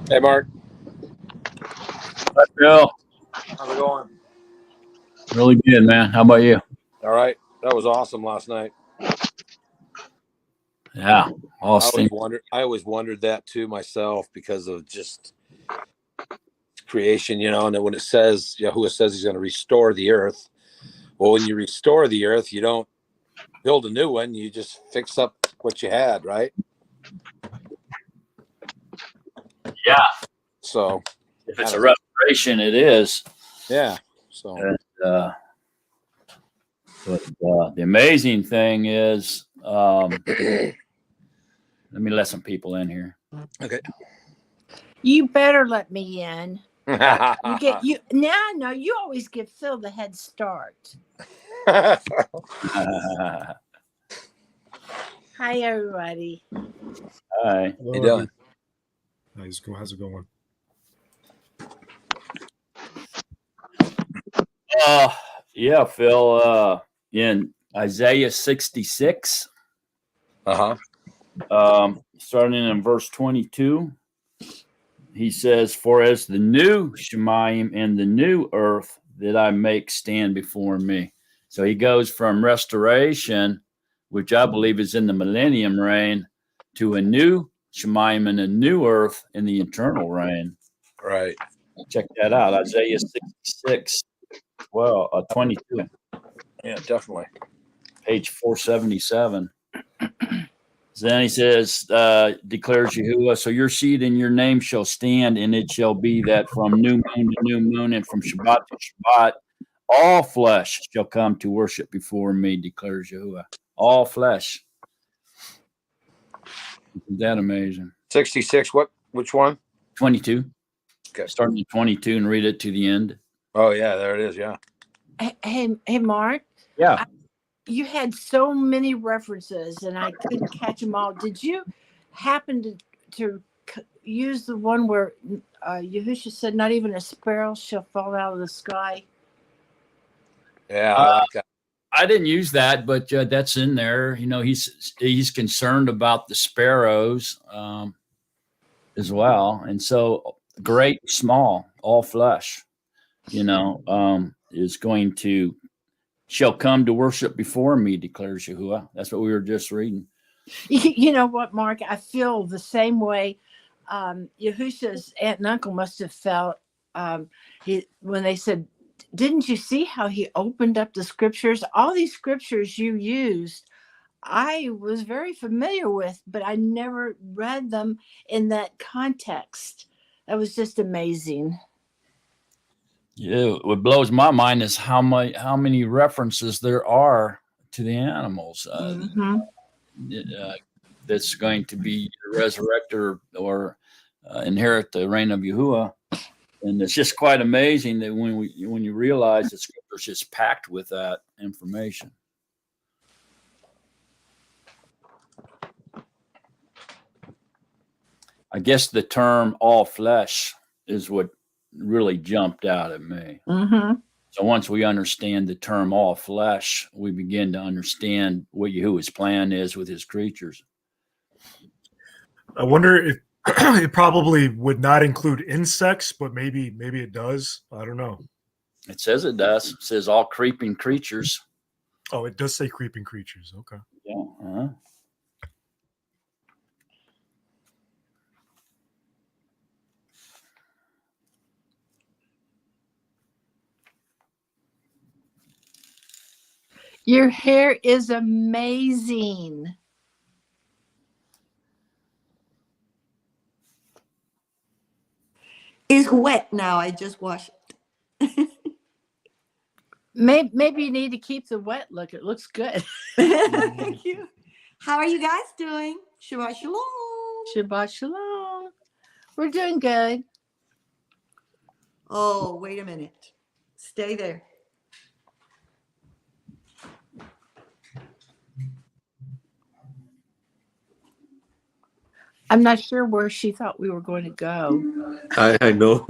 Hey, Mark. Hi, Phil. How's it going? Really good, man. How about you? All right. That was awesome last night. Yeah, awesome. I always wondered that too myself because of just creation, and when it says Yahuwah says he's going to restore the earth. Well, when you restore the earth, you don't build a new one. You just fix up what you had, right? Yeah. So If it's a restoration, it is. Yeah. So. And, but the amazing thing is, let me let some people in here. Okay. You better let me in. You now. No, you always give Phil the head start. Hi, everybody. Hi. How you doing? How's it going? Yeah, Phil. In Isaiah 66, starting in verse 22, he says, "For as the new Shemayim and the new earth that I make stand before me." So he goes from restoration, which I believe is in the millennium reign, to a new Shemayim and a new earth in the eternal reign. Right. Check that out. Isaiah 66, 22. Yeah, definitely. Page 477. Then he says, declares Yahuwah, so your seed and your name shall stand, and it shall be that from new moon to new moon and from Shabbat to Shabbat, all flesh shall come to worship before me, declares Yahuwah. All flesh. Isn't that amazing? 66, which one? 22. Okay. Starting at 22 and read it to the end. Oh, yeah, there it is, yeah. Hey, Mark. Yeah. You had so many references, and I couldn't catch them all. Did you happen to use the one where Yahusha said, "Not even a sparrow shall fall out of the sky"? Yeah, I like that. I didn't use that, but that's in there. He's concerned about the sparrows as well, and so great, small, all flesh, is going to shall come to worship before me, declares Yahuwah. That's what we were just reading. You know what, Mark? I feel the same way. Yahusha's aunt and uncle must have felt when they said, "Didn't you see how he opened up the scriptures? All these scriptures you used, I was very familiar with, but I never read them in that context." That was just amazing. Yeah, what blows my mind is how many references there are to the animals. That's going to be resurrected or inherit the reign of Yahuwah. And it's just quite amazing that when you realize that Scripture is just packed with that information. I guess the term "all flesh" is what really jumped out at me. Mm-hmm. So once we understand the term "all flesh," we begin to understand what Yahuwah's plan is with his creatures. I wonder if it probably would not include insects, but maybe it does. I don't know. It says it does. It says all creeping creatures. Oh, it does say creeping creatures. Okay. Yeah. Uh-huh. Your hair is amazing. It's wet now. I just washed it. Maybe you need to keep the wet look. It looks good. Thank you. How are you guys doing? Shabbat shalom. Shabbat shalom. We're doing good. Oh, wait a minute. Stay there. I'm not sure where she thought we were going to go. I know.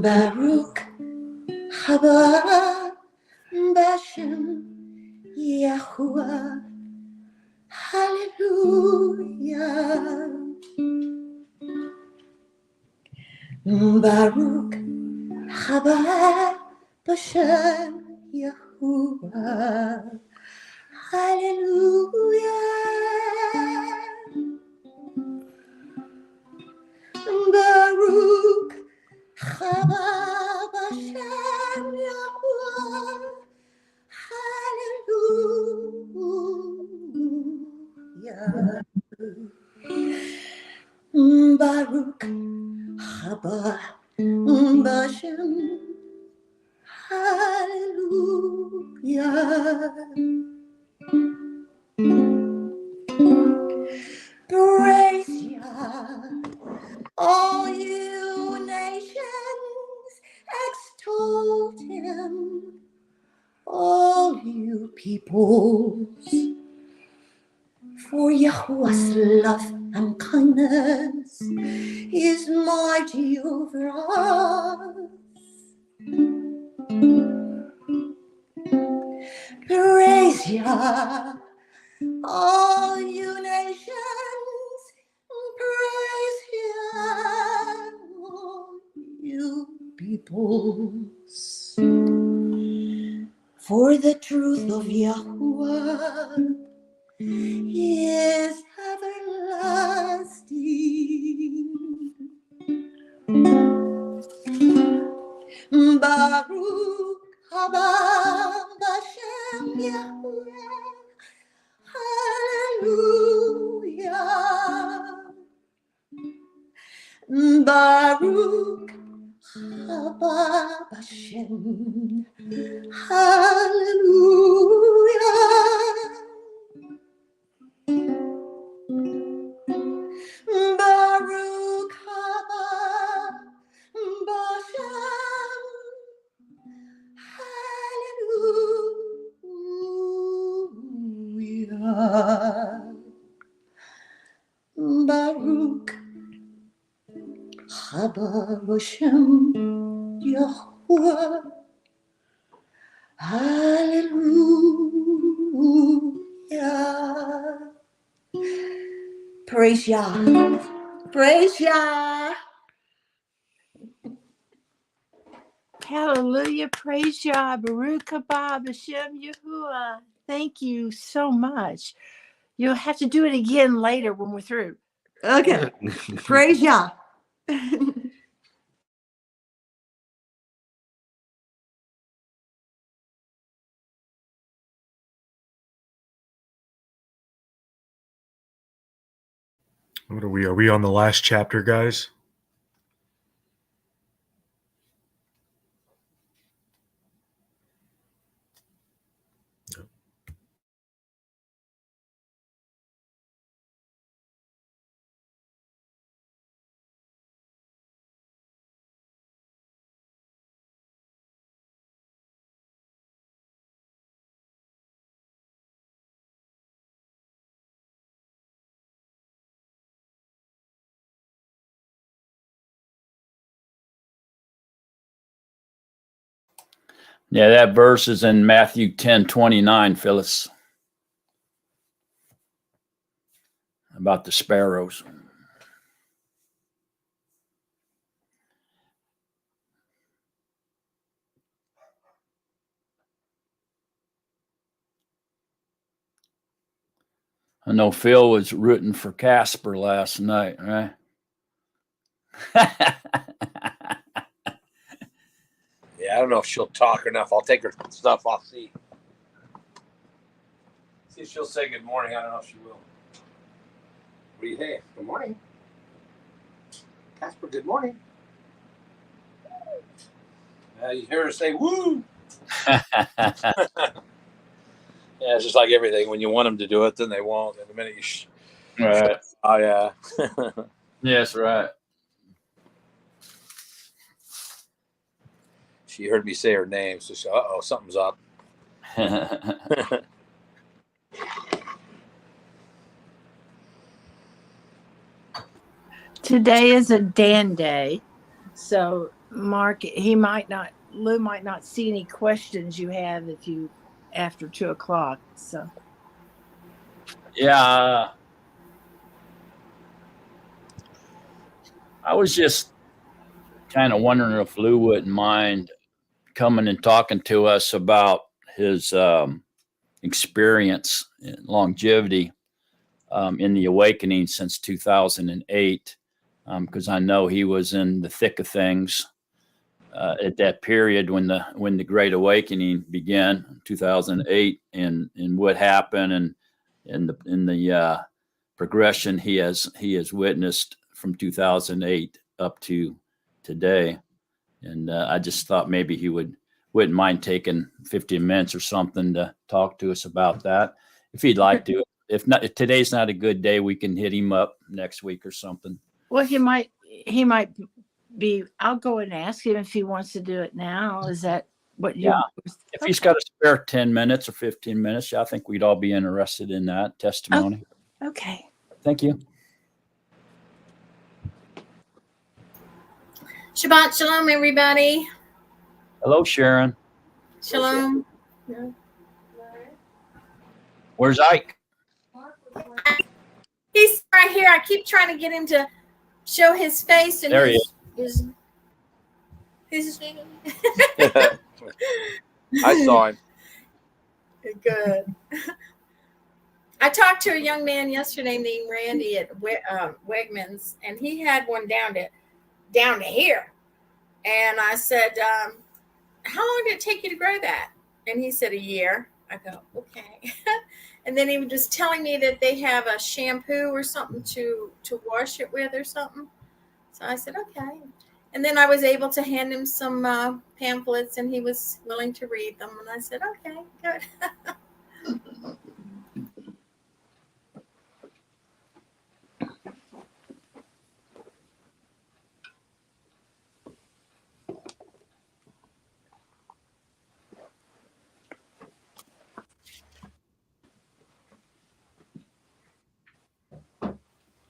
Baruch haba Bashem Yahuwah. Hallelujah. Baruch haba Bashem Yahuwah. Hallelujah. Baruch haba Bashem Yahuwah. Hallelujah. Baruch haba Bashem. Hallelujah. Praise Yah, all you nations, extol him, all you peoples, for Yahuwah's love and kindness is mighty over us. Praise Yah, all you nations, praise Him, all you peoples, for the truth of Yahuwah is everlasting. Baruch haba Bashem Yahuwah. Hallelujah. Baruch haba Bashem. Hallelujah. Baruch haba Bashem. Hallelujah. Baruch haba Bashem Yahuwah. Hallelujah. Praise Yah. Praise Yah. Hallelujah. Praise Yah. Baruch haba B'Shem Yahuwah. Thank you so much. You'll have to do it again later when we're through. Okay. Praise Yah. What are we? Are we on the last chapter, guys? Yeah, that verse is in Matthew 10:29, Phyllis, about the sparrows. I know Phil was rooting for Casper last night, right? Yeah, I don't know if she'll talk enough. I'll take her stuff. I'll see. See if she'll say good morning. I don't know if she will. What do you think? Good morning. Casper, good morning. You hear her say, woo! Yeah, it's just like everything. When you want them to do it, then they won't. And the minute you Right. oh, yeah. Yes, right. She heard me say her name, so she, uh-oh, something's up. Today is a Dan day. So Mark, Lou might not see any questions you have if you after 2:00. So Yeah, I was just kind of wondering if Lou wouldn't mind coming and talking to us about his experience and longevity in the awakening since 2008, because I know he was in the thick of things at that period when the Great Awakening began, 2008, and what happened, and in the progression he has witnessed from 2008 up to today. And I just thought maybe he wouldn't mind taking 15 minutes or something to talk to us about that if he'd like to. If not, if today's not a good day, we can hit him up next week or something. well, he might be. I'll go and ask him if he wants to do it now. Is that what you? Yeah. If he's got a spare 10 minutes or 15 minutes, I think we'd all be interested in that testimony. Okay. Thank you. Shabbat shalom, everybody. Hello, Sharon. Shalom. Where's Ike? He's right here. I keep trying to get him to show his face. And There he is. I saw him. Good. I talked to a young man yesterday named Randy at Wegmans, and he had one down to here. And I said, how long did it take you to grow that? And he said, a year. I go, okay. And then he was just telling me that they have a shampoo or something to wash it with or something. So I said, okay. And then I was able to hand him some pamphlets, and he was willing to read them. And I said, okay, good.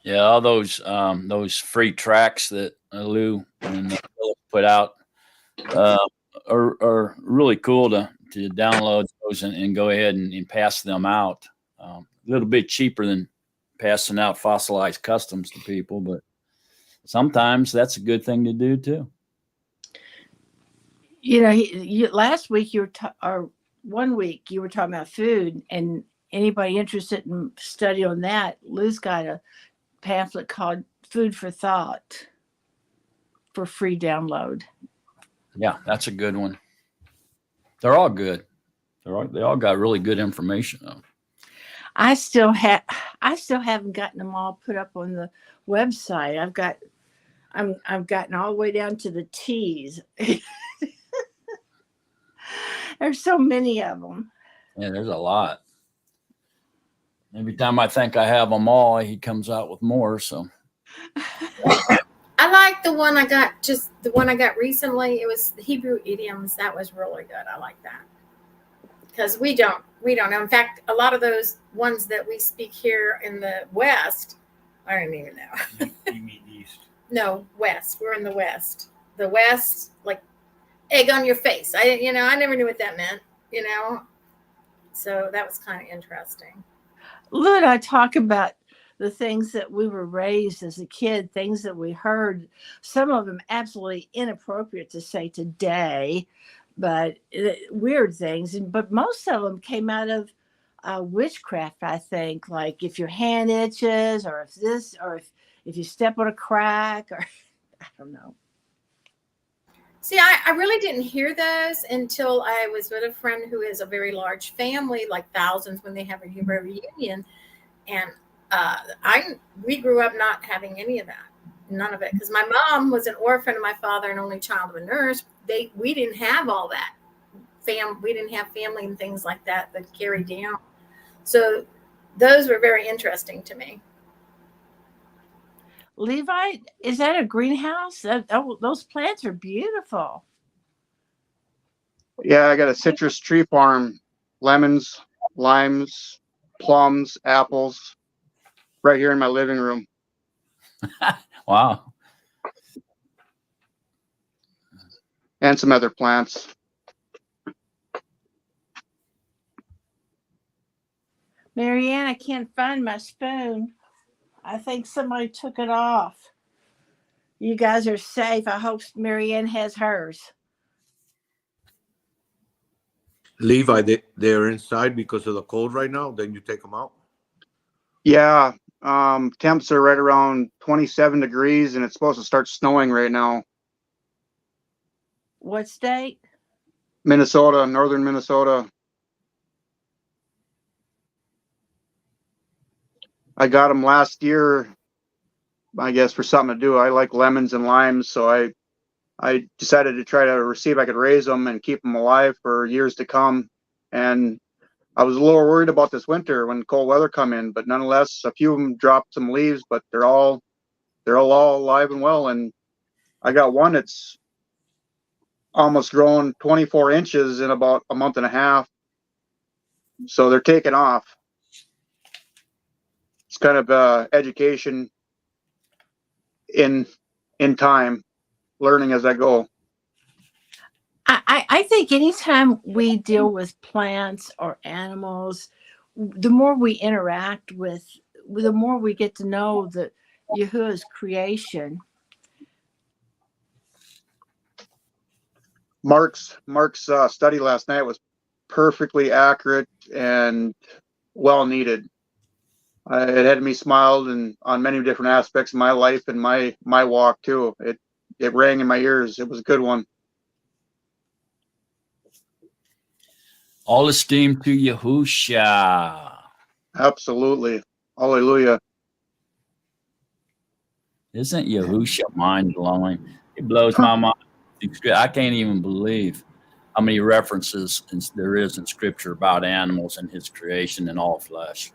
Yeah, all those free tracks that Lou and Philip put out are really cool to download those and go ahead and pass them out. A little bit cheaper than passing out fossilized customs to people, but sometimes that's a good thing to do too. You know, last week or 1 week you were talking about food, and anybody interested in study on that, Lou's got a pamphlet called Food for Thought for free download. Yeah, that's a good one. They're all good. They all got really good information though. I still haven't gotten them all put up on the website. I've gotten all the way down to the T's. There's so many of them. Yeah, there's a lot. Every time I think I have them all, he comes out with more. So I like the one I got recently. It was the Hebrew idioms. That was really good. I like that. Because we don't know. In fact, a lot of those ones that we speak here in the West, I don't even know. You mean East? No, West. We're in the West. The West, like egg on your face. I never knew what that meant, So that was kind of interesting. Lou and I talk about the things that we were raised as a kid, things that we heard, some of them absolutely inappropriate to say today, but weird things. But most of them came out of witchcraft, I think, like if your hand itches or if you step on a crack, or I don't know. See, I really didn't hear those until I was with a friend who has a very large family, like thousands when they have a Hebrew reunion. And we grew up not having any of that, none of it. Because my mom was an orphan and my father an only child of a nurse. We didn't have all that. We didn't have family and things like that carried down. So those were very interesting to me. Levi, is that a greenhouse? Those plants are beautiful. Yeah, I got a citrus tree farm, lemons, limes, plums, apples, right here in my living room. wow. And some other plants. Marianne, I can't find my spoon. I think somebody took it off. You guys are safe. I hope Marianne has hers. Levi, they're inside because of the cold right now. Then you take them out. Yeah. Temps are right around 27 degrees, and it's supposed to start snowing right now. What state? Minnesota, northern Minnesota. I got them last year, I guess, for something to do. I like lemons and limes, so I decided to try to see if I could raise them and keep them alive for years to come. And I was a little worried about this winter when cold weather come in, but nonetheless, a few of them dropped some leaves, but they're all alive and well. And I got one that's almost grown 24 inches in about a month and a half. So they're taking off. It's kind of education in time, learning as I go. I think anytime we deal with plants or animals, the more we interact with, the more we get to know that Yahuwah's creation. Mark's study last night was perfectly accurate and well needed. It had me smiled and on many different aspects of my life and my walk too. It rang in my ears. It was a good one. All esteem to Yahusha. Absolutely. Hallelujah. Isn't Yahusha mind blowing? It blows my mind. I can't even believe how many references there is in Scripture about animals and His creation and all flesh.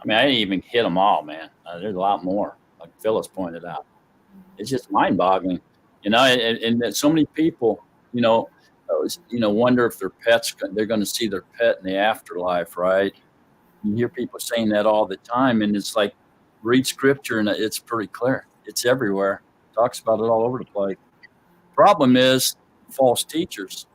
I mean, I didn't even hit them all, man. There's a lot more, like Phyllis pointed out. It's just mind-boggling, and so many people, wonder if their pets, they're going to see their pet in the afterlife, right? You hear people saying that all the time, and it's like, read Scripture, and it's pretty clear. It's everywhere. It talks about it all over the place. Problem is false teachers.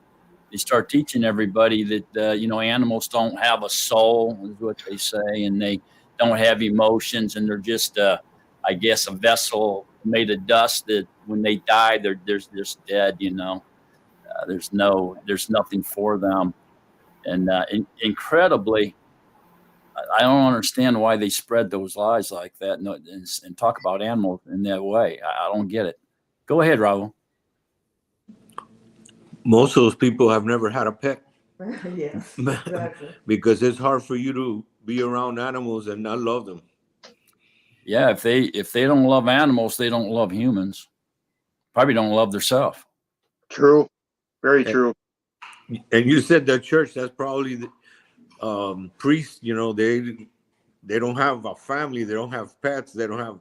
They start teaching everybody that animals don't have a soul, is what they say, and they don't have emotions, and they're just I guess a vessel made of dust that when they die they're just dead. There's nothing for them, and incredibly, I don't understand why they spread those lies like that and talk about animals in that way. I don't get it. Go ahead, Raul. Most of those people have never had a pet. Yes, exactly. Because it's hard for you to be around animals and not love them. Yeah, if they don't love animals, they don't love humans. Probably don't love themselves. True. Very true. And you said that church, that's probably the priests, they don't have a family, they don't have pets, they don't have,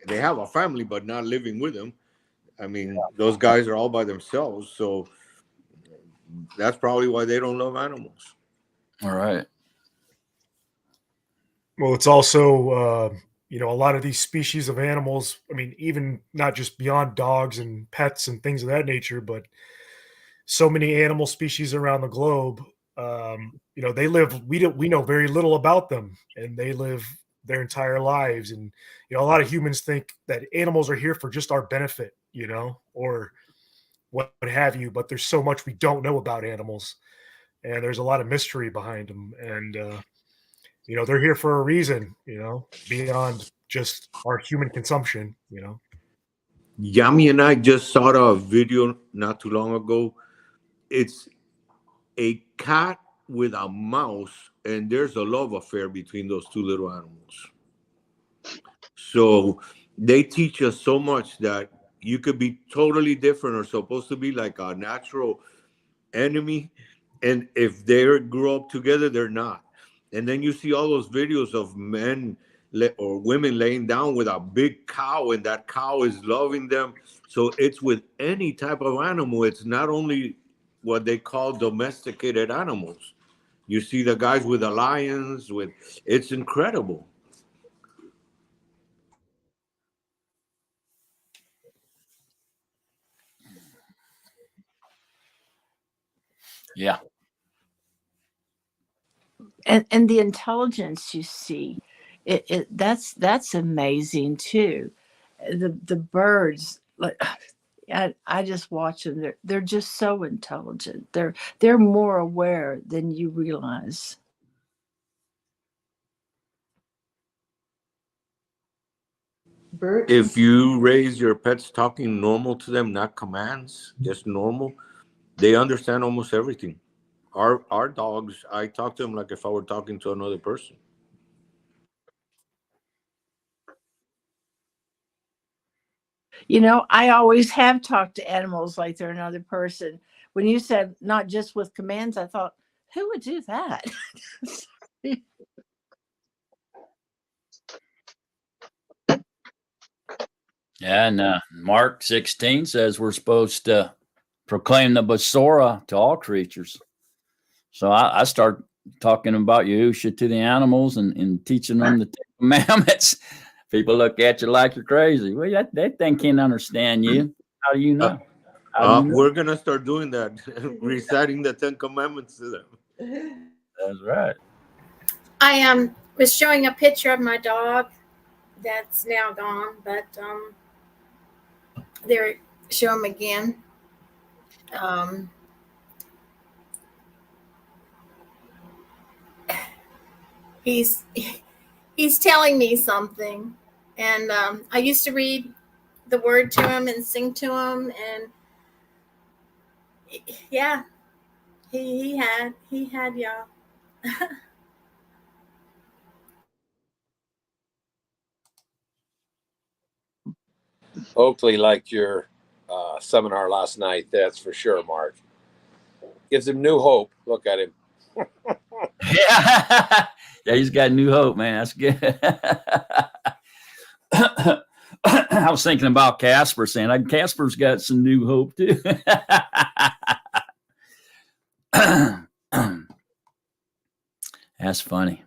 they have a family, but not living with them. I mean, those guys are all by themselves. So that's probably why they don't love animals. All right. Well, it's also, a lot of these species of animals, I mean, even not just beyond dogs and pets and things of that nature, but so many animal species around the globe, they live, we know very little about them, and they live their entire lives. And, a lot of humans think that animals are here for just our benefit, or what have you, but there's so much we don't know about animals, and there's a lot of mystery behind them. And, they're here for a reason, beyond just our human consumption, Yami and I just saw a video not too long ago. It's a cat with a mouse, and there's a love affair between those two little animals. So they teach us so much that you could be totally different or supposed to be like a natural enemy, and if they grew up together, they're not. And then you see all those videos of men or women laying down with a big cow, and that cow is loving them. So it's with any type of animal. It's not only what they call domesticated animals. You see the guys with the lions, it's incredible. Yeah. and the intelligence you see, that's amazing too. The birds, like, I just watch them. They're just so intelligent. They're more aware than you realize. Birds. If you raise your pets talking normal to them, not commands, just normal, they understand almost everything. Our dogs, I talk to them like if I were talking to another person. You know, I always have talked to animals like they're another person. When you said not just with commands, I thought, who would do that? Yeah, and Mark 16 says we're supposed to proclaim the Basora to all creatures. So I start talking about Yahusha to the animals and teaching them the Ten Commandments. People look at you like you're crazy. Well, that thing can't understand you. How do you know? We're going to start doing that, reciting the 10 Commandments to them. That's right. I was showing a picture of my dog that's now gone, but there, show him again. He's telling me something, and I used to read the word to him and sing to him, and yeah, he had y'all. Oakley liked your seminar last night. That's for sure, Mark. Gives him new hope. Look at him. Yeah. Yeah, he's got new hope, man. That's good. I was thinking about Casper, saying Casper's got some new hope too. That's funny.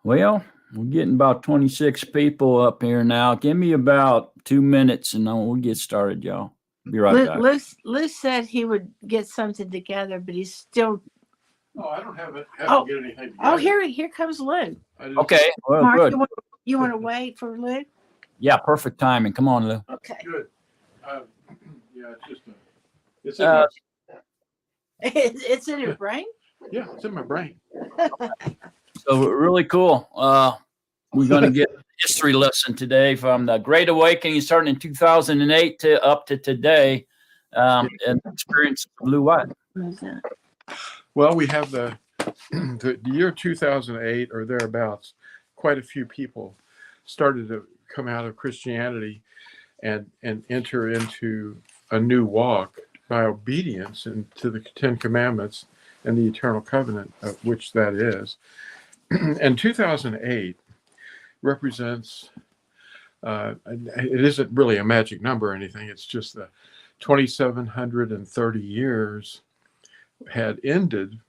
Well, we're getting about 26 people up here now. Give me about 2 minutes and then we'll get started, y'all. Be right back. Lou said he would get something together, but he's still. No, I don't have to get anything together. Oh, here comes Lou. Okay, well, Mark, good. You want to wait for Lou? Yeah, perfect timing. Come on, Lou. Okay. Good. Yeah, it's in my, It's in your brain? yeah, it's in my brain. So really cool. We're going to get a history lesson today from the Great Awakening starting in 2008 to up to today, and experience of Blue White. What is that? Well, we have the year 2008 or thereabouts. Quite a few people started to come out of Christianity and enter into a new walk by obedience and to the 10 Commandments and the eternal covenant, of which that is. And 2008 represents, it isn't really a magic number or anything, it's just the 2,730 years had ended.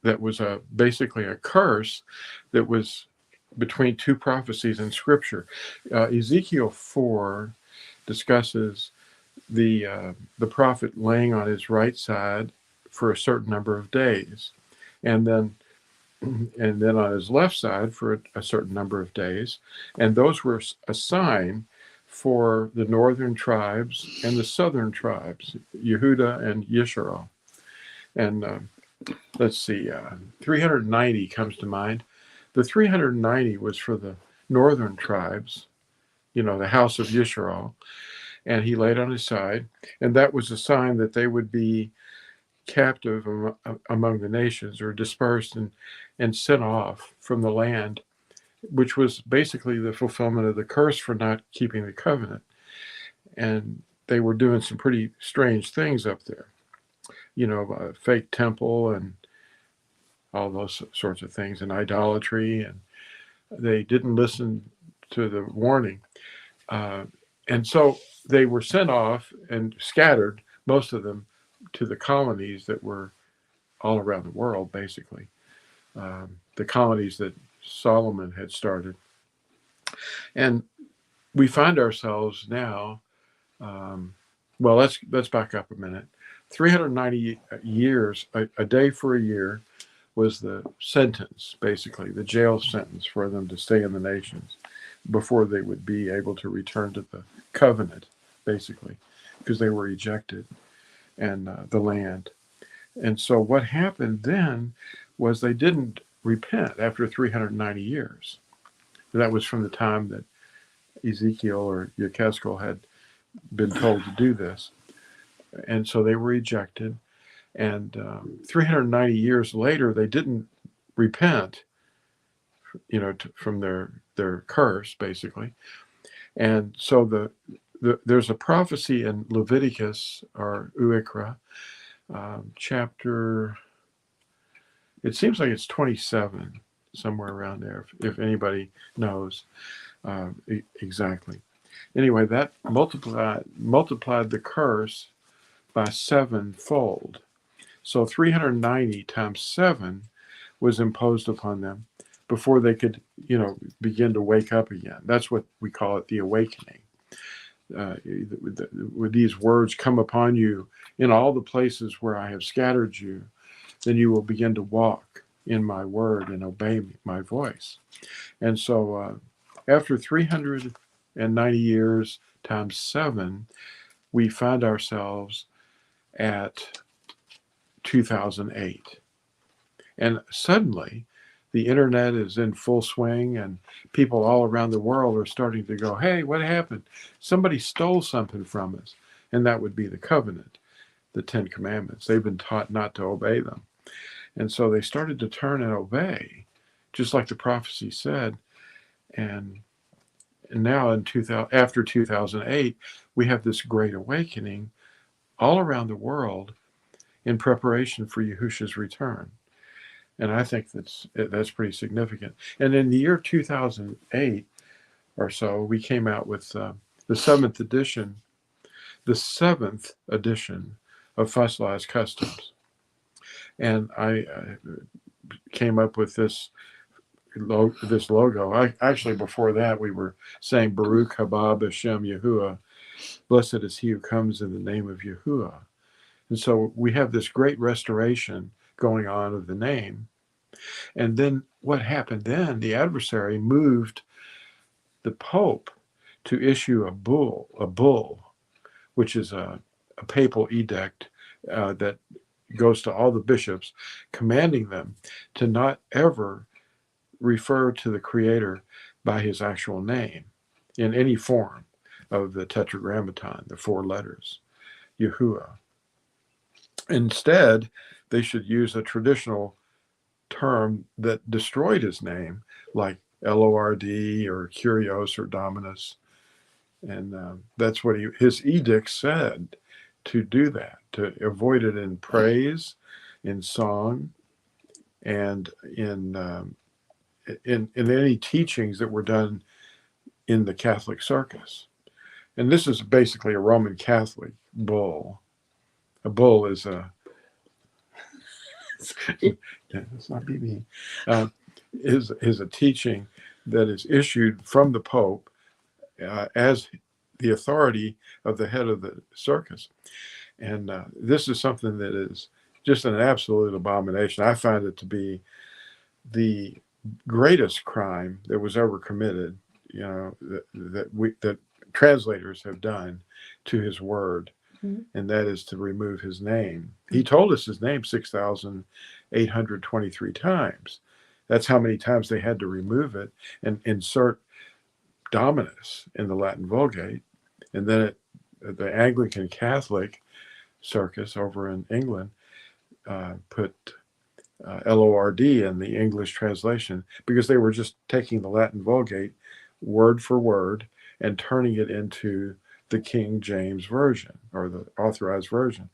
That was basically a curse that was between two prophecies in Scripture. Ezekiel 4 discusses the prophet laying on his right side for a certain number of days, and then on his left side for a certain number of days, and those were a sign for the northern tribes and the southern tribes, Yehuda and Yisrael. And let's see, 390 comes to mind. The 390 was for the northern tribes, the house of Yisrael, and he laid on his side, and that was a sign that they would be captive among the nations, or dispersed and sent off from the land, which was basically the fulfillment of the curse for not keeping the covenant. And they were doing some pretty strange things up there, a fake temple and all those sorts of things, and idolatry, and they didn't listen to the warning. And so they were sent off and scattered, most of them, to the colonies that were all around the world, basically. The colonies that Solomon had started. And we find ourselves now, well, let's back up a minute. 390 years, a day for a year, was the sentence, basically, the jail sentence for them to stay in the nations before they would be able to return to the covenant, basically, because they were ejected and the land. And so what happened then was they didn't repent after 390 years. That was from the time that Ezekiel or Yahweh had been told to do this. And so they were ejected. And 390 years later, they didn't repent, from their curse, basically. And so there's a prophecy in Leviticus or Uikra, chapter, it seems like it's 27, somewhere around there, if anybody knows exactly. Anyway, that multiplied the curse by sevenfold. So 390 times 7 was imposed upon them before they could, begin to wake up again. That's what we call it, the awakening. With these words come upon you in all the places where I have scattered you, then you will begin to walk in my word and obey my voice. And so after 390 years times 7, we find ourselves at 2008. And suddenly, the internet is in full swing, and people all around the world are starting to go, hey, what happened? Somebody stole something from us. And that would be the covenant, the 10 Commandments. They've been taught not to obey them. And so they started to turn and obey, just like the prophecy said. And now after 2008, we have this great awakening all around the world in preparation for Yahushua's return. And I think that's pretty significant. And in the year 2008 or so, we came out with the seventh edition of Fossilized Customs. And I came up with this logo. Actually, before that, we were saying Baruch haba b'shem Yahuwah, blessed is he who comes in the name of Yahuwah. And so we have this great restoration going on of the name. And then what happened then, the adversary moved the Pope to issue a bull, which is a papal edict that goes to all the bishops, commanding them to not ever refer to the Creator by his actual name in any form of the Tetragrammaton, the 4 letters, Yahuwah. Instead, they should use a traditional term that destroyed his name, like Lord or Kyrios or Dominus. And that's what his edict said, to do that, to avoid it in praise, in song, and in any teachings that were done in the Catholic circus. And this is basically a Roman Catholic bull. A bull is let's not be mean, is a teaching that is issued from the Pope as the authority of the head of the circus. And this is something that is just an absolute abomination. I find it to be the greatest crime that was ever committed, that translators have done to his word. And that is to remove his name. He told us his name 6,823 times. That's how many times they had to remove it and insert Dominus in the Latin Vulgate. And then the Anglican Catholic circus over in England put Lord in the English translation, because they were just taking the Latin Vulgate word for word and turning it into the King James Version, or the authorized version.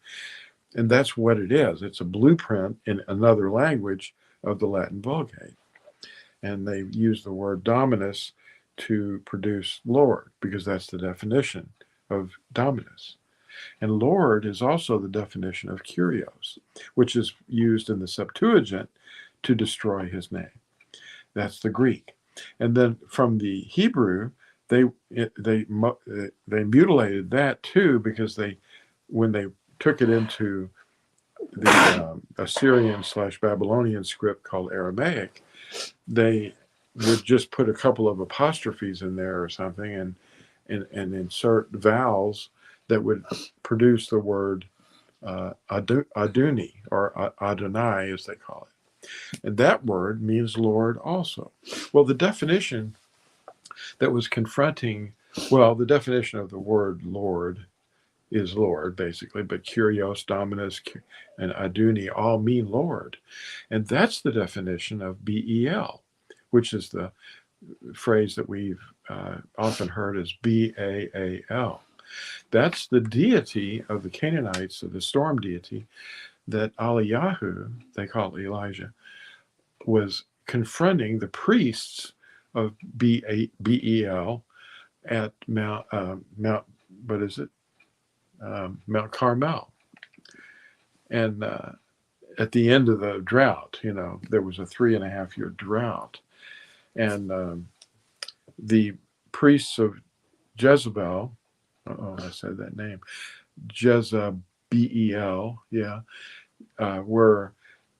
And that's what it is. It's a blueprint in another language of the Latin Vulgate. And they use the word Dominus to produce Lord, because that's the definition of Dominus. And Lord is also the definition of Kyrios, which is used in the Septuagint to destroy his name. That's the Greek. And then from the Hebrew, they mutilated that too, because they when they took it into the Assyrian/Babylonian script called Aramaic, they would just put a couple of apostrophes in there or something, and insert vowels that would produce the word Aduni, or Adonai, as they call it. And that word means Lord also. Well, the definition that was confronting, the definition of the word Lord is Lord, basically, but Kyrios, Dominus, and Aduni all mean Lord. And that's the definition of Bel, which is the phrase that we've often heard as Baal. That's the deity of the Canaanites, or the storm deity, that Eliyahu, they call it Elijah, was confronting the priests of Bel at Mount, what is it? Mount Carmel. And at the end of the drought, there was a 3.5-year drought. And the priests of Jezebel, I said that name, Jezebel, were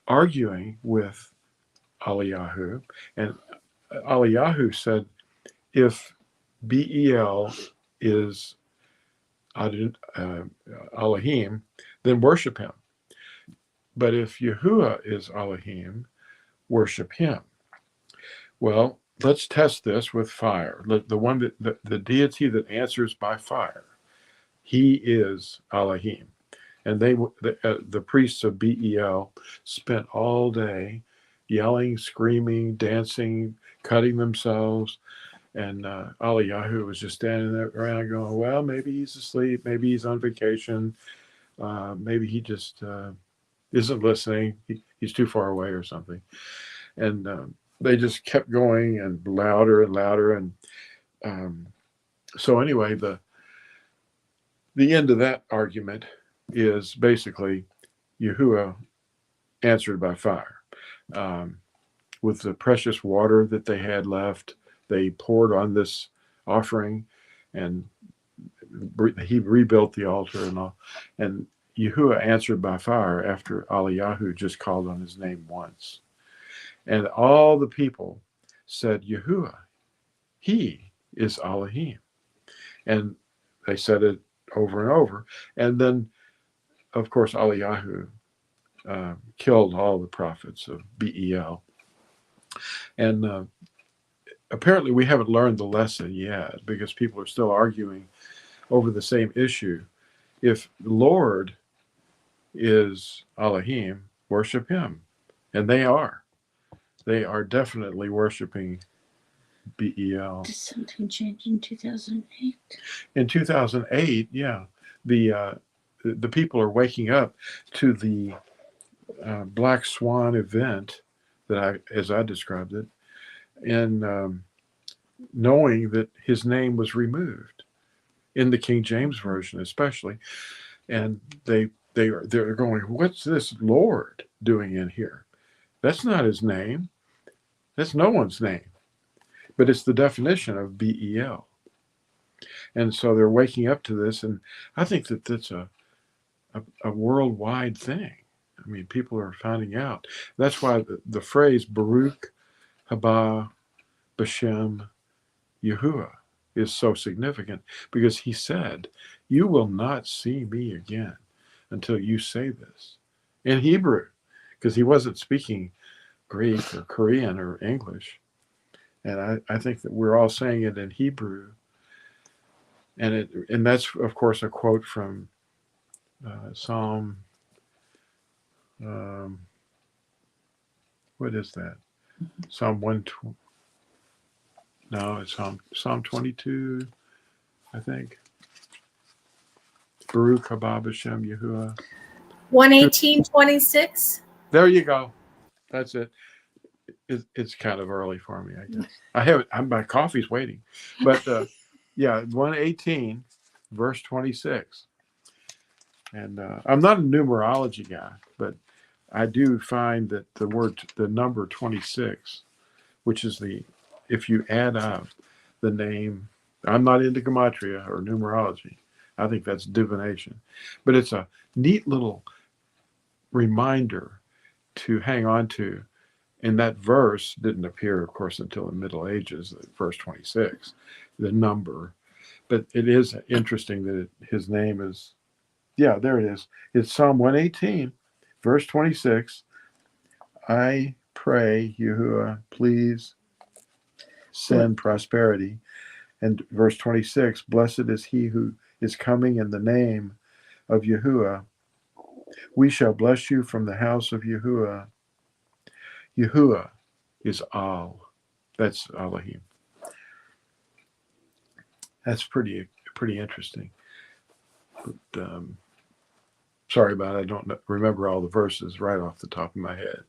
arguing with Eliyahu. And Eliyahu said, if Bel is Elohim, then worship him. But if Yahuwah is Elohim, worship him. Well, let's test this with fire. The one that the deity that answers by fire, he is Elohim. And the priests of Bel spent all day yelling, screaming, dancing, cutting themselves. And Eliyahu was just standing there around going, well, maybe he's asleep. Maybe he's on vacation. Maybe he just isn't listening. He's too far away or something. And they just kept going, and louder and louder. And so anyway, the end of that argument is basically Yahuwah answered by fire. With the precious water that they had left, they poured on this offering, and he rebuilt the altar and all. And Yahuwah answered by fire after Eliyahu just called on his name once. And all the people said, Yahuwah, he is Elohim. And they said it over and over. And then, of course, Eliyahu killed all the prophets of Bel. And apparently we haven't learned the lesson yet, because people are still arguing over the same issue. If Lord is Elohim, worship him. And they are. They are definitely worshiping Bel. Did something change in 2008? In 2008, yeah, the people are waking up to the Black Swan event as I described it, and knowing that his name was removed in the King James Version, especially, and they're going, what's this Lord doing in here? That's not his name. That's no one's name, but it's the definition of Bel. And so they're waking up to this, and I think that that's a worldwide thing. I mean, people are finding out. That's why the phrase Baruch haba b'shem Yahuwah is so significant, because he said, you will not see me again until you say this in Hebrew, because he wasn't speaking Greek or Korean or English. And I think that we're all saying it in Hebrew. And that's, of course, a quote from Psalm, what is that? Psalm 120. No, it's Psalm 22, I think. Baruch haba b'shem Yahuwah. 118:26. There you go. That's it. It's kind of early for me, I guess. My coffee's waiting. But yeah, 118, verse 26. And I'm not a numerology guy, but I do find that the number 26, which is if you add up the name, I'm not into gematria or numerology. I think that's divination. But it's a neat little reminder to hang on to. And that verse didn't appear, of course, until the Middle Ages, verse 26, the number. But it is interesting that his name is, yeah, there it is. It's Psalm 118, verse 26. I pray, Yahuwah, please send prosperity. And verse 26, blessed is he who is coming in the name of Yahuwah. We shall bless you from the house of Yahuwah. Yahuwah is Al. That's Elohim. That's pretty interesting. But, sorry about it. I don't remember all the verses right off the top of my head.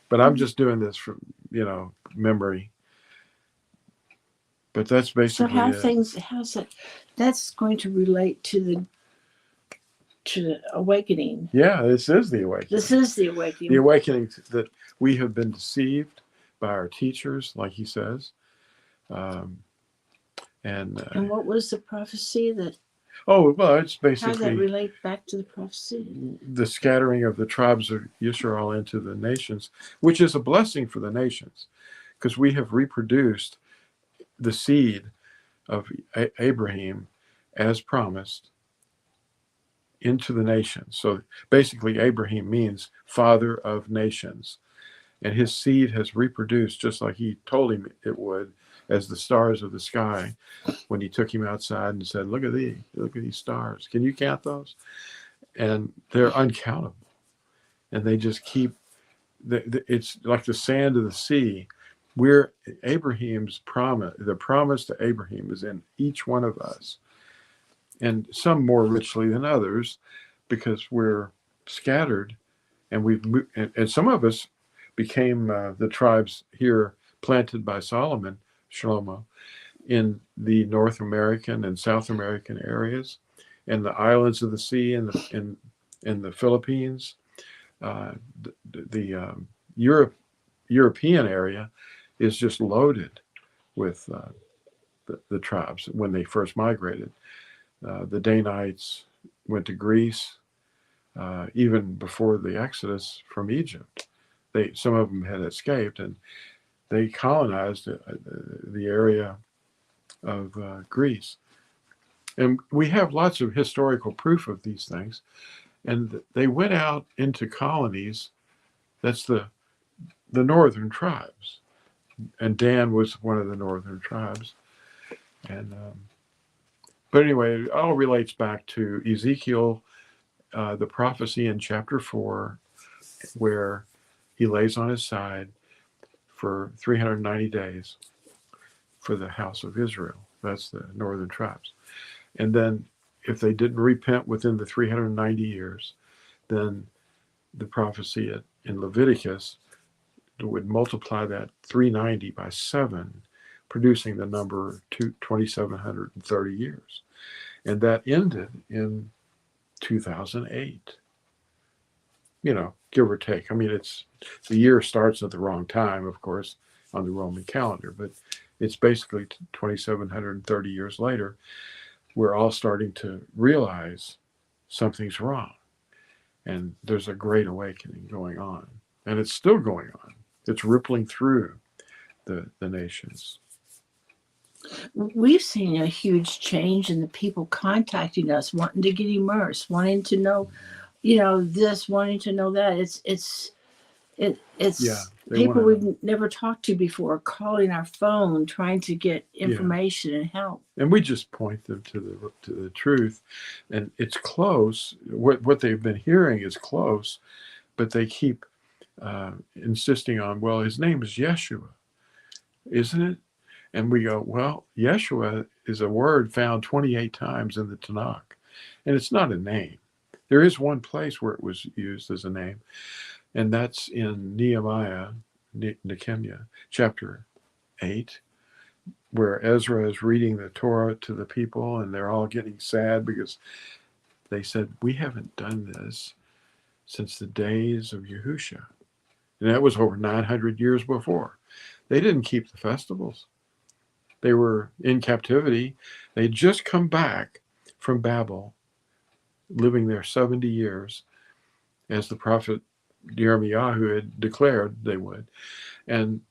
But I'm just doing this from, memory. But that's basically how's that? That's going to relate to the awakening. Yeah, this is the awakening. This is the awakening. The awakening that we have been deceived by our teachers, like he says. And what was the prophecy that? Oh, well, it's How does that basically relate back to the prophecy? the scattering of the tribes of Israel into the nations, which is a blessing for the nations, because we have reproduced the seed of Abraham as promised into the nations. So basically, Abraham means father of nations, and his seed has reproduced just like he told him it would, as the stars of the sky, when he took him outside and said, look at these stars. Can you count those? And they're uncountable. And they just keep, it's like the sand of the sea. We're Abraham's promise, the promise to Abraham is in each one of us. And some more richly than others, because we're scattered, and and some of us became the tribes here planted by Solomon, Shlomo, in the North American and South American areas, and the islands of the sea, and the Philippines, the European area is just loaded with the tribes when they first migrated. The Danites went to Greece, even before the Exodus from Egypt. Some of them had escaped, and they colonized the area of Greece. And we have lots of historical proof of these things. And they went out into colonies. That's the northern tribes. And Dan was one of the northern tribes. And but anyway, it all relates back to Ezekiel, the prophecy in chapter 4, where he lays on his side for 390 days for the house of Israel. That's the northern tribes. And then if they didn't repent within the 390 years, then the prophecy in Leviticus would multiply that 390 by 7, producing the number 2,730 years. And that ended in 2008. Give or take. I mean, the year starts at the wrong time, of course, on the Roman calendar, but it's basically 2,730 years later. We're all starting to realize something's wrong, and there's a great awakening going on, and it's still going on. It's rippling through the nations. We've seen a huge change in the people contacting us, wanting to get immersed, wanting to know, this, wanting to know that. It's people we've never talked to before, calling our phone, trying to get information and help. And we just point them to the truth, and it's close. What they've been hearing is close, but they keep insisting on, well, his name is Yeshua, isn't it? And we go, well, Yeshua is a word found 28 times in the Tanakh, and it's not a name. There is one place where it was used as a name, and that's in Nehemiah, chapter 8, where Ezra is reading the Torah to the people, and they're all getting sad because they said, we haven't done this since the days of Yahusha. And that was over 900 years before. They didn't keep the festivals. They were in captivity. They'd just come back from Babel, living there 70 years, as the prophet Jeremiah had declared they would. And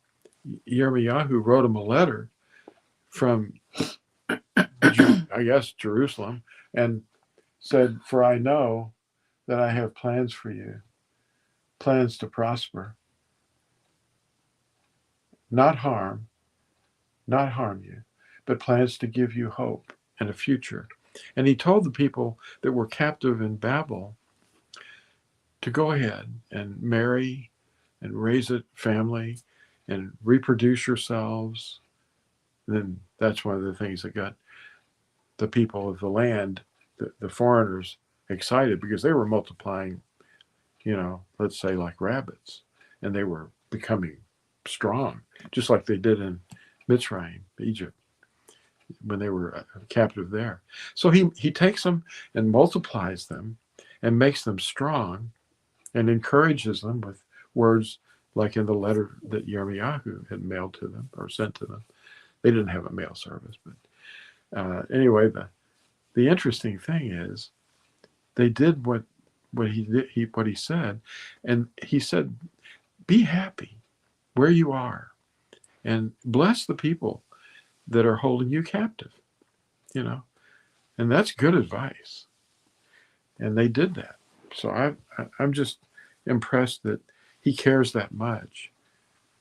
Jeremiah wrote him a letter from, I guess, Jerusalem, and said, "For I know that I have plans for you, plans to prosper, not harm you, but plans to give you hope and a future." And he told the people that were captive in Babel to go ahead and marry and raise a family and reproduce yourselves. And then that's one of the things that got the people of the land, the foreigners, excited, because they were multiplying, let's say like rabbits, and they were becoming strong, just like they did in Mitzrayim, Egypt, when they were captive there. So he takes them and multiplies them and makes them strong and encourages them with words like in the letter that Jeremiah had mailed to them or sent to them. They didn't have a mail service, but anyway, the interesting thing is they did what he said, and he said, "Be happy where you are, and bless the people that are holding you captive." And that's good advice. And they did that. So I'm just impressed that he cares that much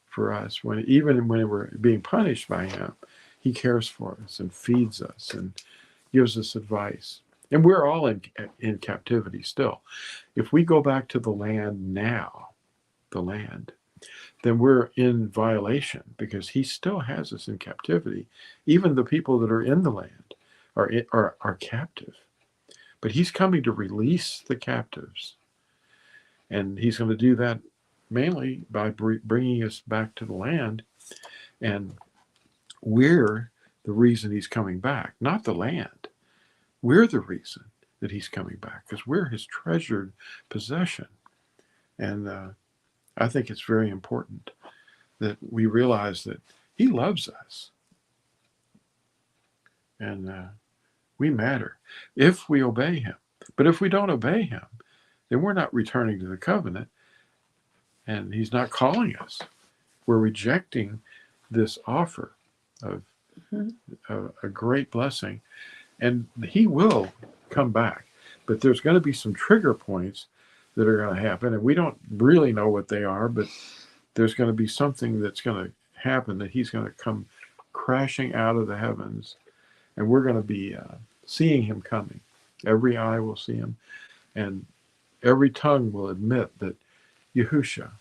for us. Even when we're being punished by him, he cares for us and feeds us and gives us advice. And we're all in captivity still. If we go back to the land now, then we're in violation, because he still has us in captivity. Even the people that are in the land are captive. But he's coming to release the captives. And he's going to do that mainly by bringing us back to the land. And we're the reason he's coming back, not the land. We're the reason that he's coming back, because we're his treasured possession. And I think it's very important that we realize that he loves us. And we matter if we obey him. But if we don't obey him, then we're not returning to the covenant, and he's not calling us. We're rejecting this offer of a great blessing, and he will come back. But there's going to be some trigger points that are going to happen, and we don't really know what they are, but there's going to be something that's going to happen, that he's going to come crashing out of the heavens, and we're going to be seeing him coming. Every eye will see him, and every tongue will admit that Yahusha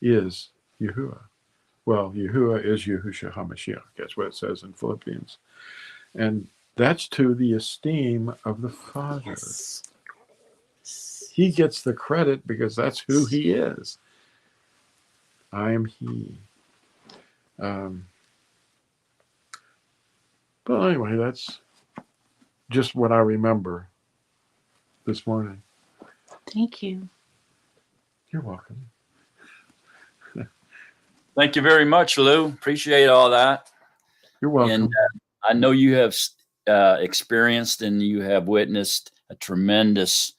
is Yahuwah. Well, Yahuwah is Yahusha HaMashiach. That's what it says in Philippians. And that's to the esteem of the Father. Yes. He gets the credit because that's who he is. I am he. But anyway, that's just what I remember this morning. Thank you. You're welcome. Thank you very much, Lou. Appreciate all that. You're welcome. And I know you have experienced and you have witnessed a tremendous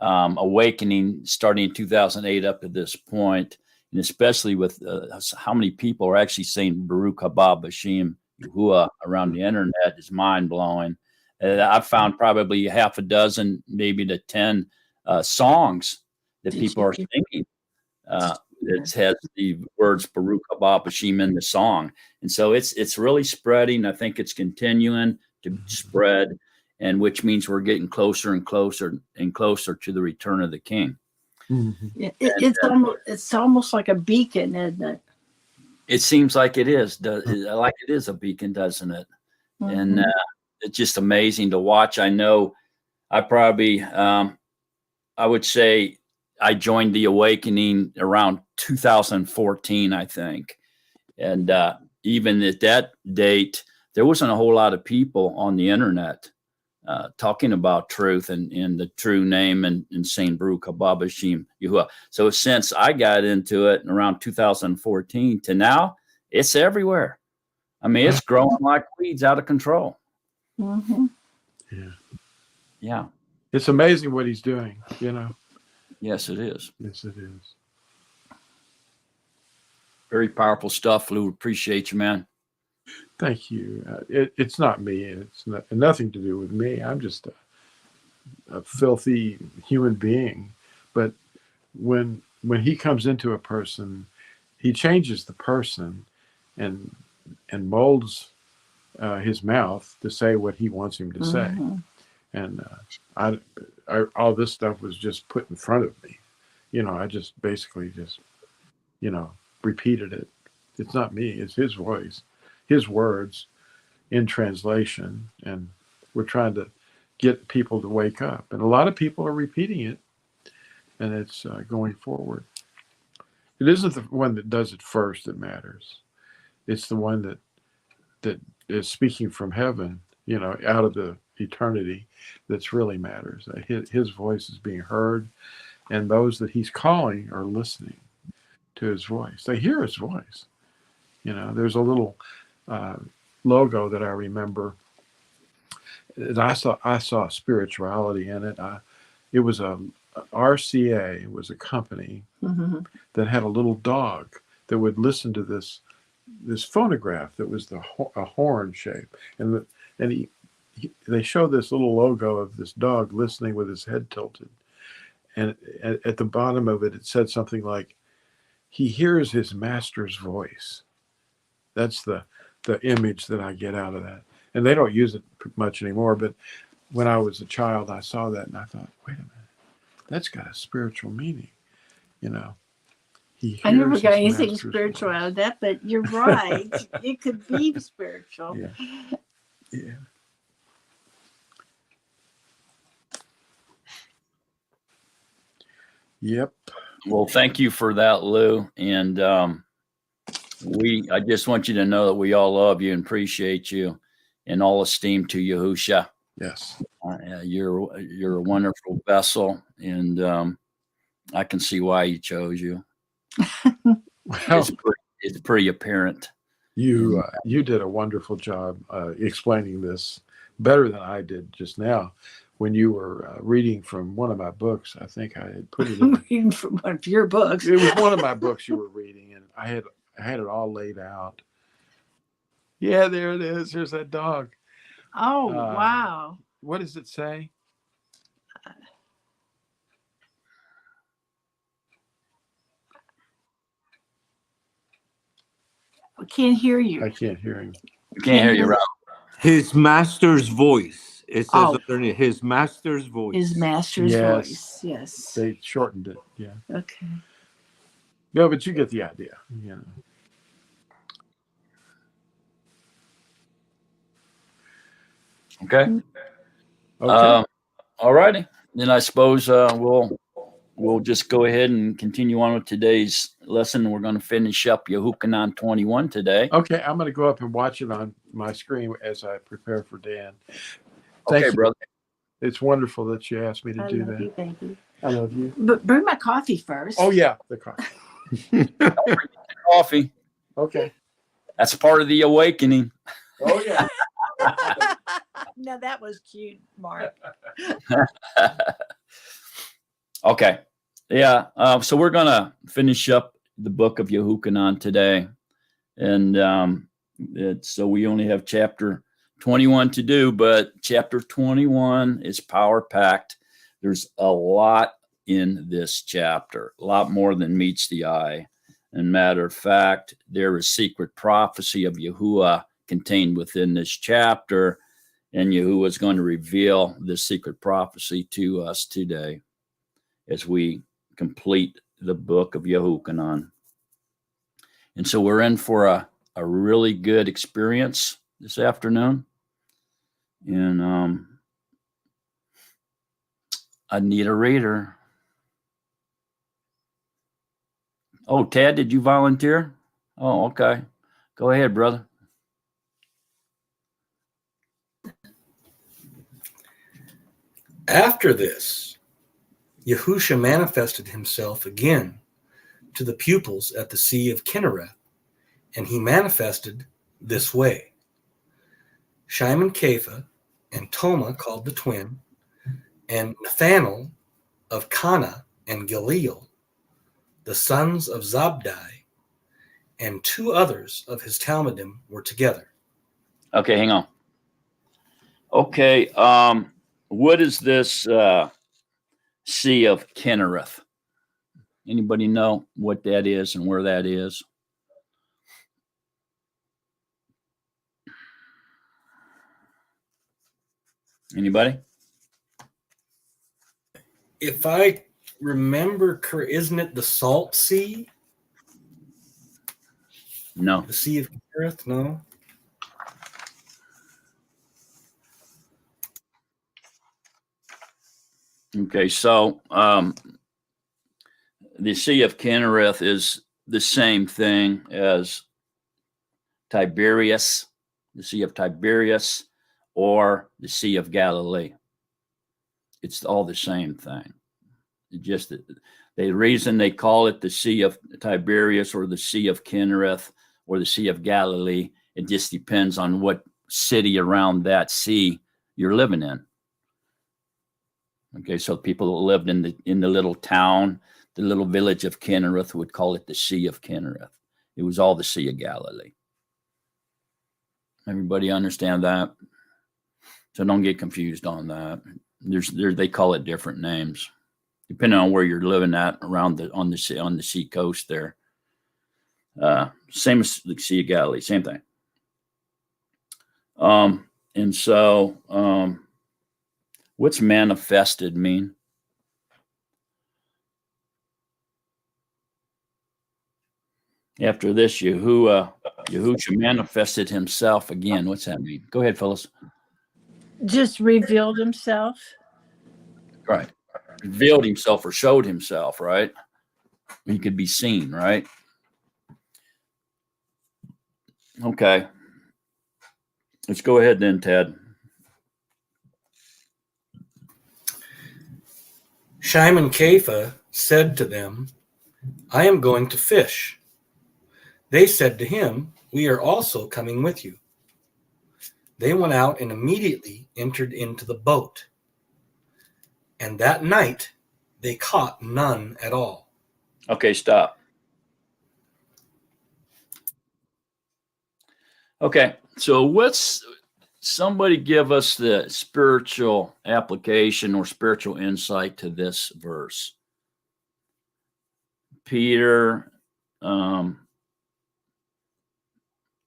awakening starting in 2008 up to this point, and especially with how many people are actually saying Baruch haba b'shem Yahuwah around the internet is mind-blowing. I've found probably half a dozen, maybe to 10 songs that people are singing. It has the words Baruch haba b'shem in the song. And so it's really spreading. I think it's continuing to spread, and which means we're getting closer and closer and closer to the return of the King. Mm-hmm. It's almost like a beacon, isn't it? It seems like it is. Like it is a beacon, doesn't it? Mm-hmm. And it's just amazing to watch. I know I probably, I would say I joined the awakening around 2014, I think. And even at that date, there wasn't a whole lot of people on the internet talking about truth and the true name and saying Baruch haba b'shem Yahuwah. So since I got into it around 2014 to now, it's everywhere. I mean, it's growing like weeds out of control. Mm-hmm. Yeah. Yeah. It's amazing what he's doing, you know. Yes, it is. Yes, it is. Very powerful stuff, Lou. Appreciate you, man. Thank you. It's not me. It's nothing to do with me. I'm just a filthy human being. But when he comes into a person, he changes the person and molds his mouth to say what he wants him to say. And all this stuff was just put in front of me. You know, I just basically just, you know, repeated it. It's not me. It's his voice, his words in translation. And we're trying to get people to wake up. And a lot of people are repeating it, and it's going forward. It isn't the one that does it first that matters. It's the one that is speaking from heaven, you know, out of the eternity, that's really matters. His voice is being heard, and those that he's calling are listening to his voice. They hear his voice. You know, there's a little logo that I remember. And I saw spirituality in it. It was a RCA. It was a company that had a little dog that would listen to this phonograph that was a horn shape, and they show this little logo of this dog listening with his head tilted, and at the bottom of it, it said something like, "He hears his master's voice." That's the image that I get out of that. And they don't use it much anymore, but when I was a child, I saw that and I thought, wait a minute, that's got a spiritual meaning, you know. I never got anything spiritual out of that, but you're right. It could be spiritual. Yeah. Yeah. Yep. Well, thank you for that, Lou. And I just want you to know that we all love you and appreciate you, and all esteem to Yahusha. Yes. You're a wonderful vessel, and I can see why he chose you. Well, it's pretty apparent. You did a wonderful job explaining this, better than I did just now. When you were reading from one of my books, I think I had put it in. Reading from one of your books. It was one of my books you were reading, and I had it all laid out. Yeah, there it is. Here's that dog. Oh, wow. What does it say? I can't hear you. I can't hear him. I can't hear you, Rob. His master's voice. It says underneath, his master's voice. His master's voice. Yes. They shortened it. Yeah. Okay. No, but you get the idea. You know. Okay. Okay. All righty. Then I suppose we'll just go ahead and continue on with today's lesson. We're going to finish up Yahukanon 21 today. Okay, I'm going to go up and watch it on my screen as I prepare for Dan. Thank you, brother. It's wonderful that you asked me to do that. You, baby. I love you. But bring my coffee first. Oh, yeah, the coffee. Coffee. Okay. That's part of the awakening. Oh, yeah. No, that was cute, Mark. Okay. Yeah. So we're going to finish up the book of Yahukanon today. And so we only have chapter 21 to do, but chapter 21 is power packed. There's a lot in this chapter, a lot more than meets the eye. And matter of fact, there is secret prophecy of Yahuwah contained within this chapter. And Yahuwah is going to reveal this secret prophecy to us today as we complete the book of Yahukanon. And so we're in for a really good experience this afternoon. And I need a reader. Oh, Tad, did you volunteer? Oh, okay. Go ahead, brother. After this, Yahusha manifested himself again to the pupils at the Sea of Kinnereth, and he manifested this way. Shimon Kepha, and Toma called the twin, and Nathanael of Cana and Galil, the sons of Zabdi, and 2 others of his Talmudim were together. Okay, hang on. Okay, what is this Sea of Kinnereth? Anybody know what that is and where that is? Anybody? If I remember correct, isn't it the Salt Sea? No. The Sea of Kinnereth? No. Okay, so the Sea of Kinnereth is the same thing as Tiberias, the Sea of Tiberias, or the Sea of Galilee. It's all the same thing. It just the reason they call it the Sea of Tiberias or the Sea of Kinnereth or the Sea of Galilee, it just depends on what city around that sea you're living in. Okay, so people that lived in the little town, the little village of Kinnereth, would call it the Sea of Kinnereth. It was all the Sea of Galilee. Everybody understand that? So don't get confused on that. They call it different names depending on where you're living at around on the sea coast there. Same as the Sea of Galilee, same thing. And so what's manifested mean? After this, Yahusha manifested himself again. What's that mean? Go ahead, Phyllis. Just revealed himself. Right. Revealed himself or showed himself, right? He could be seen, right? Okay. Let's go ahead then, Ted. Shimon Kepha said to them, I am going to fish. They said to him, we are also coming with you. They went out and immediately entered into the boat. And that night they caught none at all. Okay, stop. Okay, so somebody give us the spiritual application or spiritual insight to this verse. Peter and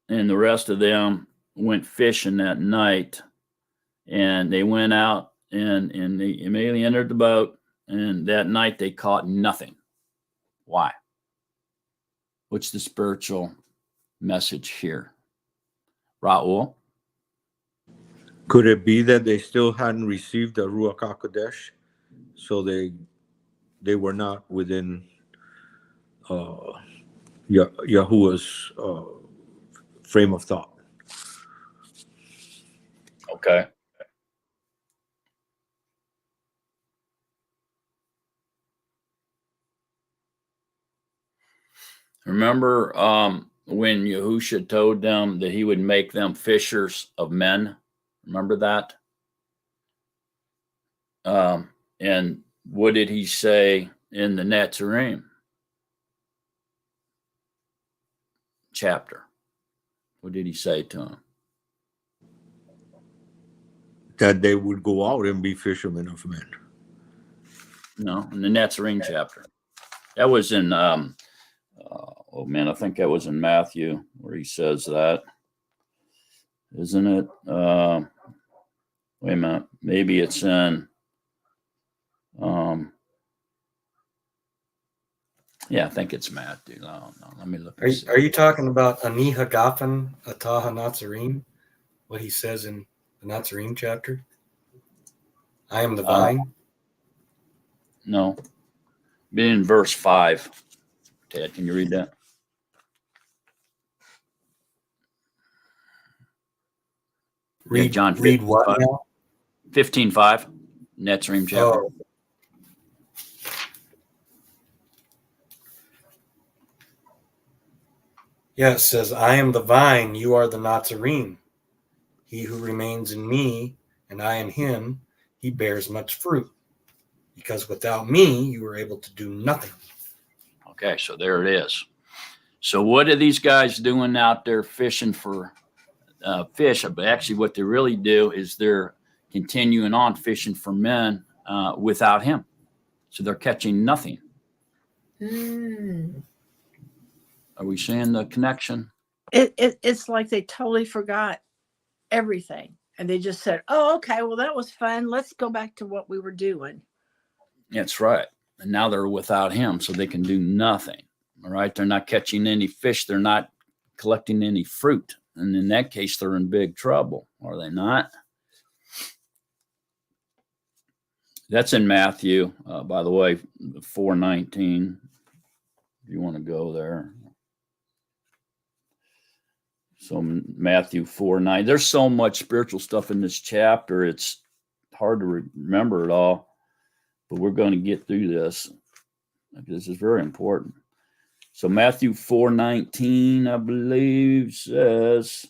the rest of them went fishing that night, and they went out and they immediately entered the boat, and that night they caught nothing. Why? What's the spiritual message here? Raul? Could it be that they still hadn't received the Ruach HaKodesh, so they were not within Yahuwah's frame of thought? Okay. Remember when Yahusha told them that he would make them fishers of men? Remember that? And what did he say in the Natsarim chapter? What did he say to them? That they would go out and be fishermen of men. No, in the Natsarim chapter. That was in, I think that was in Matthew where he says that. Isn't it? Wait a minute. Maybe it's in, yeah, I think it's Matthew. No, let me look. Are you talking about Ani Hagafen Atah Natsarim? What he says in the Natsarim chapter? I am the vine? No. Be in verse 5. Ted, can you read that? Read John 15, read what 5. now? 15:5. Natsarim chapter. Oh. Yeah, it says, I am the vine, you are the Natsarim. He who remains in me and I in him, he bears much fruit. Because without me, you are able to do nothing. Okay, so there it is. So what are these guys doing out there fishing for fish? But actually what they really do is they're continuing on fishing for men without him. So they're catching nothing. Mm. Are we seeing the connection? It's like they totally forgot everything. And they just said, oh, okay, well, that was fun. Let's go back to what we were doing. That's right. And now they're without him, so they can do nothing. All right. They're not catching any fish. They're not collecting any fruit. And in that case, they're in big trouble, are they not? That's in Matthew, by the way, 4:19. If you want to go there. So Matthew 4:9. There's so much spiritual stuff in this chapter. It's hard to remember it all, but we're going to get through this. This is very important. So Matthew 4:19, I believe, says,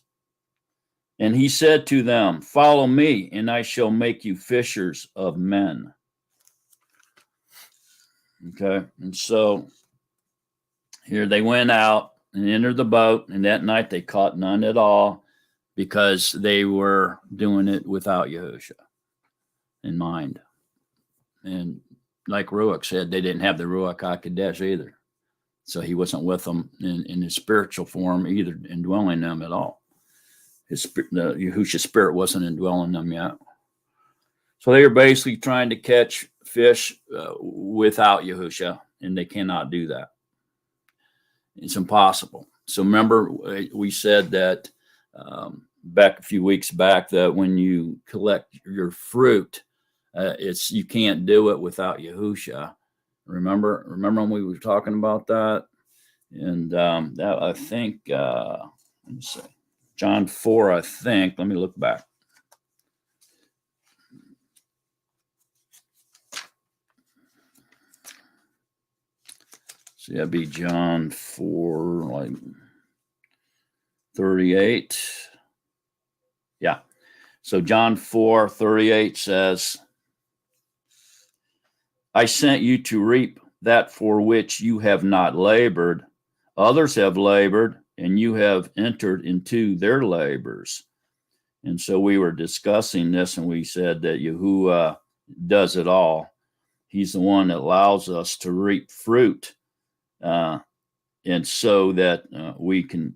and he said to them, follow me, and I shall make you fishers of men. Okay, and so here they went out and entered the boat, and that night they caught none at all because they were doing it without Yahushua in mind. And like Ruach said, they didn't have the Ruach HaKodesh either. So he wasn't with them in his spiritual form either, indwelling them at all. The Yahushua spirit wasn't indwelling them yet. So they are basically trying to catch fish without Yahushua, and they cannot do that. It's impossible. So remember, we said that back a few weeks back that when you collect your fruit, you can't do it without Yahushua. Remember when we were talking about that? And that I think, let me see, John 4, I think. Let me look back. So that'd be John 4, like 38. Yeah. So John 4:38 says, I sent you to reap that for which you have not labored. Others have labored, and you have entered into their labors. And so we were discussing this, and we said that Yahuwah does it all. He's the one that allows us to reap fruit, and so that we can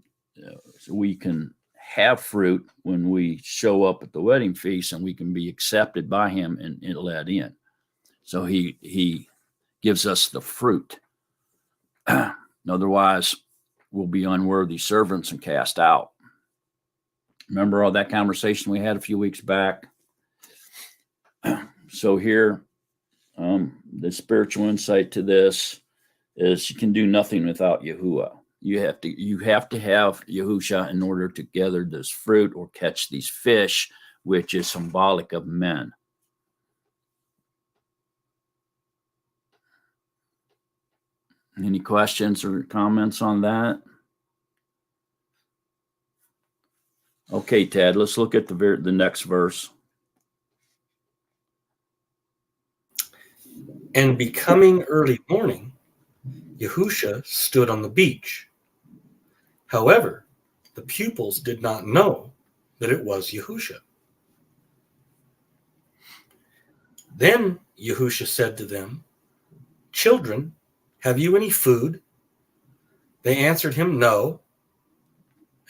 have fruit when we show up at the wedding feast, and we can be accepted by him and let in. So he gives us the fruit. Otherwise, we'll be unworthy servants and cast out. Remember all that conversation we had a few weeks back? So here, the spiritual insight to this is you can do nothing without Yahuwah. You have to have Yahusha in order to gather this fruit or catch these fish, which is symbolic of men. Any questions or comments on that? Okay, Ted, let's look at the next verse. And becoming early morning, Yahusha stood on the beach. However, the pupils did not know that it was Yahusha. Then Yahusha said to them, Children, have you any food? They answered him, No.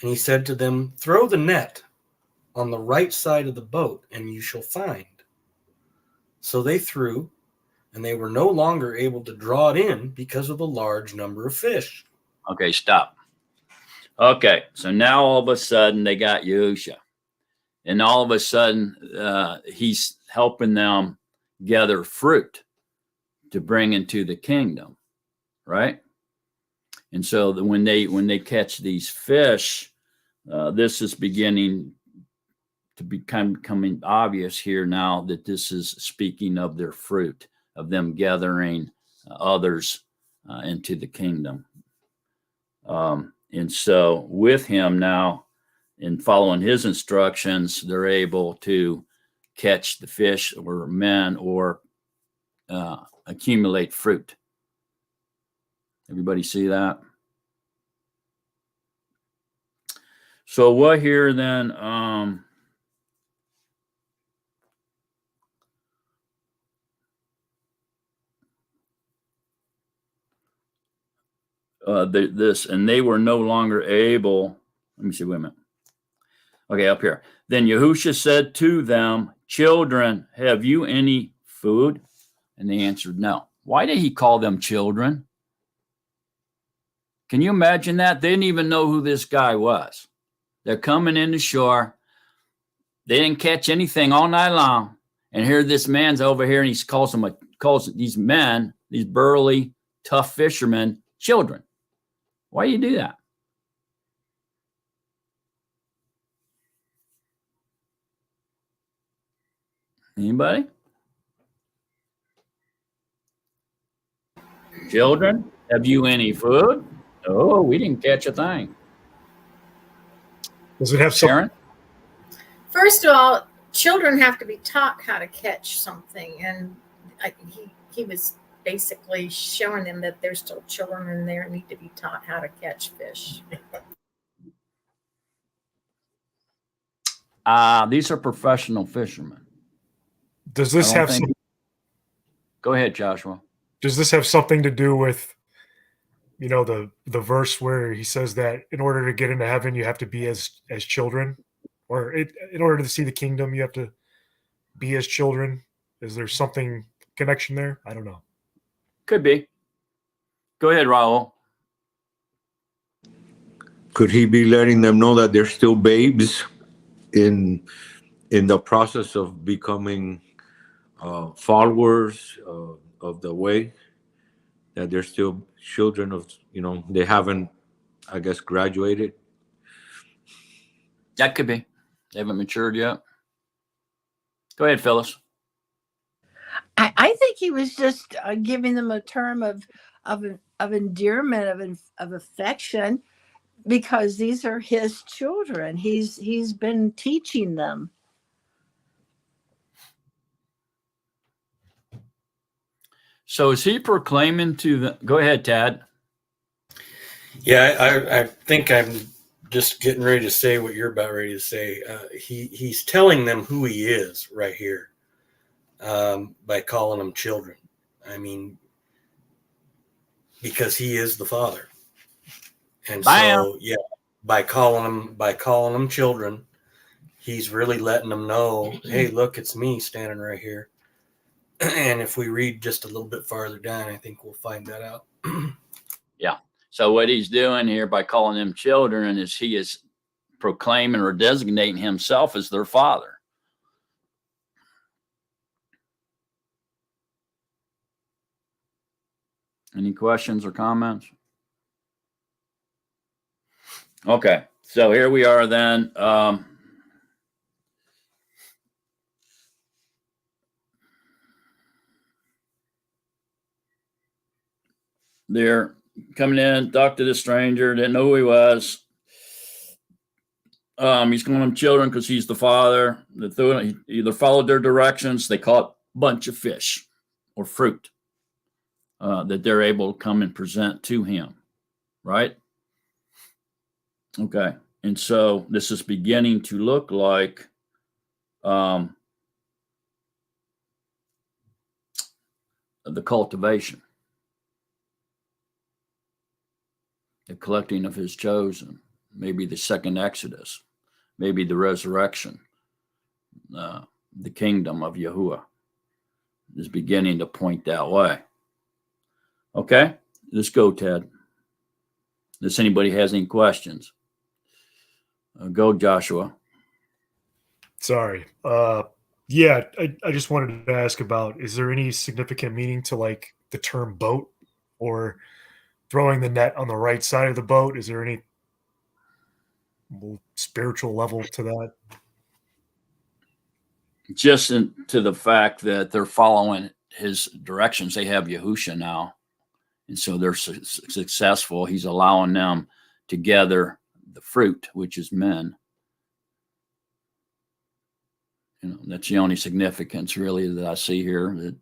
And he said to them, Throw the net on the right side of the boat, and you shall find. So they threw, and they were no longer able to draw it in because of the large number of fish. Okay, stop. Okay, so now all of a sudden they got Yahusha. And all of a sudden he's helping them gather fruit to bring into the kingdom, right? And so when they catch these fish, this is beginning to becoming obvious here now that this is speaking of their fruit, of them gathering others into the kingdom. And so with him now, in following his instructions, they're able to catch the fish or men or accumulate fruit. Everybody see that? So what here then? This, and they were no longer able. Let me see. Wait a minute. Okay, up here. Then Yahusha said to them, "Children, have you any food?" And they answered, "No." Why did he call them children? Can you imagine that? They didn't even know who this guy was. They're coming in the shore. They didn't catch anything all night long. And here this man's over here, and he calls these men, these burly, tough fishermen, children. Why do you do that? Anybody? Children, have you any food? Oh, we didn't catch a thing. Does it have some? Sharon? First of all, children have to be taught how to catch something, and he was basically showing them that there's still children in there and need to be taught how to catch fish. These are professional fishermen. Does this have some? Go ahead, Joshua. Does this have something to do with, the verse where he says that in order to get into heaven, you have to be as children, or in order to see the kingdom, you have to be as children? Is there something connection there? I don't know. Could be. Go ahead, Raul. Could he be letting them know that they're still babes in the process of becoming followers of the way, that they're still children of, they haven't, I guess, graduated? That could be. They haven't matured yet. Go ahead, Phyllis. I think he was just giving them a term of endearment, of affection, because these are his children. He's been teaching them. So is he proclaiming to the? Go ahead, Tad. Yeah, I think I'm just getting ready to say what you're about ready to say. He's telling them who he is right here by calling them children. I mean, because he is the Father, and so yeah, by calling them children, he's really letting them know, hey, look, it's me standing right here. And if we read just a little bit farther down, I think we'll find that out. Yeah. So what he's doing here by calling them children is he is proclaiming or designating himself as their father. Any questions or comments? Okay. So here we are then. They're coming in, talk to the stranger, didn't know who he was. He's calling them children because he's the father. He either followed their directions, they caught a bunch of fish or fruit that they're able to come and present to him, right? Okay, and so this is beginning to look like the cultivation, the collecting of his chosen, maybe the second Exodus, maybe the resurrection, the kingdom of Yahuwah is beginning to point that way. Okay, let's go, Ted. Does anybody has any questions? Go, Joshua. Sorry. Yeah, I just wanted to ask about, is there any significant meaning to like the term boat or throwing the net on the right side of the boat? Is there any spiritual level to that? Just to the fact that they're following his directions. They have Yahusha now. And so they're successful. He's allowing them to gather the fruit, which is men. That's the only significance really that I see here. That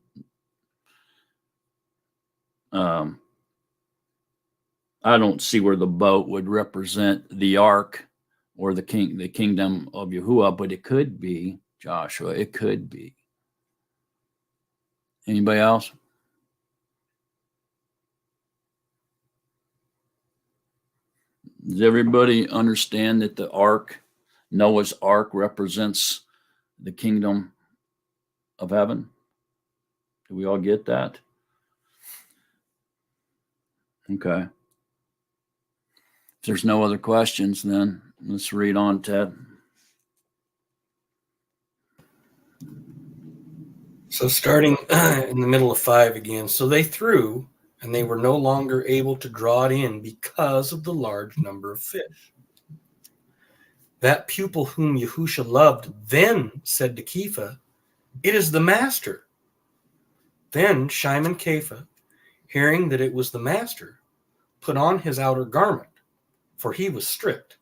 I don't see where the boat would represent the ark or the kingdom of Yahuwah, but it could be Joshua. It could be. Anybody else? Does everybody understand that the ark, Noah's ark, represents the kingdom of heaven? Do we all get that? Okay. If there's no other questions, then let's read on, Ted. So starting in the middle of 5 again. So they threw, and they were no longer able to draw it in because of the large number of fish. That pupil whom Yahusha loved then said to Kepha, "It is the master." Then Shimon Kepha, hearing that it was the master, put on his outer garment, for he was stripped,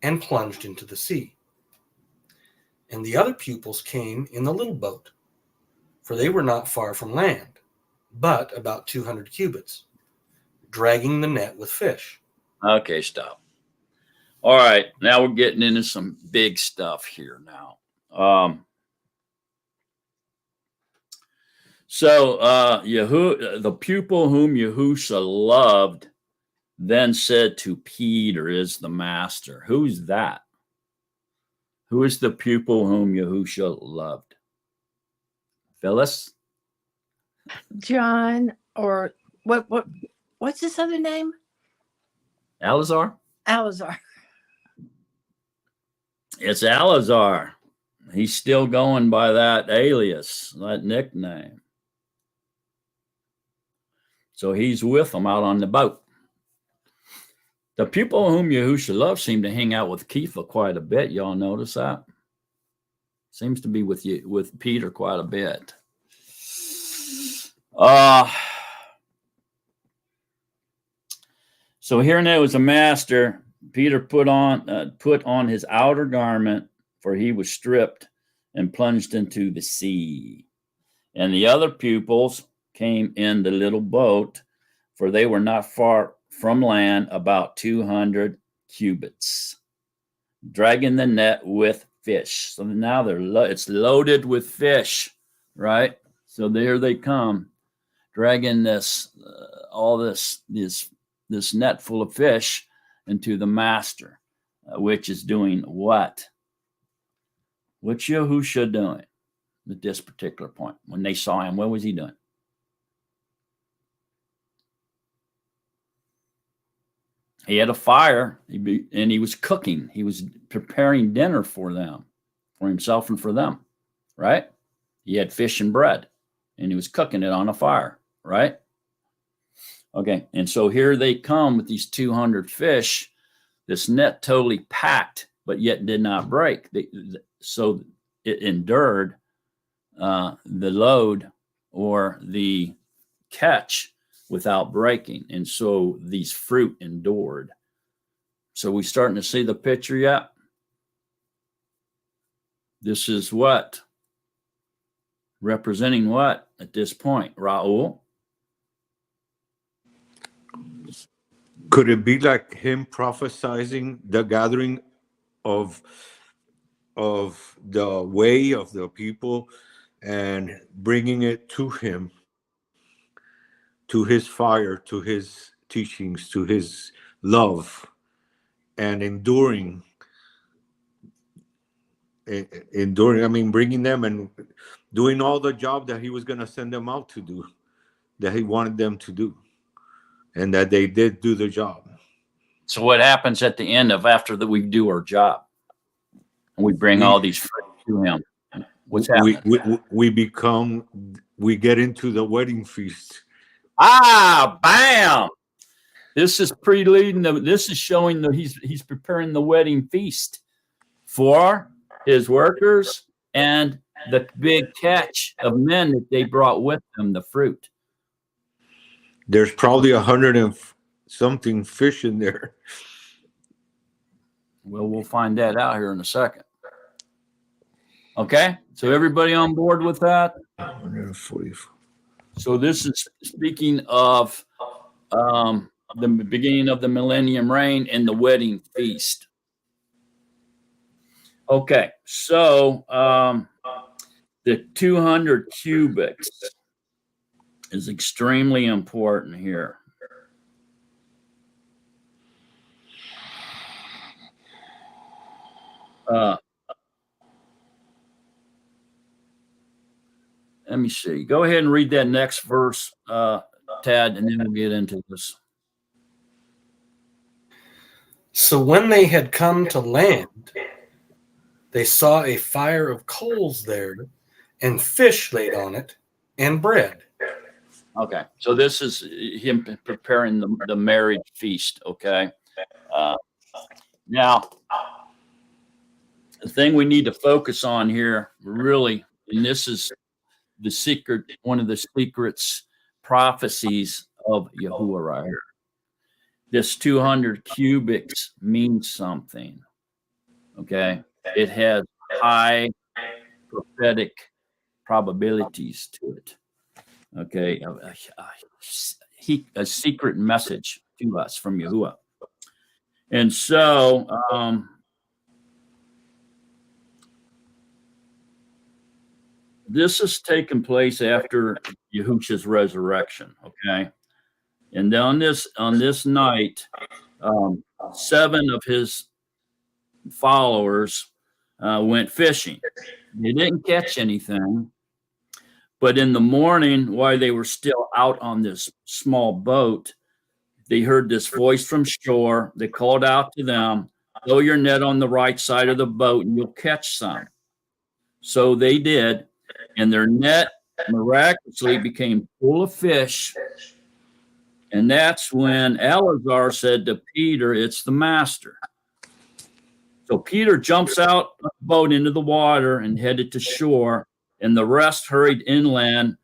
and plunged into the sea. And the other pupils came in the little boat, for they were not far from land, but about 200 cubits, dragging the net with fish. Okay, stop. All right, now we're getting into some big stuff here now. The pupil whom Yahusha loved then said to Peter, "Is the master." Who's that? Who is the pupil whom Yahusha loved? Phyllis? John, or what's his other name? Alazar? Alazar. It's Alazar. He's still going by that alias, that nickname. So he's with them out on the boat. The pupil whom Yahusha loved seemed to hang out with Kepha quite a bit. Y'all notice that? Seems to be with Peter quite a bit. So here now was a master. Peter put on his outer garment, for he was stripped, and plunged into the sea. And the other pupils came in the little boat, for they were not far from land, about 200 cubits, dragging the net with fish. So now it's loaded with fish, right? So there they come, dragging this net full of fish into the master, which is doing what? What's Yahusha doing at this particular point? When they saw him, what was he doing? He had a fire, and he was cooking. He was preparing dinner for them, for himself and for them, right? He had fish and bread, and he was cooking it on a fire, right? Okay, and so here they come with these 200 fish, this net totally packed, but yet did not break. So it endured the load or the catch without breaking. And so these fruit endured. So we starting to see the picture yet? This is what? Representing what at this point? Raul? Could it be like him prophesizing the gathering of the way of the people and bringing it to him, to his fire, to his teachings, to his love, and enduring, I mean, bringing them and doing all the job that he was going to send them out to do, that he wanted them to do, and that they did do the job. So what happens at the end of after that we do our job and we bring all these fruit to him? What's happening? We get into the wedding feast. Bam! This is this is showing that he's preparing the wedding feast for his workers and the big catch of men that they brought with them, the fruit. There's probably 100 and something fish in there. Well, we'll find that out here in a second. Okay, so everybody on board with that? 144. So this is speaking of the beginning of the millennium reign and the wedding feast. Okay, so the 200 cubits is extremely important here. Let me see. Go ahead and read that next verse, Tad, and then we'll get into this. So when they had come to land, they saw a fire of coals there, and fish laid on it, and bread. Okay, so this is him preparing the marriage feast. Okay, now the thing we need to focus on here, really, and this is the secret, one of the secrets, prophecies of Yahuwah right here. This 200 cubics means something. Okay, it has high prophetic probabilities to it. Okay, a secret message to us from Yahuwah. And so this has taken place after Yahusha's resurrection. Okay, and on this night, 7 of his followers went fishing. They didn't catch anything, but in the morning, while they were still out on this small boat, they heard this voice from shore. They called out to them, "Throw your net on the right side of the boat and you'll catch some." So they did, and their net miraculously became full of fish. And that's when Eleazar said to Peter, "It's the master." So Peter jumps out of the boat into the water and headed to shore, and the rest hurried inland,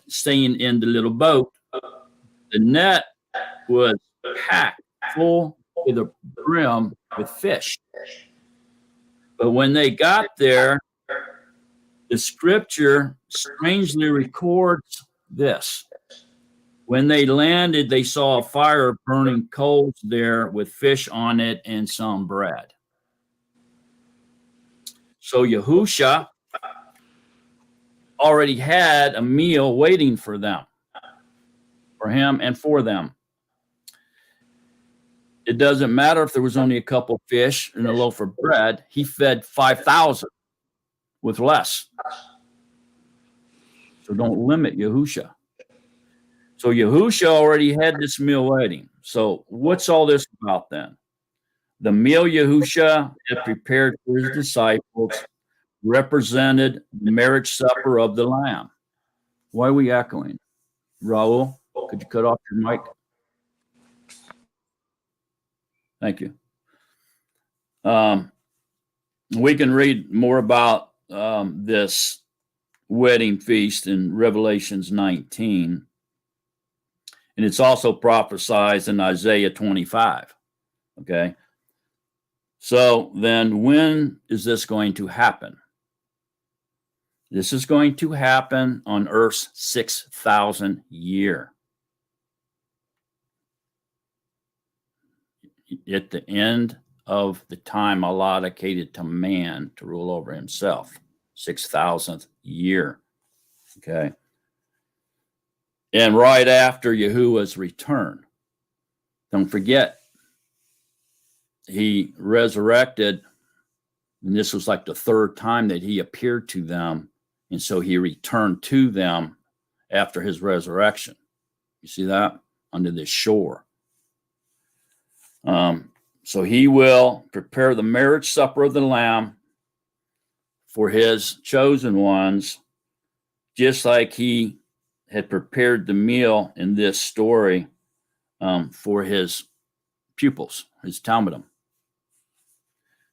staying in the little boat. The net was packed full to the brim with fish. But when they got there, the scripture strangely records this. When they landed, they saw a fire of burning coals there with fish on it and some bread. So Yahusha already had a meal waiting for them, for him and for them. It doesn't matter if there was only a couple of fish and a loaf of bread. He fed 5,000 with less. So don't limit Yahusha. So Yahusha already had this meal waiting. So what's all this about then? The meal Yahusha had prepared for his disciples represented the marriage supper of the Lamb. Why are we echoing? Raul, could you cut off your mic? Thank you. We can read more about this wedding feast in Revelations 19. And it's also prophesied in Isaiah 25. Okay. So then when is this going to happen? This is going to happen on Earth's 6,000 year. At the end of the time allocated to man to rule over himself, 6,000th year. Okay. And right after Yahuwah's return. Don't forget, he resurrected, and this was like the 3rd time that he appeared to them. And so he returned to them after his resurrection. You see that? Under this shore. So he will prepare the marriage supper of the Lamb for his chosen ones, just like he had prepared the meal in this story for his pupils, his Talmudim.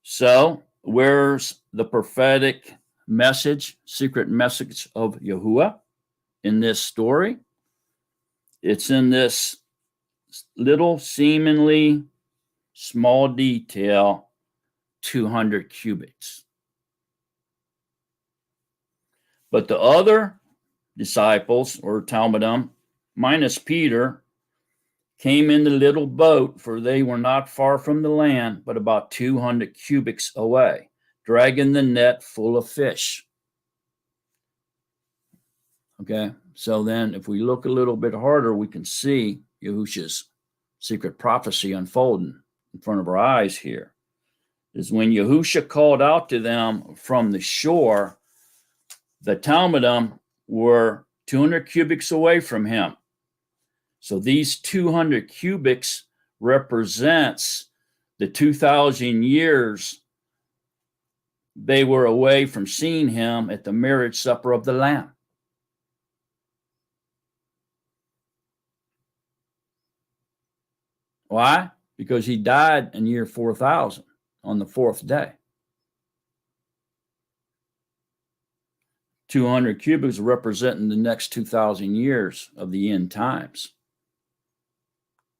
So where's the prophetic message, secret message of Yahuwah in this story? It's in this little seemingly small detail, 200 cubits. But the other disciples, or Talmudim, minus Peter, came in the little boat, for they were not far from the land, but about 200 cubits away, dragging the net full of fish. Okay, so then if we look a little bit harder, we can see Yahushua's secret prophecy unfolding in front of our eyes here. Is when Yahushua called out to them from the shore, the Talmudim were 200 cubits away from him. So these 200 cubits represents the 2,000 years they were away from seeing him at the marriage supper of the Lamb. Why? Because he died in year 4,000 on the fourth day. 200 cubits representing the next 2,000 years of the end times,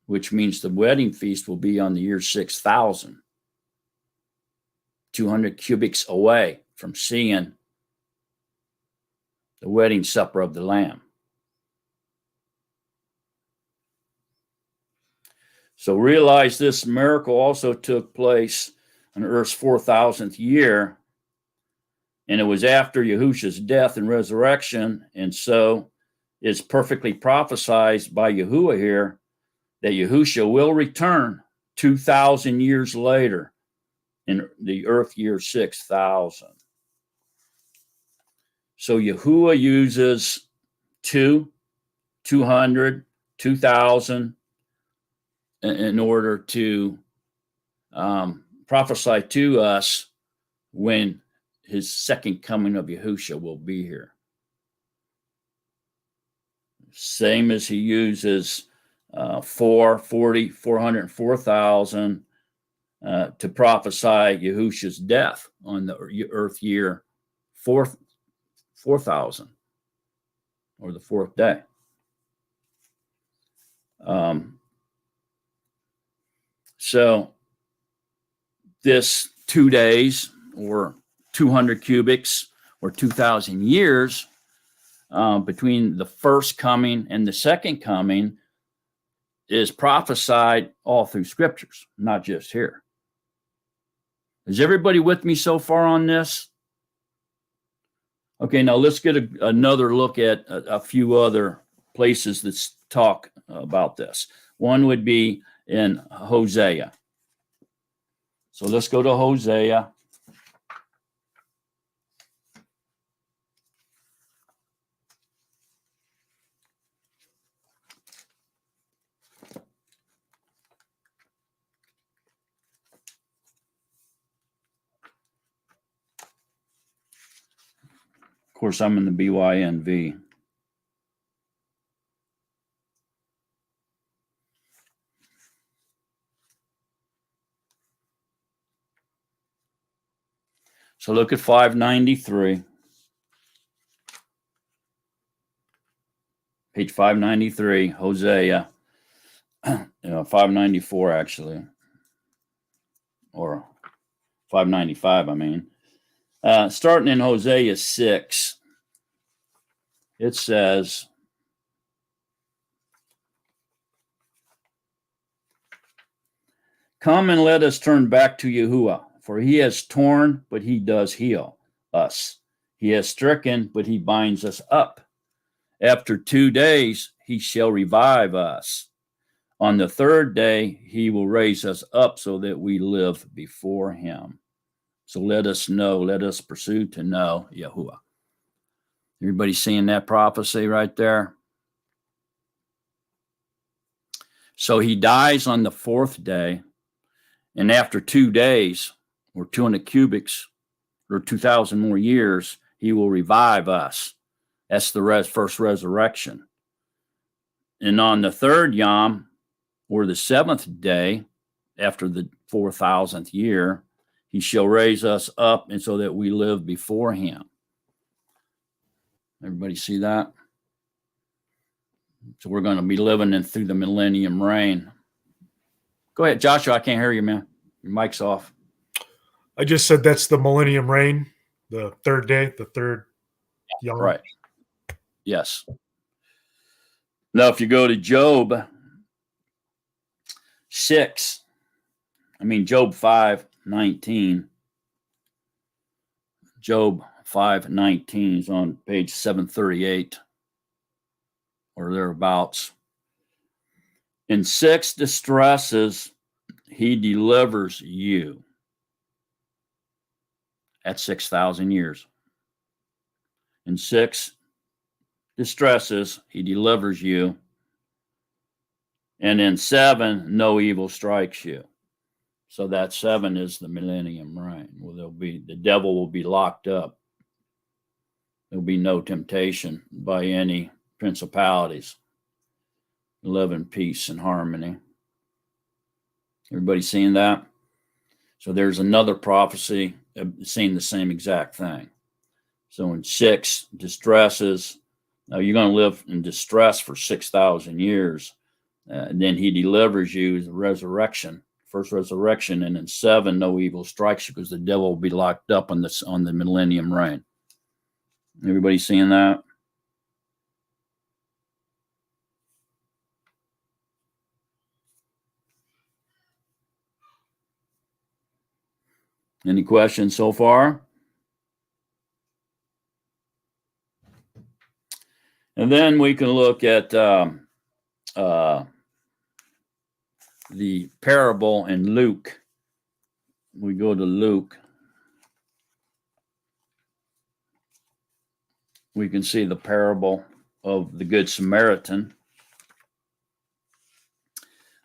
which means the wedding feast will be on the year 6,000. 200 cubits away from seeing the wedding supper of the Lamb. So realize this miracle also took place on Earth's 4,000th year, and it was after Yahushua's death and resurrection, and so it's perfectly prophesied by Yahuwah here that Yahushua will return 2,000 years later in the earth year 6,000. So Yahuwah uses 200, 2,000 in order to prophesy to us when his second coming of Yahushua will be here. Same as he uses 404,000 to prophesy Yahushua's death on the earth year 4,000, or the fourth day. So this 2 days, or 200 cubits, or 2,000 years between the first coming and the second coming is prophesied all through scriptures, not just here. Is everybody with me so far on this? Okay, now let's get another look at a few other places that talk about this. One would be in Hosea. So let's go to Hosea. Of course, I'm in the BYNV. So look at 593. Page 593, Hosea. 594, actually. Or 595, I mean. Starting in Hosea 6, it says, "Come and let us turn back to Yahuwah, for he has torn, but he does heal us. He has stricken, but he binds us up. After 2 days, he shall revive us. On the third day, he will raise us up so that we live before him." So let us know, let us pursue to know Yahuwah. Everybody seeing that prophecy right there? So he dies on the fourth day, and after 2 days, or 200 cubits, or 2,000 more years, he will revive us. That's the first resurrection. And on the third Yom, or the seventh day, after the 4,000th year, he shall raise us up, and so that we live before him. Everybody see that? So we're going to be living in through the millennium reign. Go ahead, Joshua. I can't hear you, man. Your mic's off. I just said that's the millennium reign, the third day, the third young. Right. Yes. Now, if you go to Job 5:19. Job 5:19 is on page 738 or thereabouts. In 6 distresses, he delivers you. At 6,000 years. In 6 distresses, he delivers you. And in 7, no evil strikes you. So that 7 is the millennium reign. Well, the devil will be locked up. There'll be no temptation by any principalities. Live in peace and harmony. Everybody seeing that? So there's another prophecy saying the same exact thing. So in 6 distresses, now you're going to live in distress for 6,000 years. And then he delivers you as a resurrection, first resurrection. And in 7, no evil strikes you because the devil will be locked up on the millennium reign. Everybody seeing that? Any questions so far? And then we can look at the parable in Luke. We go to Luke. We can see the parable of the Good Samaritan.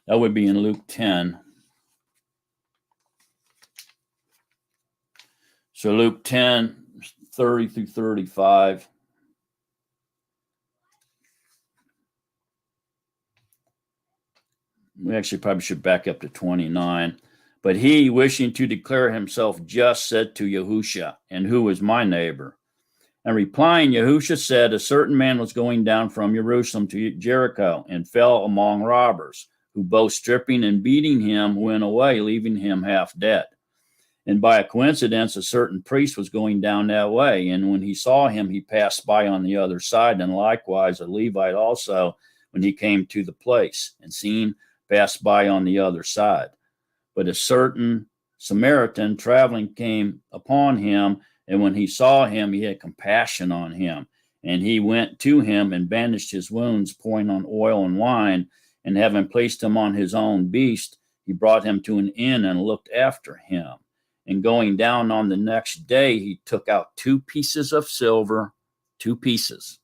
That would be in Luke 10. So Luke 10, 30 through 35. We actually probably should back up to 29. But he, wishing to declare himself just, said to Yahusha, and who is my neighbor? And replying, Yahusha said, a certain man was going down from Jerusalem to Jericho and fell among robbers, who both stripping and beating him went away, leaving him half dead. And by a coincidence, a certain priest was going down that way. And when he saw him, he passed by on the other side. And likewise, a Levite also, when he came to the place, and seeing, passed by on the other side. But a certain Samaritan traveling came upon him, and when he saw him, he had compassion on him. And he went to him and bandaged his wounds, pouring on oil and wine. And having placed him on his own beast, he brought him to an inn and looked after him. And going down on the next day, he took out 2 pieces of silver, 2 pieces,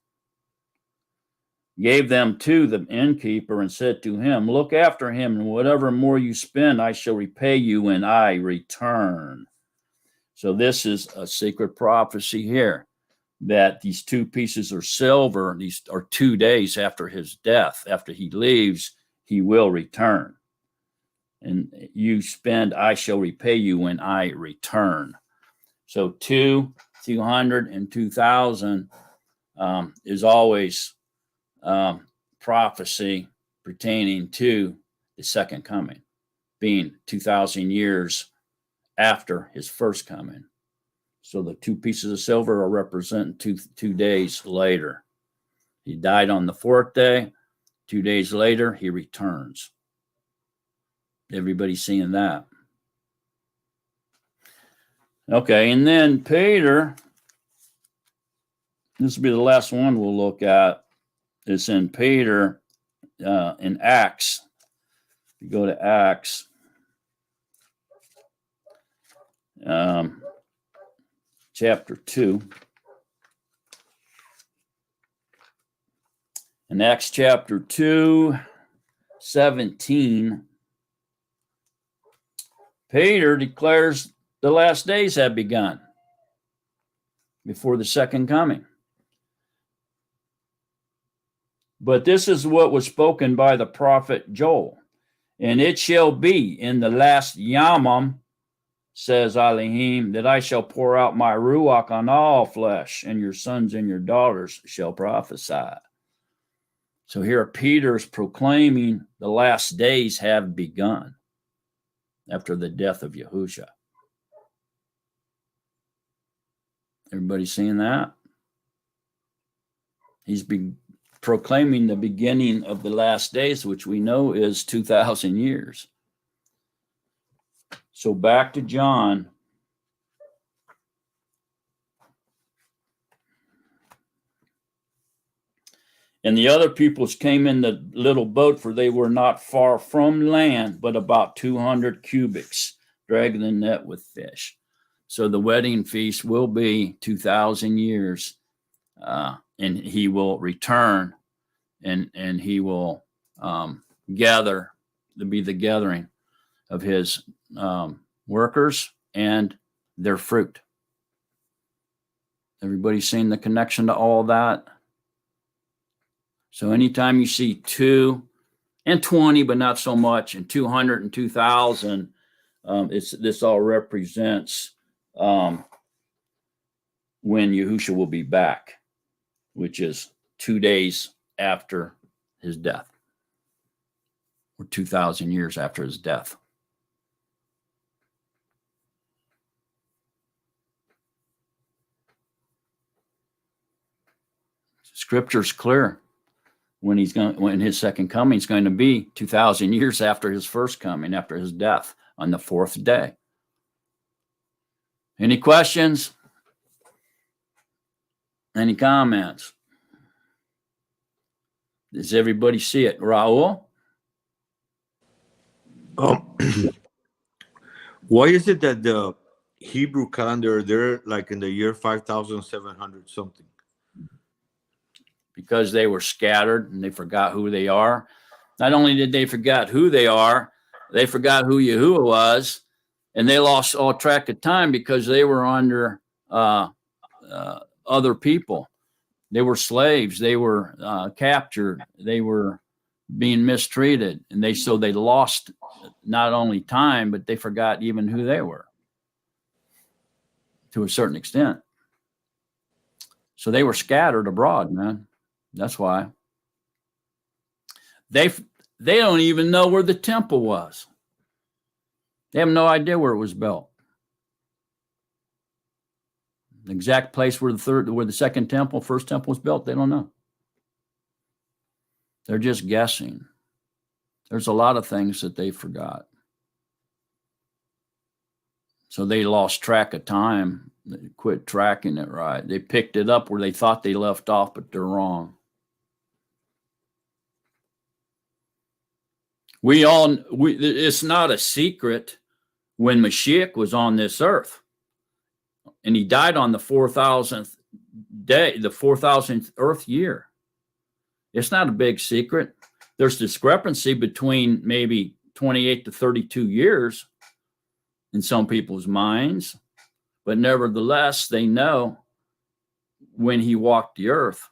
gave them to the innkeeper, and said to him, look after him, and whatever more you spend, I shall repay you when I return. So this is a secret prophecy here, that these 2 pieces of silver, these are 2 days after his death. After he leaves, he will return. And you spend, I shall repay you when I return. So 200, and 2,000 is always prophecy pertaining to the second coming, being 2,000 years after his first coming. So the 2 pieces of silver are representing two days later. He died on the 4th day. 2 days later, he returns. Everybody's seeing that. Okay, and then Peter, this will be the last one we'll look at. It's in Peter in Acts. You go to Acts. Chapter 2. In Acts chapter 2, 17, Peter declares the last days have begun before the second coming. But this is what was spoken by the prophet Joel. And it shall be in the last Yamam, says Elohim, that I shall pour out my Ruach on all flesh, and your sons and your daughters shall prophesy. So here Peter's proclaiming the last days have begun after the death of Yahusha. Everybody seeing that? He's proclaiming the beginning of the last days, which we know is 2,000 years. So back to John. And the other peoples came in the little boat, for they were not far from land, but about 200 cubits, dragging the net with fish. So the wedding feast will be 2,000 years, and he will return, and he will gather, to be the gathering of his workers and their fruit. Everybody seen the connection to all that? So anytime you see 2 and 20, but not so much, and 200 and 2,000, this all represents when Yahushua will be back, which is 2 days after his death, or 2,000 years after his death. Scripture's clear. When his second coming is going to be 2,000 years after his first coming, after his death on the 4th day. Any questions? Any comments? Does everybody see it? Raul? Why is it that the Hebrew calendar, they're like in the year 5,700 something? Because they were scattered and they forgot who they are. Not only did they forget who they are, they forgot who Yahuwah was, and they lost all track of time because they were under other people. They were slaves. They were captured. They were being mistreated, and they lost not only time, but they forgot even who they were to a certain extent. So they were scattered abroad, man. That's why. They don't even know where the temple was. They have no idea where it was built. The exact place where the second temple, first temple was built, they don't know. They're just guessing. There's a lot of things that they forgot. So they lost track of time. They quit tracking it right. They picked it up where they thought they left off, but they're wrong. It's not a secret when Mashiach was on this earth, and he died on the 4,000th day, the 4,000th earth year. It's not a big secret. There's discrepancy between maybe 28 to 32 years in some people's minds, but nevertheless, they know when he walked the earth.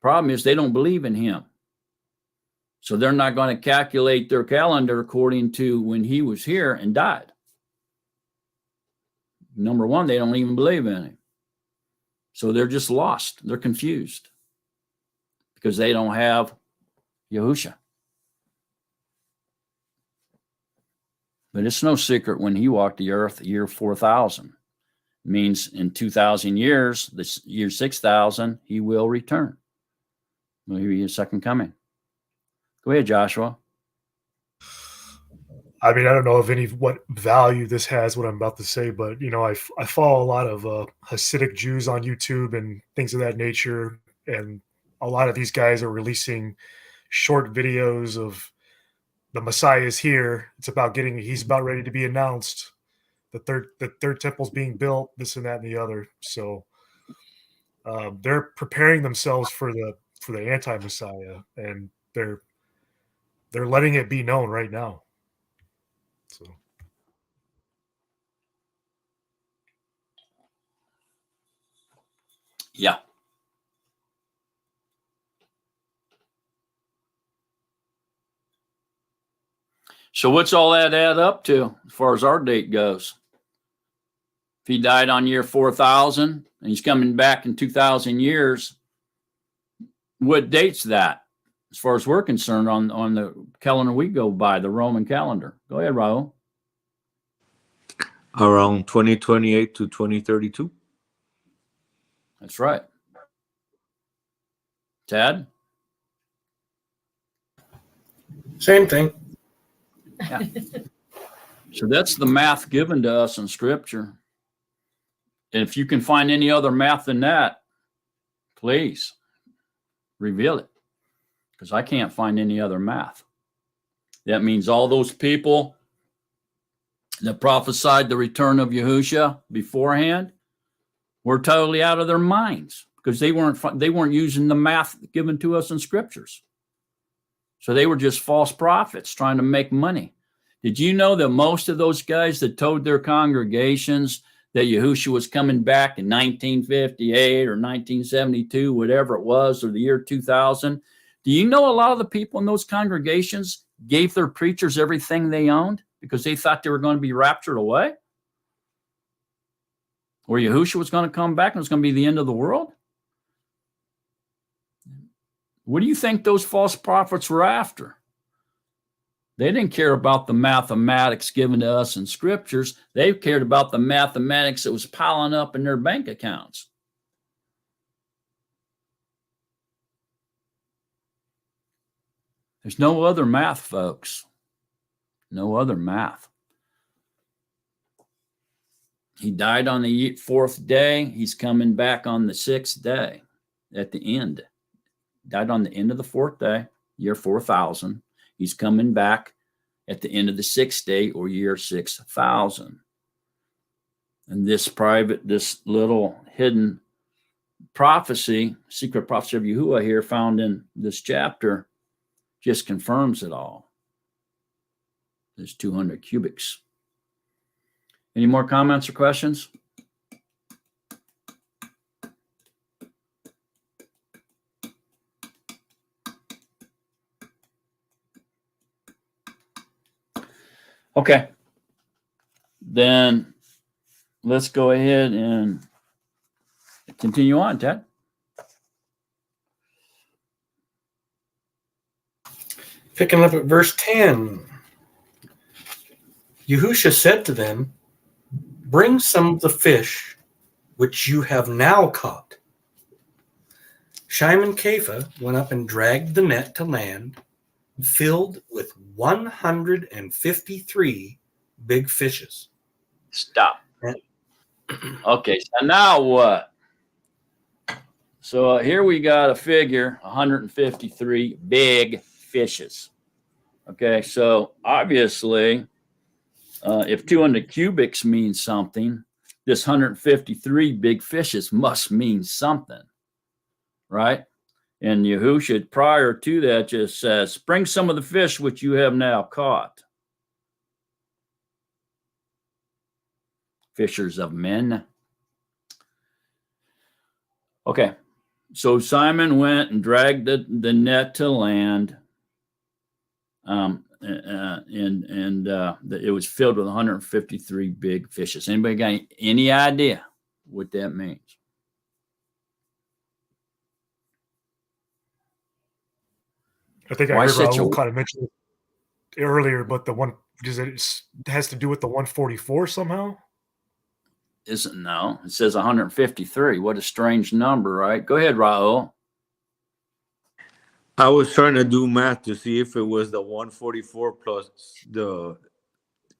Problem is, they don't believe in him. So they're not going to calculate their calendar according to when he was here and died. Number one, they don't even believe in him. So they're just lost. They're confused because they don't have Yahusha. But it's no secret when he walked the earth, year 4,000. It means in 2,000 years, this year 6,000, he will return. Will he be his second coming? Go ahead, Joshua. I mean, I don't know what value this has, what I'm about to say, but I follow a lot of Hasidic Jews on YouTube and things of that nature, and a lot of these guys are releasing short videos of the Messiah is here. It's about he's about ready to be announced. The third temple's being built, this and that and the other. So they're preparing themselves for the anti-Messiah, and they're letting it be known right now. So yeah. So what's all that add up to as far as our date goes? If he died on year 4,000 and he's coming back in 2,000 years, what date's that? As far as we're concerned on the calendar we go by, the Roman calendar. Go ahead, Raul. Around 2028 to 2032. That's right. Ted? Same thing. Yeah. So that's the math given to us in Scripture. And if you can find any other math than that, please reveal it, because I can't find any other math. That means all those people that prophesied the return of Yahusha beforehand were totally out of their minds, because they weren't using the math given to us in Scriptures. So they were just false prophets trying to make money. Did you know that most of those guys that told their congregations that Yahusha was coming back in 1958 or 1972, whatever it was, or the year 2000, do you know a lot of the people in those congregations gave their preachers everything they owned because they thought they were going to be raptured away? Or Yahusha was going to come back and it was going to be the end of the world? What do you think those false prophets were after? They didn't care about the mathematics given to us in Scriptures. They cared about the mathematics that was piling up in their bank accounts. There's no other math, folks. No other math. He died on the 4th day. He's coming back on the 6th day at the end. Died on the end of the 4th day, year 4000. He's coming back at the end of the 6th day, or year 6000. And this little hidden prophecy, secret prophecy of Yahuwah here found in this chapter, just confirms it all. There's 200 cubics. Any more comments or questions? Okay. Then let's go ahead and continue on, Ted. Picking up at verse 10. Yahusha said to them, "Bring some of the fish which you have now caught." Shimon Kepha went up and dragged the net to land, filled with 153 big fishes. Stop. Okay, so now what? So here we got a figure, 153 big fishes. Okay, so obviously, if 200 cubics means something, this 153 big fishes must mean something, right? And Yahusha, prior to that, just says, "Bring some of the fish which you have now caught." Fishers of men. Okay, so Simon went and dragged the net to land, and it was filled with 153 big fishes. Anybody got any idea what that means? I think I Why heard such Raul a- kind of mention it earlier, but the one it has to do with the 144 somehow. Isn't no? It says 153. What a strange number, right? Go ahead, Raul. I was trying to do math to see if it was the 144 plus the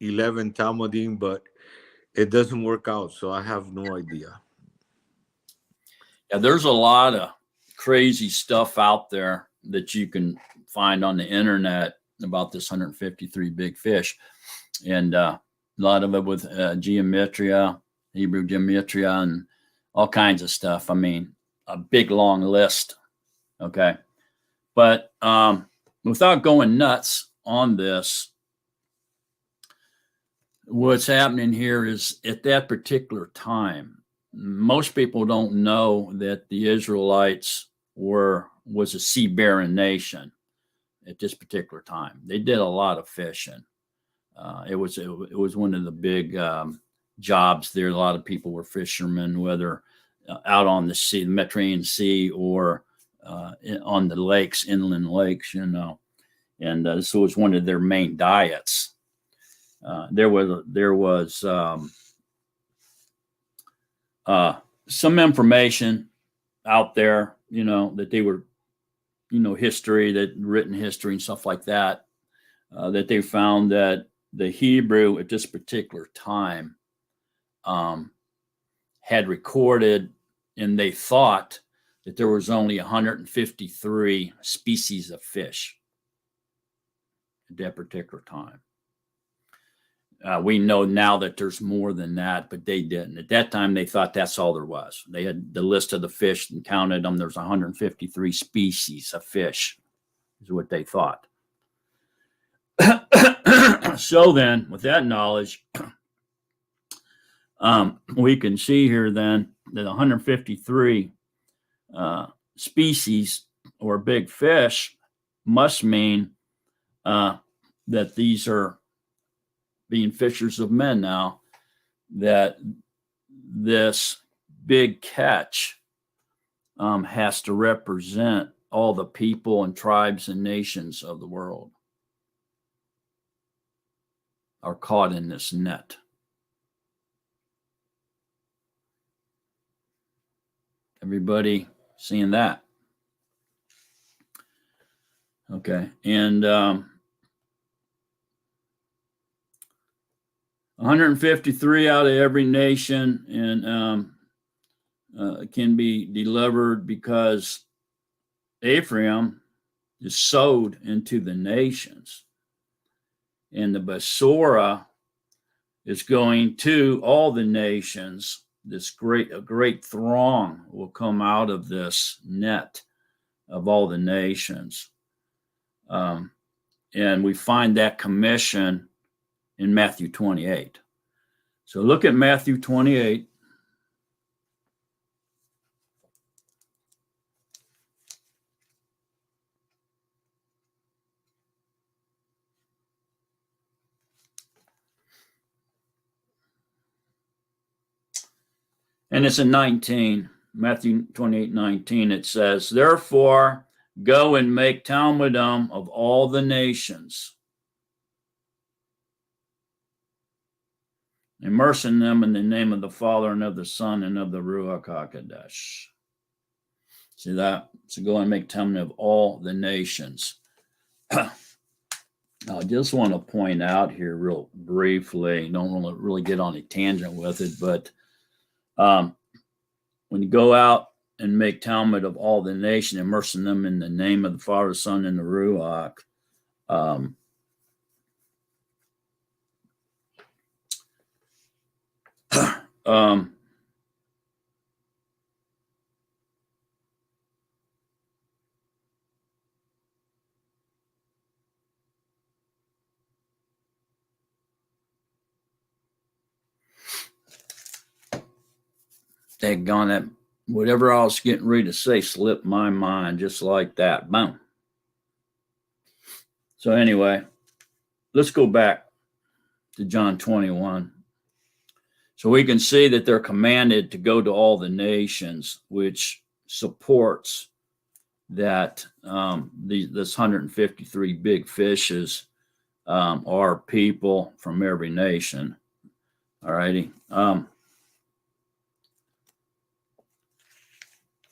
11 Talmudim, but it doesn't work out, so I have no idea. Yeah, there's a lot of crazy stuff out there that you can find on the internet about this 153 big fish, and a lot of it with geometria, Hebrew geometria, and all kinds of stuff. I mean, a big long list. Okay, but without going nuts on this, what's happening here is at that particular time, most people don't know that the Israelites was a sea-bearing nation at this particular time. They did a lot of fishing. It was one of the big jobs there. A lot of people were fishermen, whether out on the sea, the Mediterranean Sea, or on the lakes, inland lakes, you know. And this was one of their main diets. There was some information out there, you know, that they were history, that written history and stuff like that, that they found that the Hebrew at this particular time had recorded, and they thought that there was only 153 species of fish at that particular time. We know now that there's more than that, but they didn't. At that time, they thought that's all there was. They had the list of the fish and counted them. There's 153 species of fish, is what they thought. So then, with that knowledge, we can see here then that 153 species or big fish must mean that these are being fishers of men now, that this big catch has to represent all the people and tribes and nations of the world are caught in this net. Everybody seeing that? Okay. And 153 out of every nation, and can be delivered because Ephraim is sowed into the nations. And the Basora is going to all the nations. A great throng will come out of this net of all the nations. And we find that commission in Matthew 28. So look at Matthew 28. And it's in 19, Matthew 28, 19. It says, therefore, go and make Talmudim of all the nations, immersing them in the name of the Father and of the Son and of the Ruach HaKodesh. See that? So go and make Talmudim of all the nations. I just want to point out here real briefly, don't want to really get on a tangent with it, but when you go out and make Talmud of all the nation, immersing them in the name of the Father, Son, and the Ruach, daggone that, whatever I was getting ready to say slipped my mind just like that. Boom. So anyway, let's go back to John 21. So we can see that they're commanded to go to all the nations, which supports that this 153 big fishes are people from every nation. All righty.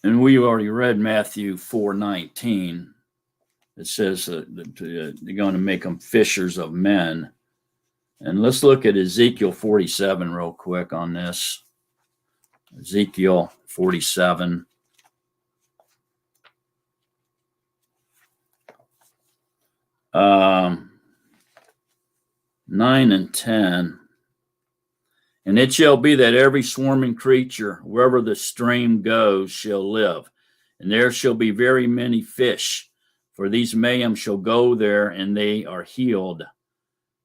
And we already read Matthew 4:19. It says that they're going to make them fishers of men. And let's look at Ezekiel 47 real quick on this. Ezekiel 47. Um, 9 and 10. And it shall be that every swarming creature, wherever the stream goes, shall live. And there shall be very many fish, for these mayhem shall go there, and they are healed.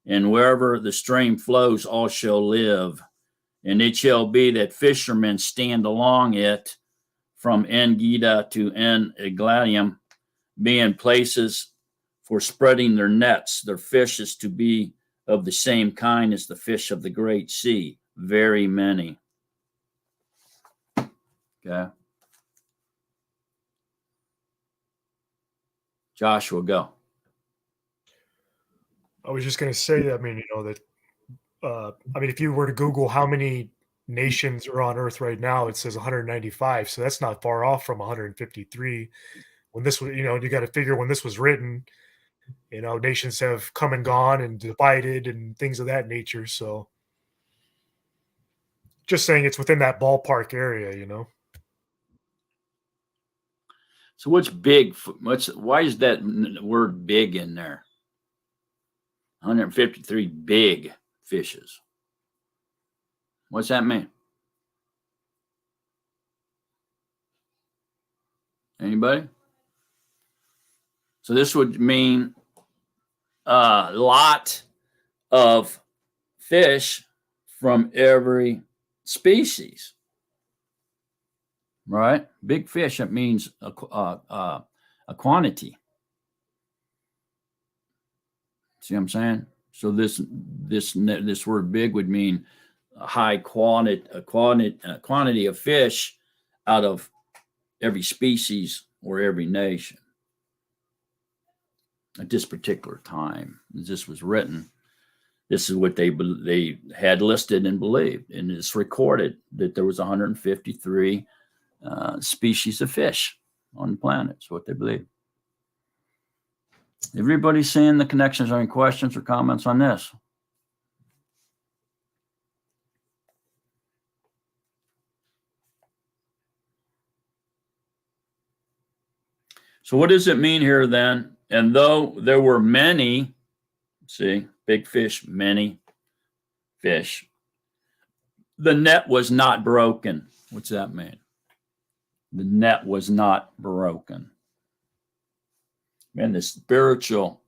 And wherever the stream flows, all shall live. And it shall be that fishermen stand along it from En Geda to En Egladium, being places for spreading their nets. Their fish is to be of the same kind as the fish of the great sea. Very many. Okay. Joshua, go. I was just going to say that, if you were to Google how many nations are on Earth right now, it says 195. So that's not far off from 153. when this was, you got to figure when this was written, nations have come and gone and divided and things of that nature. So just saying it's within that ballpark area. So what's big? Why is that word big in there? 153 big fishes. What's that mean? Anybody? So this would mean a lot of fish from every species, right? Big fish, that means a quantity. See what I'm saying? So this word big would mean a high quantity of fish out of every species or every nation. At this particular time, as this was written, this is what they had listed and believed, and it's recorded that there was 153 species of fish on the planet. It's what they believe. Everybody seeing the connections? Or any questions or comments on this? So what does it mean here then? And though there were many, see, big fish, many fish, the net was not broken. What's that mean? The net was not broken. Man, the spiritual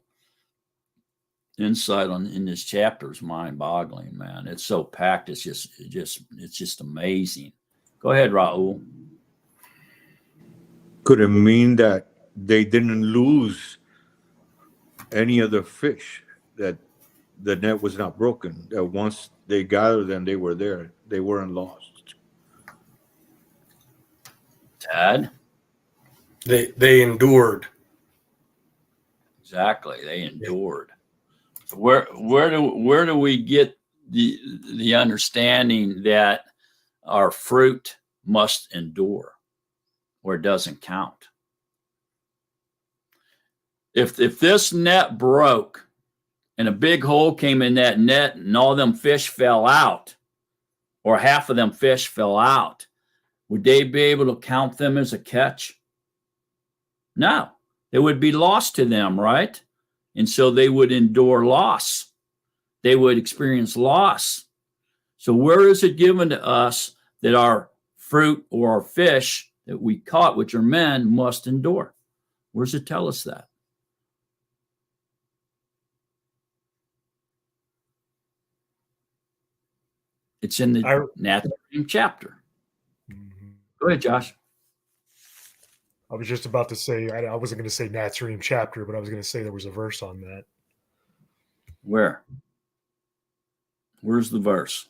insight in this chapter is mind-boggling, man. It's so packed. It's just amazing. Go ahead, Raul. Could it mean that they didn't lose any other fish, that the net was not broken, that once they gathered them, they were there, they weren't lost? Tad? They endured. Exactly, they endured. So where do we get the understanding that our fruit must endure, or it doesn't count? If this net broke and a big hole came in that net and all them fish fell out, or half of them fish fell out, would they be able to count them as a catch? No, it would be lost to them, right? And so they would endure loss. They would experience loss. So where is it given to us that our fruit or our fish that we caught, which are men, must endure? Where does it tell us that? It's in the Natsarim chapter. Go ahead, Josh. I was just about to say, I wasn't going to say Natsarim chapter, but I was going to say there was a verse on that. Where? Where's the verse?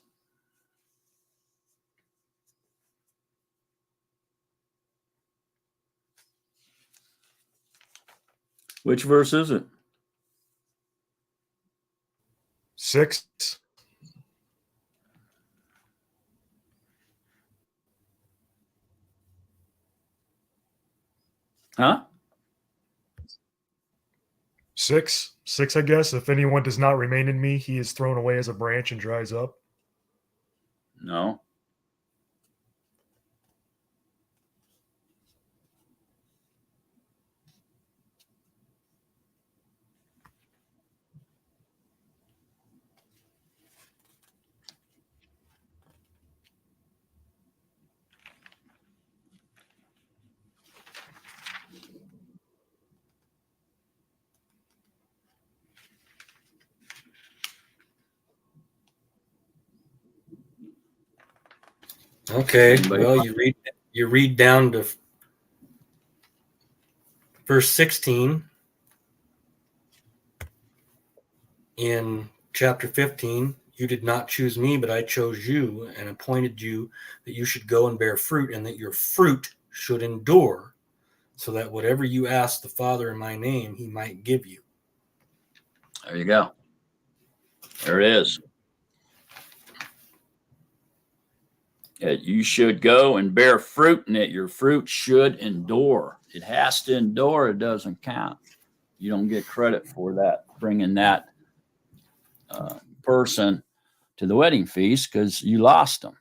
Which verse is it? 6. Huh? 6, I guess. If anyone does not remain in me, he is thrown away as a branch and dries up. No. Okay. Anybody? Well, you read down to verse 16 in chapter 15. You did not choose me, but I chose you and appointed you that you should go and bear fruit, and that your fruit should endure, so that whatever you ask the Father in my name, he might give you. There you go. There it is. You should go and bear fruit in it. Your fruit should endure. It has to endure. It doesn't count. You don't get credit for that, bringing that person to the wedding feast, because you lost them.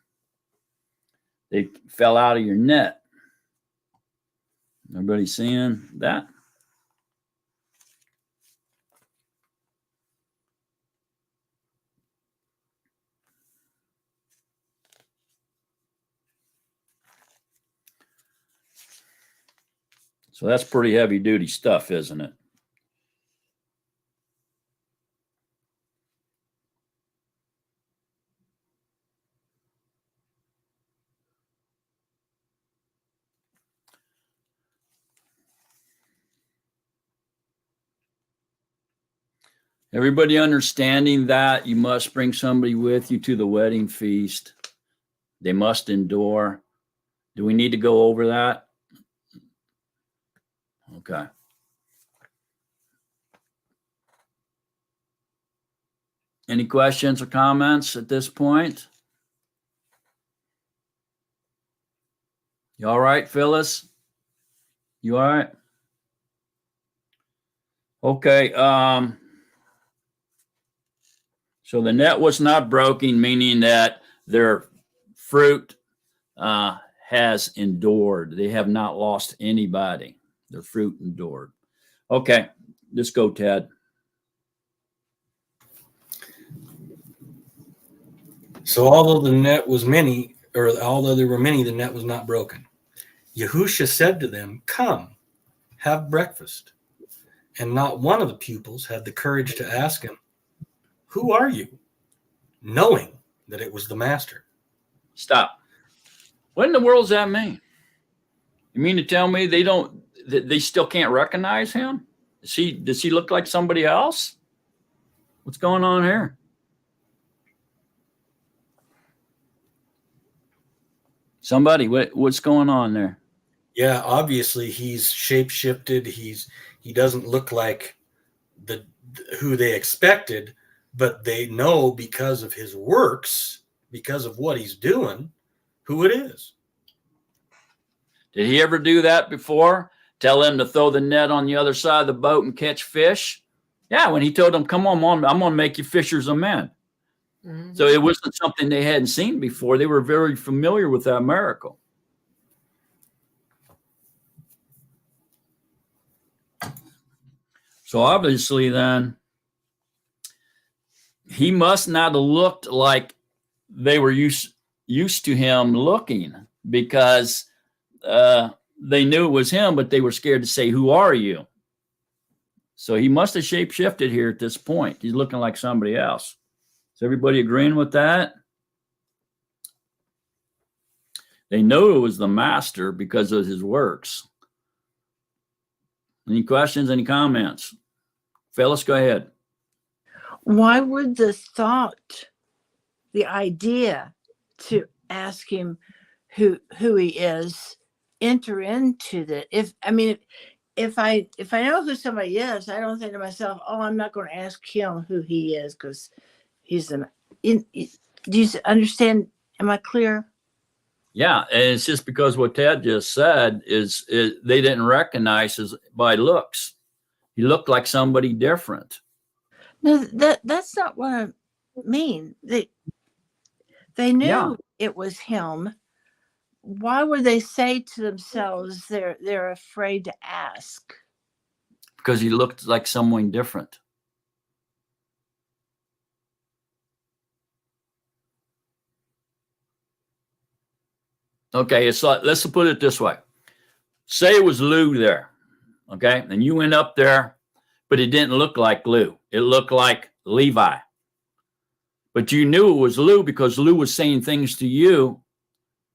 They fell out of your net. Everybody seeing that? So that's pretty heavy duty stuff, isn't it? Everybody understanding that you must bring somebody with you to the wedding feast. They must endure. Do we need to go over that? Okay. Any questions or comments at this point? You all right, Phyllis? You all right? Okay. So the net was not broken, meaning that their fruit has endured. They have not lost anybody. Their fruit endured. Okay, let's go, Ted. So although the net was many, or although there were many, the net was not broken. Yahusha said to them, "Come, have breakfast." And not one of the pupils had the courage to ask him, "Who are you?" knowing that it was the master. Stop. What in the world does that mean? You mean to tell me they still can't recognize him? Does he look like somebody else? What's going on here? Somebody, what's going on there? Yeah, obviously he's shape-shifted. He doesn't look like who they expected, but they know because of his works, because of what he's doing, who it is. Did he ever do that before? Tell them to throw the net on the other side of the boat and catch fish? Yeah, when he told them, "Come on, I'm going to make you fishers of men." Mm-hmm. So it wasn't something they hadn't seen before. They were very familiar with that miracle. So obviously then, he must not have looked like they were used to him looking, because they knew it was him, but they were scared to say, "Who are you?" So he must have shape-shifted here at this point. He's looking like somebody else. Is everybody agreeing with that? They know it was the master because of his works. Any questions, any comments? Phyllis, go ahead. Why would the idea to ask him who he is enter into that? If I know who somebody is, I don't think to myself, "Oh, I'm not going to ask him who he is because he's do you understand? Am I clear? Yeah, and it's just because what Ted just said is they didn't recognize his by looks. He looked like somebody different. No, that's not what I mean. They knew it was him. Why would they say to themselves they're afraid to ask? Because he looked like someone different. Okay, it's like, let's put it this way. Say it was Lou there, okay? And you went up there, but it didn't look like Lou. It looked like Levi. But you knew it was Lou because Lou was saying things to you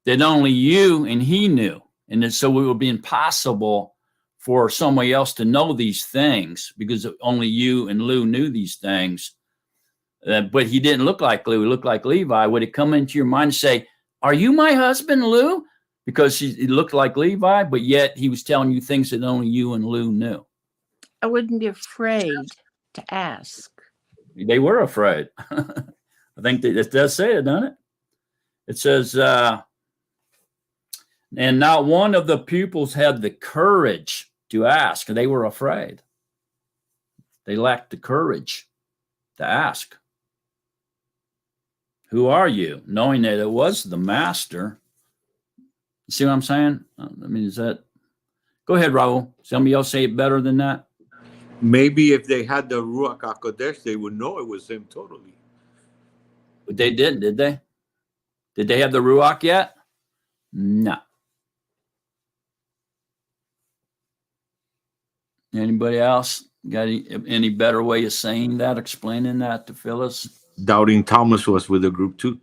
that only you and he knew. And so it would be impossible for somebody else to know these things because only you and Lou knew these things. But he didn't look like Lou. He looked like Levi. Would it come into your mind and say, "Are you my husband, Lou?" Because he looked like Levi, but yet he was telling you things that only you and Lou knew. I wouldn't be afraid to ask. They were afraid. I think that it does say it, doesn't it? It says, And not one of the pupils had the courage to ask. They were afraid. They lacked the courage to ask, "Who are you?" Knowing that it was the master. You see what I'm saying? I mean, is that... Go ahead, Raul. Somebody else say it better than that. Maybe if they had the Ruach HaKodesh, they would know it was him totally. But they didn't, did they? Did they have the Ruach yet? No. Anybody else got any better way of saying that, explaining that to Phyllis? Doubting Thomas was with the group too.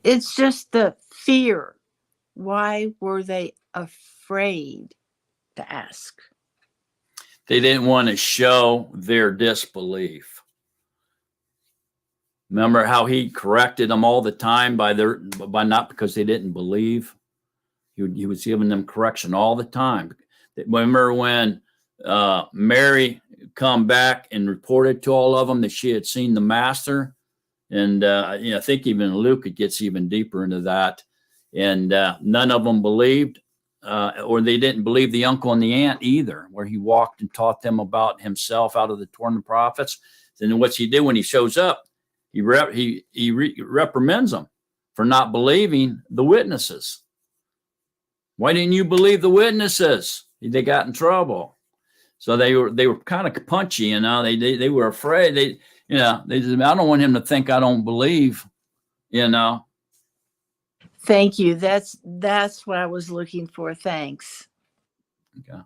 It's just the fear. Why were they afraid to ask? They didn't want to show their disbelief. Remember how he corrected them all the time by not because they didn't believe. He was giving them correction all the time. Remember when Mary come back and reported to all of them that she had seen the master? And I think even Luke, it gets even deeper into that. And none of them believed, or they didn't believe the uncle and the aunt either, where he walked and taught them about himself out of the Torah and the prophets. And what's he do when he shows up? He reprimands them for not believing the witnesses. Why didn't you believe the witnesses? They got in trouble. So they were kind of punchy, you know. They were afraid. They said, I don't want him to think I don't believe, you know. Thank you. That's what I was looking for. Thanks. Okay.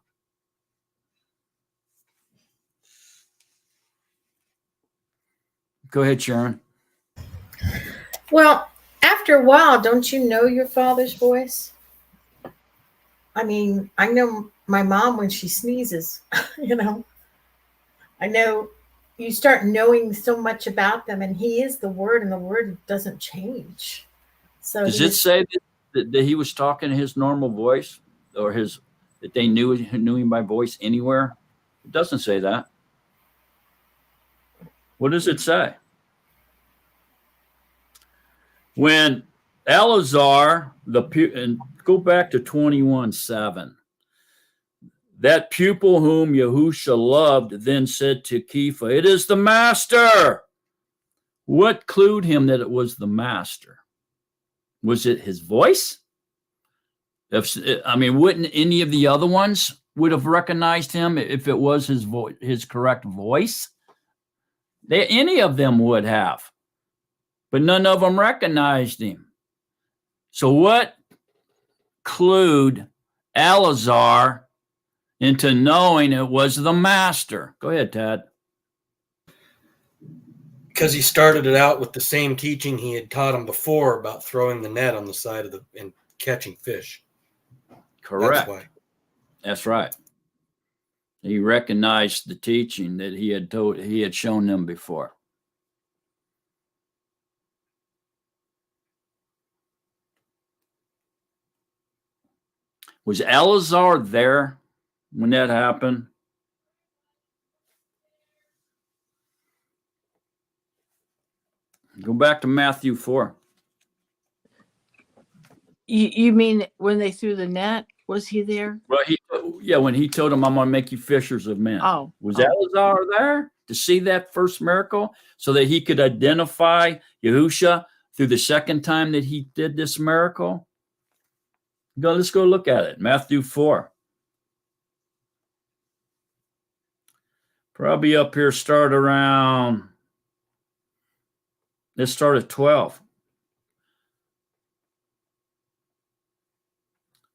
Go ahead, Sharon. Well, after a while, don't you know your father's voice? I mean, I know my mom when she sneezes, you know. I know you start knowing so much about them, and he is the word, and the word doesn't change. So does it say that he was talking his normal voice, or that they knew him by voice anywhere? It doesn't say that. What does it say? When Eleazar, and go back to 21:7. That pupil whom Yahusha loved then said to Kepha, "It is the master." What clued him that it was the master? Was it his voice? Wouldn't any of the other ones would have recognized him if it was his correct voice? Any of them would have, but none of them recognized him. So what clued Eleazar into knowing it was the master? Go ahead, Tad. Because he started it out with the same teaching he had taught him before about throwing the net on the side of and catching fish. Correct. That's why. That's right. He recognized the teaching that he had shown them before. Was Eleazar there when that happened? Go back to Matthew 4. You mean when they threw the net? Was he there? Well, when he told them, "I'm going to make you fishers of men." Was Eleazar there to see that first miracle so that he could identify Yahusha through the second time that he did this miracle? Let's go look at it. Matthew 4. Probably up here, let's start at 12.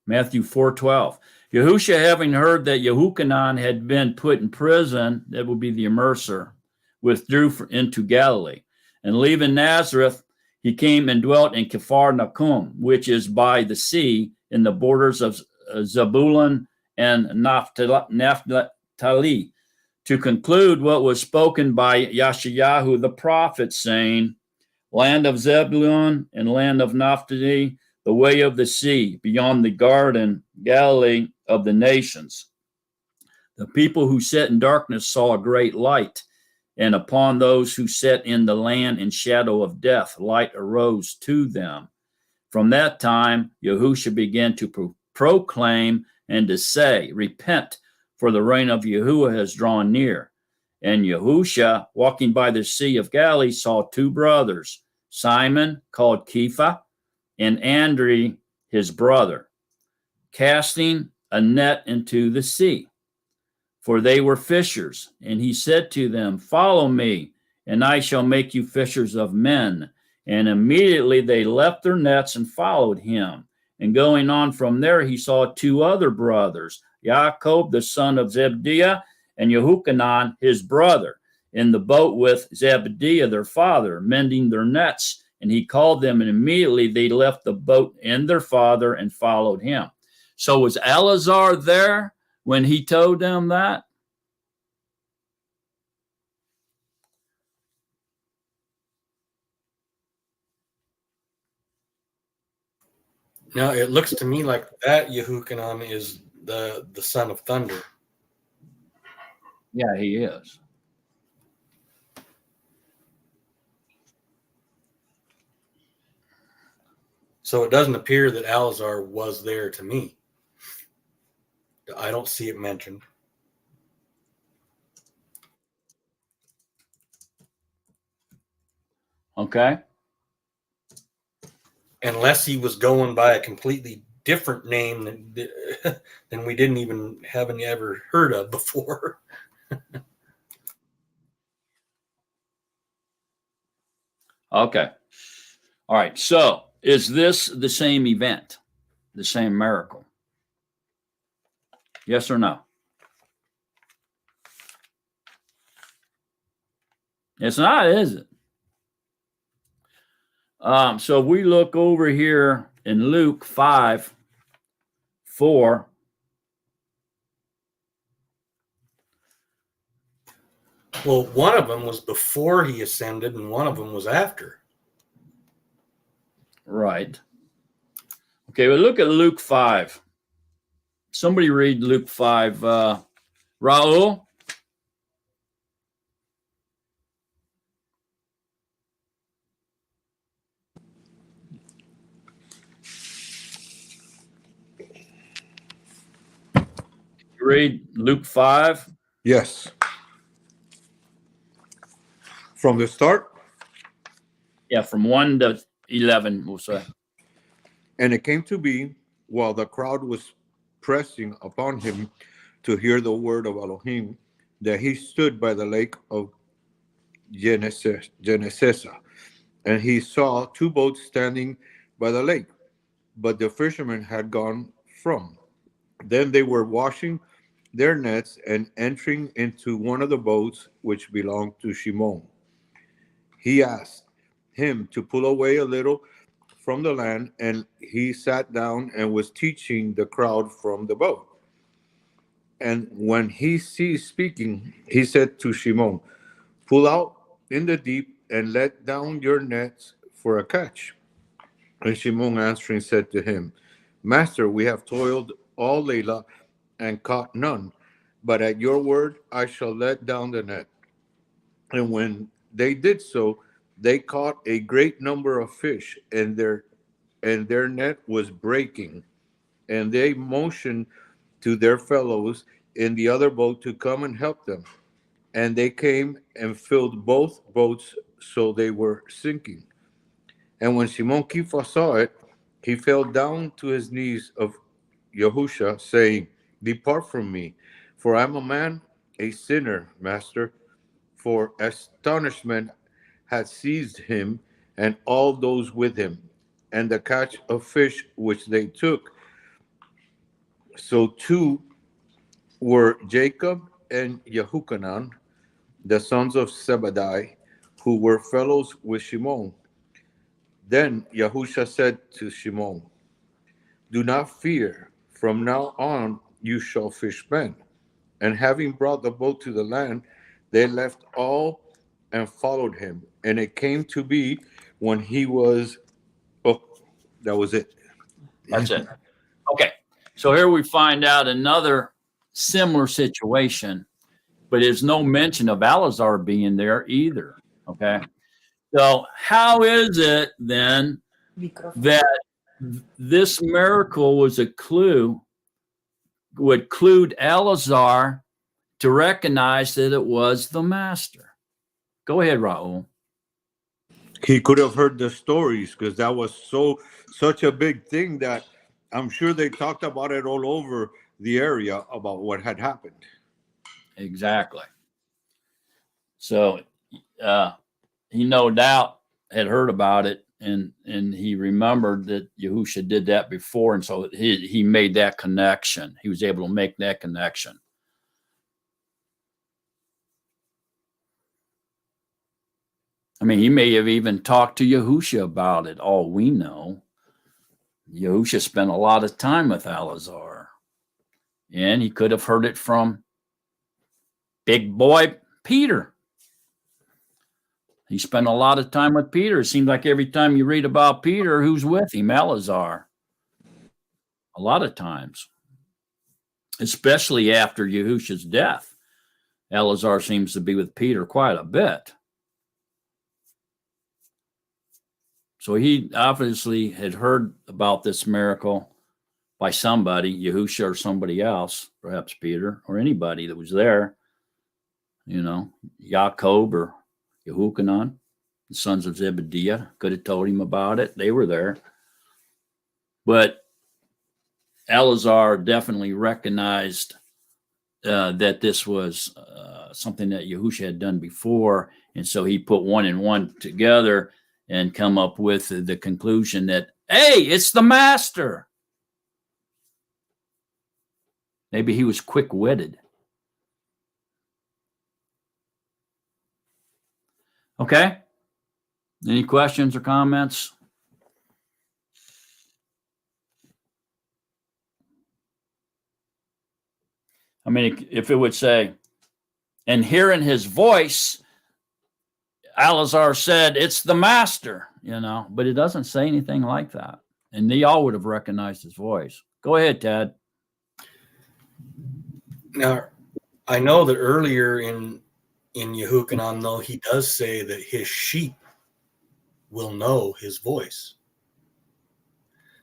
Matthew 4:12. Yahusha, having heard that Yahukanon had been put in prison, that would be the immerser, withdrew into Galilee. And leaving Nazareth, he came and dwelt in Capharnaum, which is by the sea, in the borders of Zebulun and Naphtali, to conclude what was spoken by Yeshayahu the prophet, saying, "Land of Zebulun and land of Naphtali, the way of the sea, beyond the garden, Galilee of the nations. The people who sat in darkness saw a great light, and upon those who sat in the land in shadow of death, light arose to them. From that time, Yahusha began to proclaim and to say, Repent, for the reign of Yahuwah has drawn near. And Yahusha, walking by the Sea of Galilee, saw two brothers, Simon, called Kepha, and Andrew, his brother, casting a net into the sea, for they were fishers. And he said to them, Follow me, and I shall make you fishers of men. And immediately they left their nets and followed him. And going on from there, he saw two other brothers, Jacob, the son of Zebediah, and Yahukanon, his brother, in the boat with Zebediah, their father, mending their nets. And he called them, and immediately they left the boat and their father and followed him. So was Eleazar there when he told them that? Now it looks to me like that Yahukanon is the son of thunder. Yeah, he is. So it doesn't appear that Eleazar was there to me. I don't see it mentioned. Okay. Unless he was going by a completely different name than we didn't even haven't ever heard of before. Okay. All right. So is this the same event, the same miracle? Yes or no? It's not, is it? So we look over here in Luke 5:4. Well, one of them was before he ascended, and one of them was after. Right. Okay, well, look at Luke 5. Somebody read Luke 5. Raul? Read Luke 5. Yes. From the start? Yeah, from 1 to 11, we'll say. And it came to be, while the crowd was pressing upon him to hear the word of Elohim, that he stood by the lake of Gennesaret, and he saw two boats standing by the lake, but the fishermen had gone from. Then they were washing their nets and entering into one of the boats which belonged to Shimon. He asked him to pull away a little from the land, and he sat down and was teaching the crowd from the boat. And when he ceased speaking, he said to Shimon, Pull out in the deep and let down your nets for a catch. And Shimon answering said to him, Master, we have toiled all Layla and caught none, but at your word I shall let down the net. And when they did so, they caught a great number of fish, and their net was breaking. And they motioned to their fellows in the other boat to come and help them. And they came and filled both boats, so they were sinking. And when Shimon Kepha saw it, he fell down to his knees of Yahusha, saying, Depart from me, for I am a man, a sinner, Master. For astonishment had seized him and all those with him, and the catch of fish which they took. So two were Jacob and Yahukanon, the sons of Zebediah, who were fellows with Shimon. Then Yahusha said to Shimon, Do not fear, from now on you shall fish men. And having brought the boat to the land, they left all and followed him. And it came to be when he was, that was it. That's it. Okay. So here we find out another similar situation, but there's no mention of Alazar being there either. Okay. So how is it then that this miracle was a clue, would clue Alazar to recognize that it was the master? Go ahead, Raul. He could have heard the stories, because that was such a big thing that I'm sure they talked about it all over the area about what had happened. Exactly. So he no doubt had heard about it, and he remembered that Yahusha did that before, and so he made that connection. He was able to make that connection. I mean, he may have even talked to Yahusha about it. All we know, Yahusha spent a lot of time with Alazar, and he could have heard it from big boy Peter. He spent a lot of time with Peter. It seems like every time you read about Peter, who's with him? Alazar. A lot of times, especially after Yahusha's death, Alazar seems to be with Peter quite a bit. So he obviously had heard about this miracle by somebody, Yahusha or somebody else, perhaps Peter or anybody that was there, you know, Jacob or Yahukanon, the sons of Zebediah, could have told him about it. They were there. But Alazar definitely recognized that this was something that Yahusha had done before. And so he put one and one together and come up with the conclusion that, hey, it's the master. Maybe he was quick-witted. Okay. Any questions or comments? I mean, if it would say, and hearing his voice, Alazar said, it's the master, you know, but it doesn't say anything like that. And they all would have recognized his voice. Go ahead, Ted. Now, I know that earlier in Yahukanon, though, he does say that his sheep will know his voice.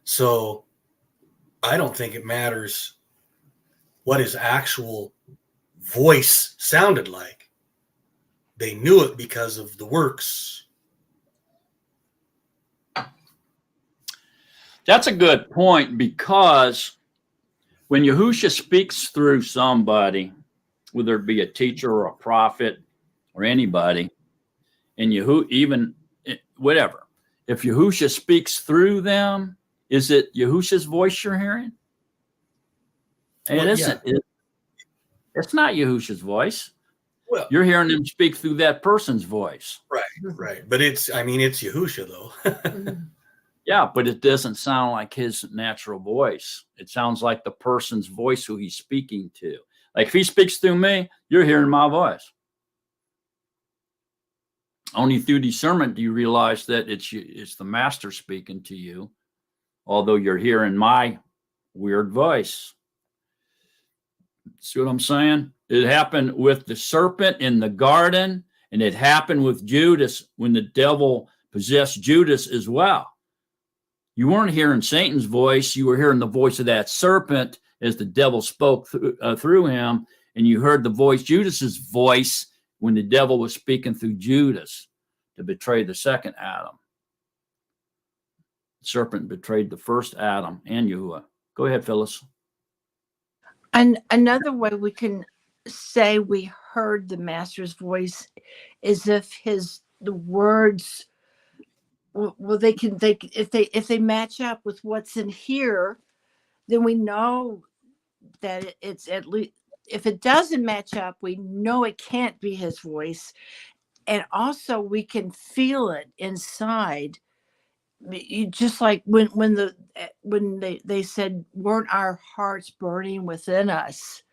So I don't think it matters what his actual voice sounded like. They knew it because of the works. That's a good point, because when Yahusha speaks through somebody, whether it be a teacher or a prophet or anybody, and even whatever, if Yahusha speaks through them, is it Yahusha's voice you're hearing? And Well, it isn't. yeah. It's not Yahusha's voice. Well, You're hearing them speak through that person's voice. Right. But it's Yahusha, though. Yeah, but it doesn't sound like his natural voice. It sounds like the person's voice who he's speaking to. Like if he speaks through me, you're hearing my voice. Only through discernment do you realize that it's the master speaking to you, although you're hearing my weird voice. See what I'm saying? It happened with the serpent in the garden, and it happened with Judas when the devil possessed Judas as well. You weren't hearing Satan's voice. You were hearing the voice of that serpent as the devil spoke through him, and you heard the voice, Judas's voice, when the devil was speaking through Judas to betray the second Adam. The serpent betrayed the first Adam and Yahuwah. Go ahead, Phyllis. And another way we can say we heard the master's voice is if the words, well, if they match up with what's in here, then we know that it's at least. If it doesn't match up, we know it can't be his voice, and also we can feel it inside. Just like when they said, weren't our hearts burning within us?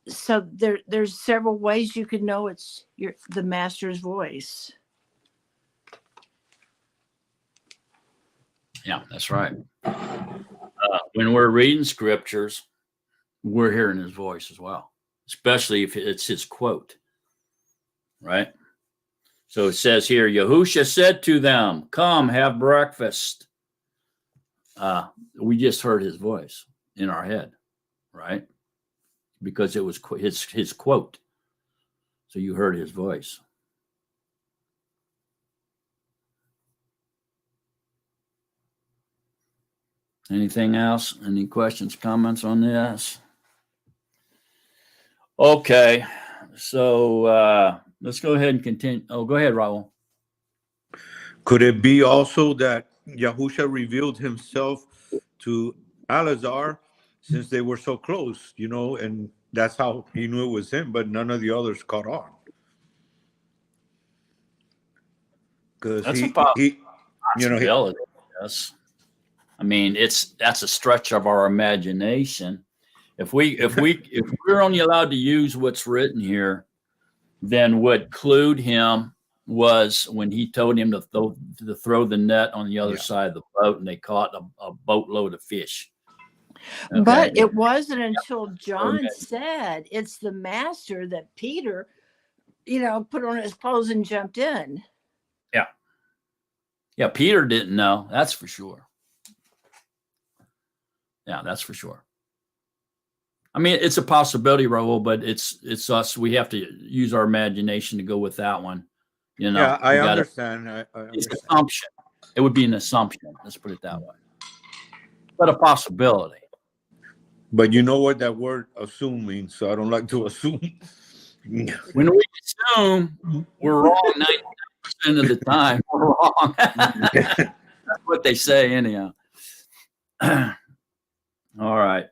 So there's several ways you can know it's the master's voice. Yeah, that's right. When we're reading scriptures, we're hearing his voice as well, especially if it's his quote, right? So it says here, Yahusha said to them, come have breakfast. We just heard his voice in our head, right? Because it was his quote. So you heard his voice. Anything else? Any questions, comments on this? Okay. So let's go ahead and continue. Oh, go ahead, Raul. Could it be also that Yahusha revealed himself to Alazar since they were so close, and that's how he knew it was him, but none of the others caught on? Because That's a he possibility. Yes. I mean, that's a stretch of our imagination. If we're only allowed to use what's written here, then what clued him was when he told him to throw the net on the other side of the boat, and they caught a boatload of fish. Okay? But it wasn't until John said it's the master that Peter, put on his clothes and jumped in. Yeah. Yeah, Peter didn't know. That's for sure. Yeah, that's for sure. I mean, it's a possibility, Raul, but it's us. We have to use our imagination to go with that one. Yeah, I understand. It's an assumption. It would be an assumption. Let's put it that way. But a possibility. But you know what that word assume means, so I don't like to assume. When we assume, we're wrong 99% of the time. We're wrong. That's what they say anyhow. All right.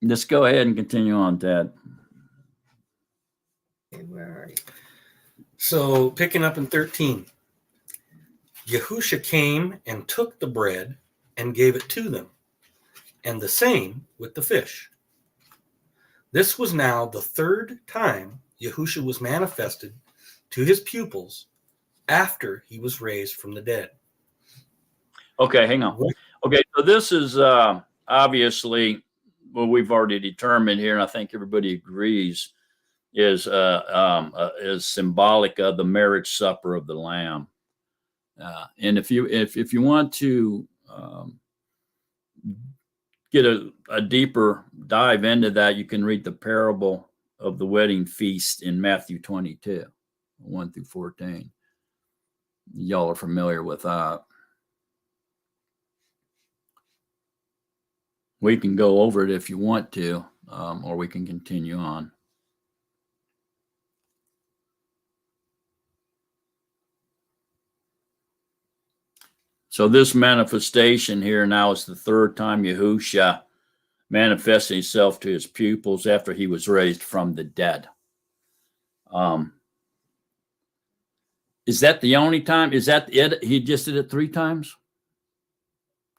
Let's go ahead and continue on, Ted. Okay, where are you? So picking up in 13. Yahusha came and took the bread and gave it to them, and the same with the fish. This was now the third time Yahusha was manifested to his pupils after he was raised from the dead. Okay, hang on. Okay, so this is obviously what we've already determined here, and I think everybody agrees, is symbolic of the marriage supper of the Lamb. And if you want to get a deeper dive into that, you can read the parable of the wedding feast in Matthew 22, 1 through 14. Y'all are familiar with that. We can go over it if you want to, or we can continue on. So this manifestation here now is the third time Yahusha manifested himself to his pupils after he was raised from the dead. Is that the only time? Is that it? He just did it 3 times?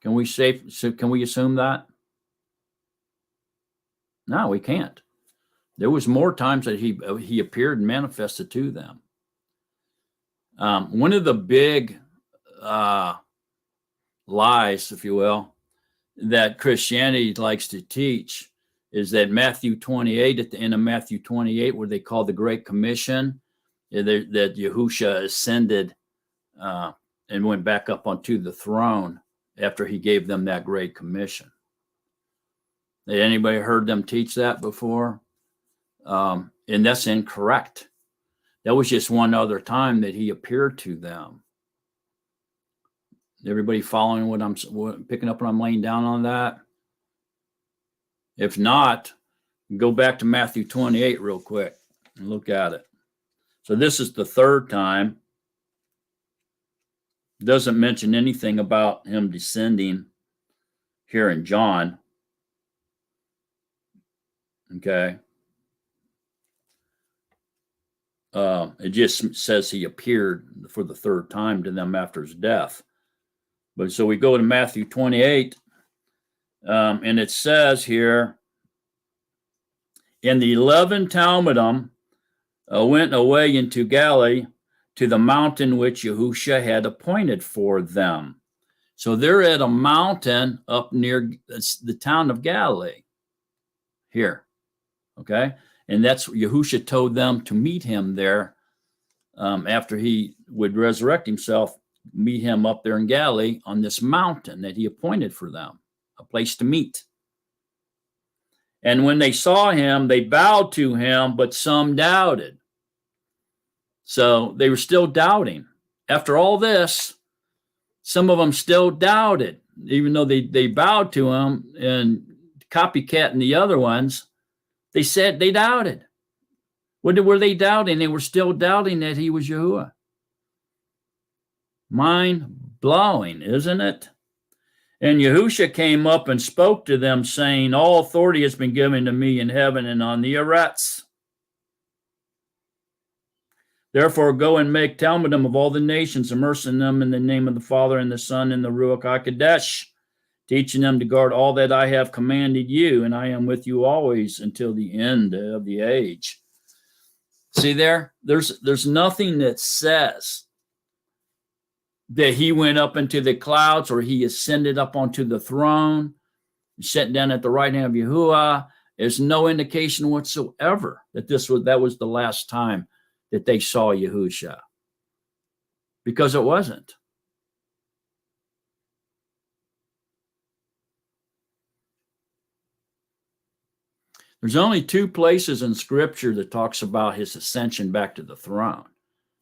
Can we assume that? No, we can't. There was more times that he appeared and manifested to them. One of the big lies, if you will, that Christianity likes to teach is that Matthew 28, at the end of Matthew 28, where they call the Great Commission, that Yahusha ascended and went back up onto the throne after he gave them that Great Commission. Had anybody heard them teach that before? And that's incorrect. That was just one other time that he appeared to them. Everybody following what I'm picking up when I'm laying down on that? If not, go back to Matthew 28 real quick and look at it. So this is the third time. Doesn't mention anything about him descending here in John. Okay. It just says he appeared for the third time to them after his death. But so we go to Matthew 28, and it says here, and the 11 Talmudim went away into Galilee to the mountain which Yahusha had appointed for them. So they're at a mountain up near the town of Galilee here. Okay. And that's Yahusha told them to meet him there after he would resurrect himself, meet him up there in Galilee on this mountain that he appointed for them, a place to meet. And when they saw him, they bowed to him, but some doubted. So they were still doubting. After all this, some of them still doubted, even though they bowed to him, and Copycat and the other ones, they said they doubted. What were they doubting? They were still doubting that he was Yahuwah. Mind blowing, isn't it? And Yahusha came up and spoke to them, saying, all authority has been given to me in heaven and on the earth. Therefore, go and make Talmudim of all the nations, immersing them in the name of the Father and the Son and the Ruach HaKodesh, teaching them to guard all that I have commanded you, and I am with you always until the end of the age. See there's nothing that says that he went up into the clouds or he ascended up onto the throne, sat down at the right hand of Yahuwah. There's no indication whatsoever that that was the last time that they saw Yahusha, because it wasn't. There's only two places in Scripture that talks about his ascension back to the throne,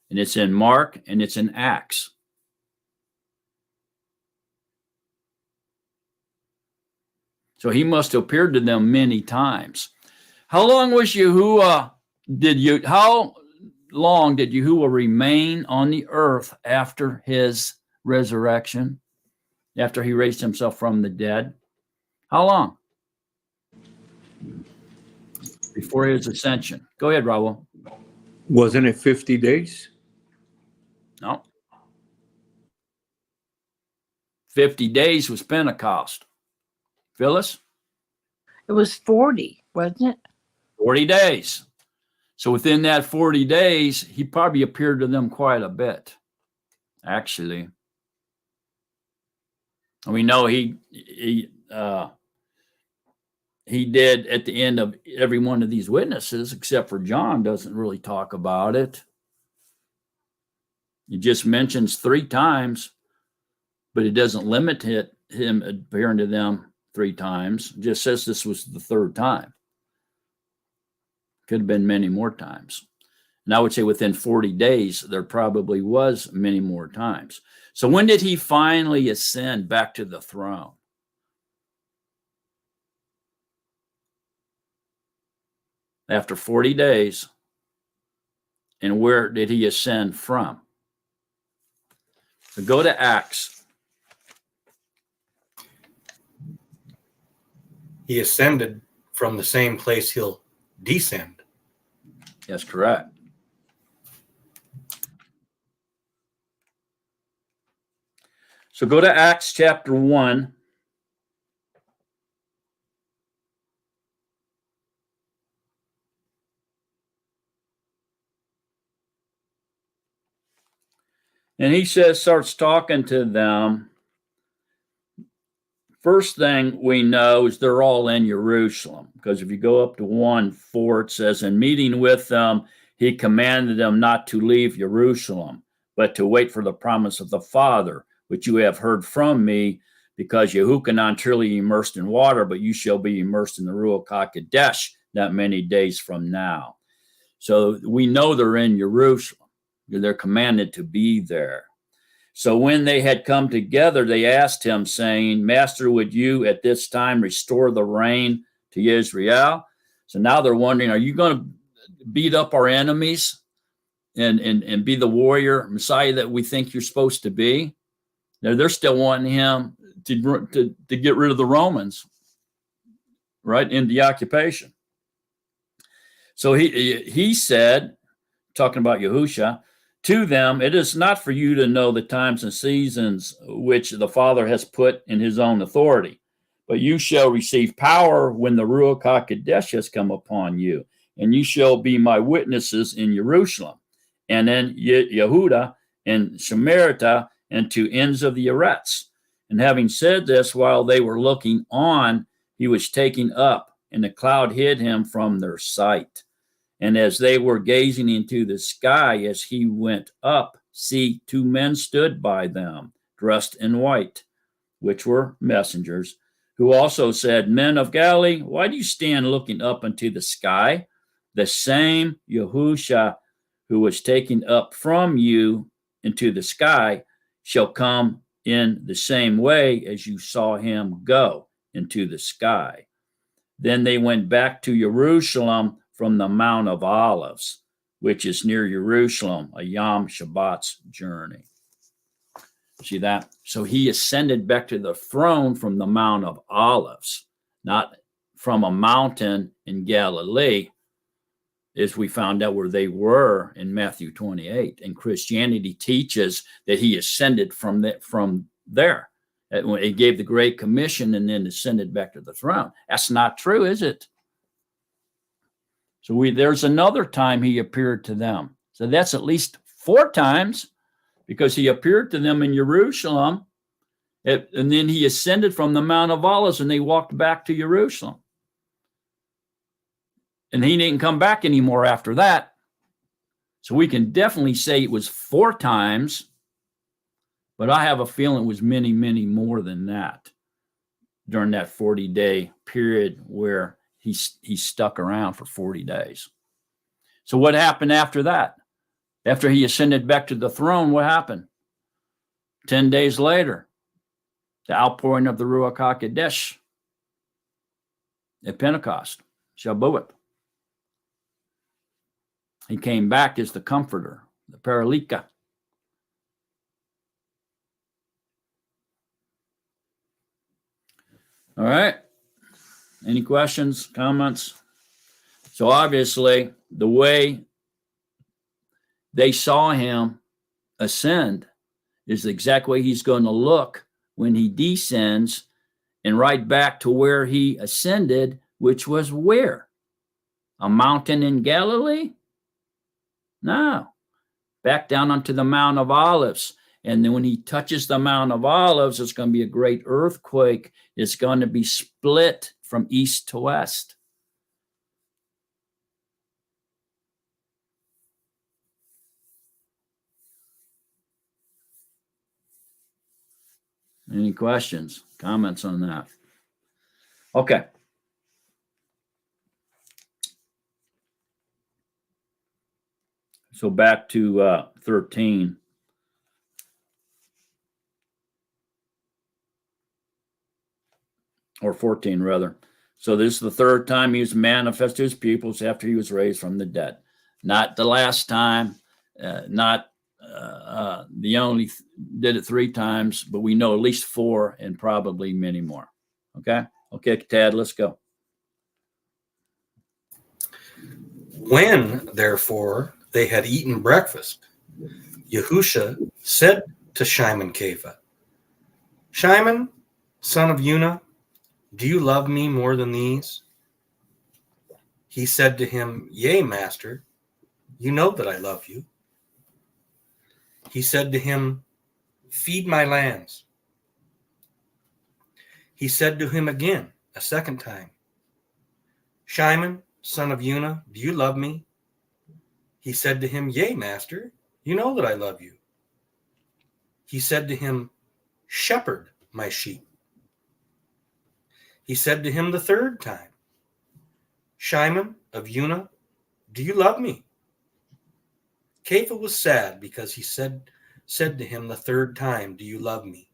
and it's in Mark and it's in Acts. So he must have appeared to them many times. How long was Yahuwah? How long did Yahuwah remain on the earth after his resurrection, after he raised himself from the dead? How long? Before his ascension. Go ahead, Raul. Wasn't it 50 days? No. 50 days was Pentecost. Phyllis? It was 40, wasn't it? 40 days. So within that 40 days, he probably appeared to them quite a bit, actually. And we know he did at the end of every one of these witnesses, except for John, doesn't really talk about it. He just mentions 3 times, but it doesn't limit him appearing to them 3 times. It just says this was the 3rd time. Could have been many more times. And I would say within 40 days, there probably was many more times. So when did he finally ascend back to the throne? After 40 days. And where did he ascend from? So go to Acts. He ascended from the same place he'll descend. That's correct. So go to Acts chapter 1. And he starts talking to them. First thing we know is they're all in Jerusalem, because if you go up to 1:4, it says, in meeting with them, he commanded them not to leave Jerusalem, but to wait for the promise of the Father, which you have heard from me, because Yahukanon truly immersed in water, but you shall be immersed in the Ruach HaKodesh not many days from now. So we know they're in Jerusalem. They're commanded to be there. So when they had come together, they asked him, saying, Master, would you at this time restore the rain to Israel? So now they're wondering, are you going to beat up our enemies and be the warrior Messiah that we think you're supposed to be? They're still wanting him to get rid of the Romans, right, in the occupation. So he said, talking about Yahusha, to them, it is not for you to know the times and seasons which the Father has put in his own authority, but you shall receive power when the Ruach HaKodesh has come upon you, and you shall be my witnesses in Jerusalem, and in Yehuda, and Samaria, and to ends of the earth. And having said this, while they were looking on, he was taken up, and the cloud hid him from their sight. And as they were gazing into the sky as he went up, see, 2 men stood by them, dressed in white, which were messengers, who also said, Men of Galilee, why do you stand looking up into the sky? The same Yahusha who was taken up from you into the sky shall come in the same way as you saw him go into the sky. Then they went back to Jerusalem from the Mount of Olives, which is near Jerusalem, a Yom Shabbat's journey. See that? So he ascended back to the throne from the Mount of Olives, not from a mountain in Galilee, as we found out where they were in Matthew 28. And Christianity teaches that he ascended from there. He gave the Great Commission and then ascended back to the throne. That's not true, is it? So there's another time he appeared to them. So that's at least 4 times, because he appeared to them in Jerusalem, and then he ascended from the Mount of Olives, and they walked back to Jerusalem. And he didn't come back anymore after that. So we can definitely say it was 4 times, but I have a feeling it was many, many more than that during that 40-day period where he stuck around for 40 days. So what happened after that? After he ascended back to the throne, what happened? 10 days later, the outpouring of the Ruach HaKodesh at Pentecost, Shavuot. He came back as the comforter, the Paralika. All right. Any questions, comments? So obviously, the way they saw him ascend is the exact way he's going to look when he descends, and right back to where he ascended, which was where? A mountain in Galilee? No. Back down onto the Mount of Olives. And then when he touches the Mount of Olives, it's going to be a great earthquake. It's going to be split from east to west. Any questions, comments on that? Okay. So back to 13. Or 14, rather. So this is the 3rd time he was manifest to his pupils after he was raised from the dead. Not the last time, not the only did it 3 times, but we know at least 4 and probably many more. Okay? Okay, Tad, let's go. When, therefore, they had eaten breakfast, Yahusha said to Shimon Kepha, Shimon, son of Yuna, do you love me more than these? He said to him, Yea, master, you know that I love you. He said to him, Feed my lambs. He said to him again, a second time, Shimon, son of Yuna, do you love me? He said to him, Yea, master, you know that I love you. He said to him, Shepherd my sheep. He said to him the 3rd time, Shimon of Yuna, do you love me? Kepha was sad because he said to him the 3rd time, do you love me?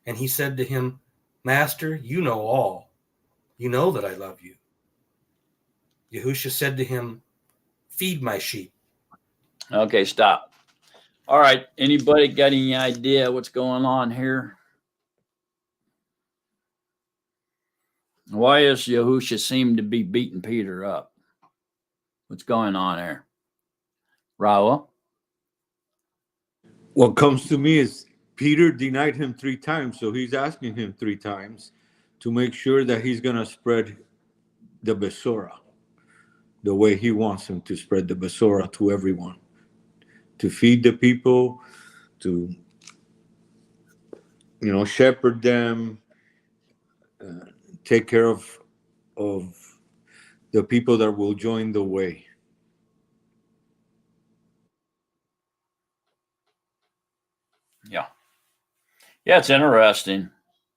And he said to him, Master, you know all. You know that I love you. Yahusha said to him, Feed my sheep. Okay, stop. All right. Anybody got any idea what's going on here? Why does Yahusha seem to be beating Peter up? What's going on there? Raul? What comes to me is Peter denied him 3 times, so he's asking him 3 times to make sure that he's going to spread the Besorah the way he wants him to spread the Besorah to everyone, to feed the people, to shepherd them, take care of the people that will join the way. Yeah. Yeah, it's interesting.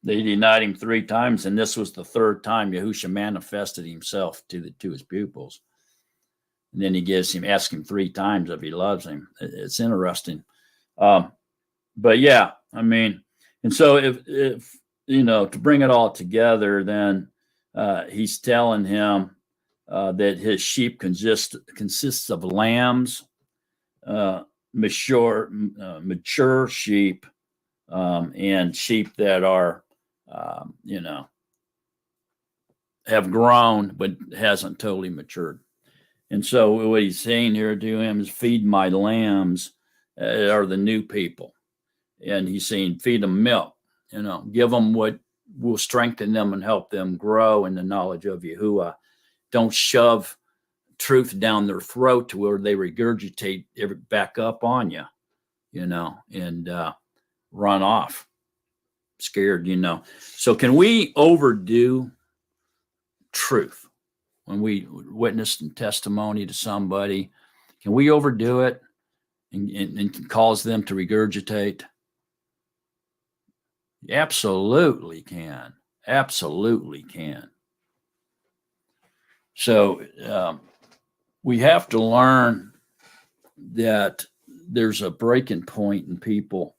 They denied him 3 times, and this was the 3rd time Yahusha manifested himself to his pupils. And then he asks him 3 times if he loves him. It's interesting. But yeah, I mean, and so if to bring it all together, then he's telling him that his sheep consists of lambs, mature sheep, and sheep that are, have grown but hasn't totally matured. And so what he's saying here to him is, feed my lambs, are the new people. And he's saying, feed them milk, give them what will strengthen them and help them grow in the knowledge of Yahuwah. Don't shove truth down their throat to where they regurgitate it back up on you, and run off scared, So can we overdo truth when we witness and testimony to somebody? Can we overdo it and cause them to regurgitate? Absolutely can. Absolutely can. So we have to learn that there's a breaking point in people,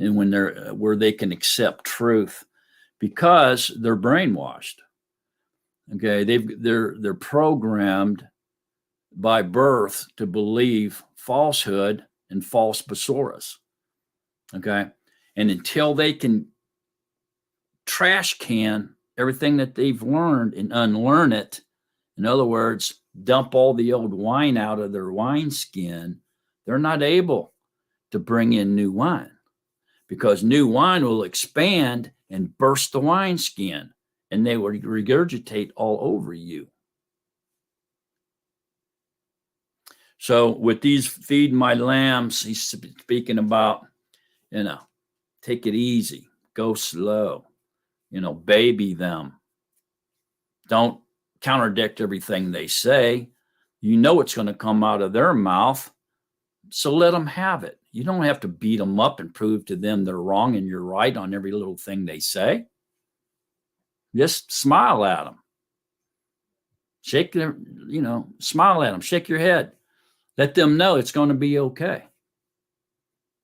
and when they're where they can accept truth, because they're brainwashed. Okay, they're programmed by birth to believe falsehood and false besoras. Okay, and until they can trash can everything that they've learned and unlearn it, in other words, dump all the old wine out of their wineskin, they're not able to bring in new wine, because new wine will expand and burst the wineskin, and they will regurgitate all over you. So with these feed my lambs, he's speaking about, take it easy, go slow, baby them. Don't contradict everything they say. It's going to come out of their mouth. So let them have it. You don't have to beat them up and prove to them they're wrong and you're right on every little thing they say. Just smile at them. Shake their, smile at them. Shake your head. Let them know it's going to be okay.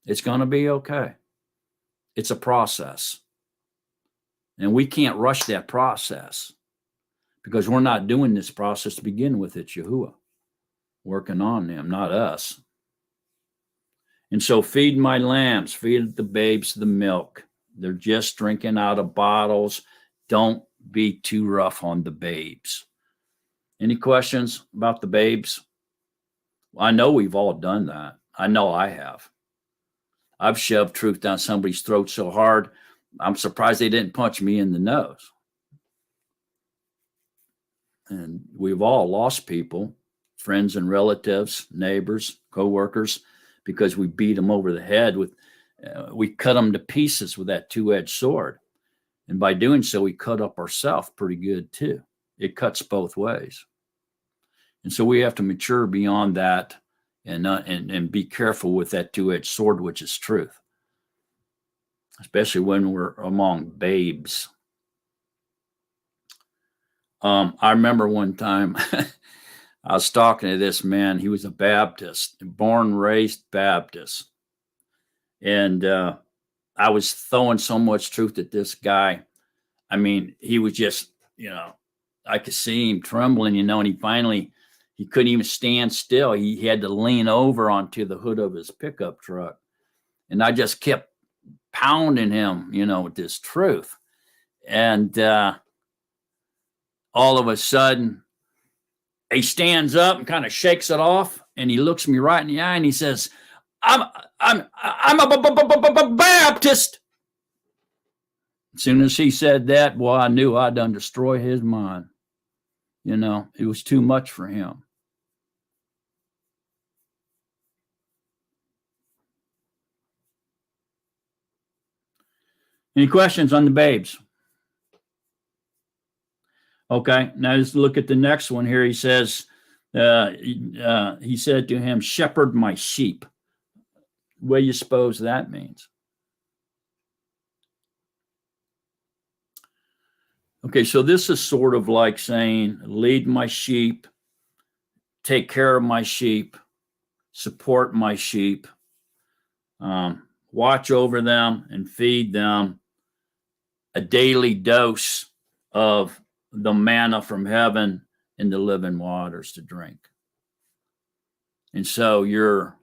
It's going to be okay. It's a process. And we can't rush that process, because we're not doing this process to begin with. It's Yahuwah working on them, not us. And so feed my lambs, feed the babes the milk. They're just drinking out of bottles. Don't be too rough on the babes. Any questions about the babes? I know we've all done that. I know I have. I've shoved truth down somebody's throat so hard, I'm surprised they didn't punch me in the nose. And we've all lost people, friends and relatives, neighbors, co-workers, because we beat them over the head with, we cut them to pieces with that 2-edged sword. And by doing so, we cut up ourselves pretty good too. It cuts both ways. And so we have to mature beyond that and be careful with that 2-edged sword, which is truth, especially when we're among babes. I remember one time I was talking to this man. He was a Baptist, born, raised Baptist. And I was throwing so much truth at this guy. I mean, he was just, I could see him trembling, and he couldn't even stand still. He had to lean over onto the hood of his pickup truck. And I just kept pounding him, with this truth. And all of a sudden, he stands up and kind of shakes it off, and he looks me right in the eye and he says, I'm a Baptist. As soon as he said that, boy, I knew I'd done destroy his mind. It was too much for him. Any questions on the babes? Okay, now let's look at the next one here. He says, he said to him, shepherd my sheep. What do you suppose that means? Okay, so this is sort of like saying, lead my sheep, take care of my sheep, support my sheep, watch over them and feed them a daily dose of the manna from heaven and the living waters to drink. And so you're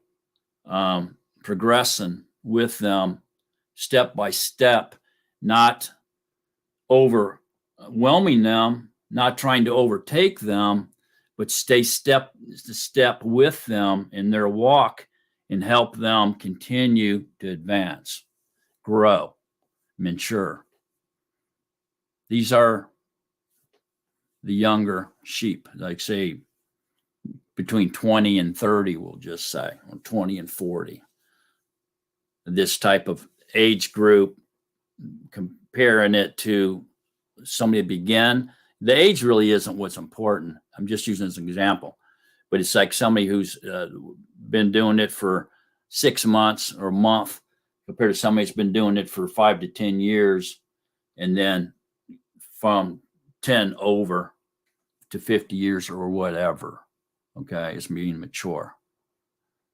progressing with them step by step, not overwhelming them, not trying to overtake them, but stay step to step with them in their walk and help them continue to advance, grow, mature. These are the younger sheep, like say between 20 and 30, we'll just say, or 20 and 40. This type of age group, comparing it to somebody that began, the age really isn't what's important. I'm just using it as an example, but it's like somebody who's been doing it for 6 months or a month compared to somebody who's been doing it for 5 to 10 years, and then from 10 over to 50 years or whatever. Okay, it's being mature.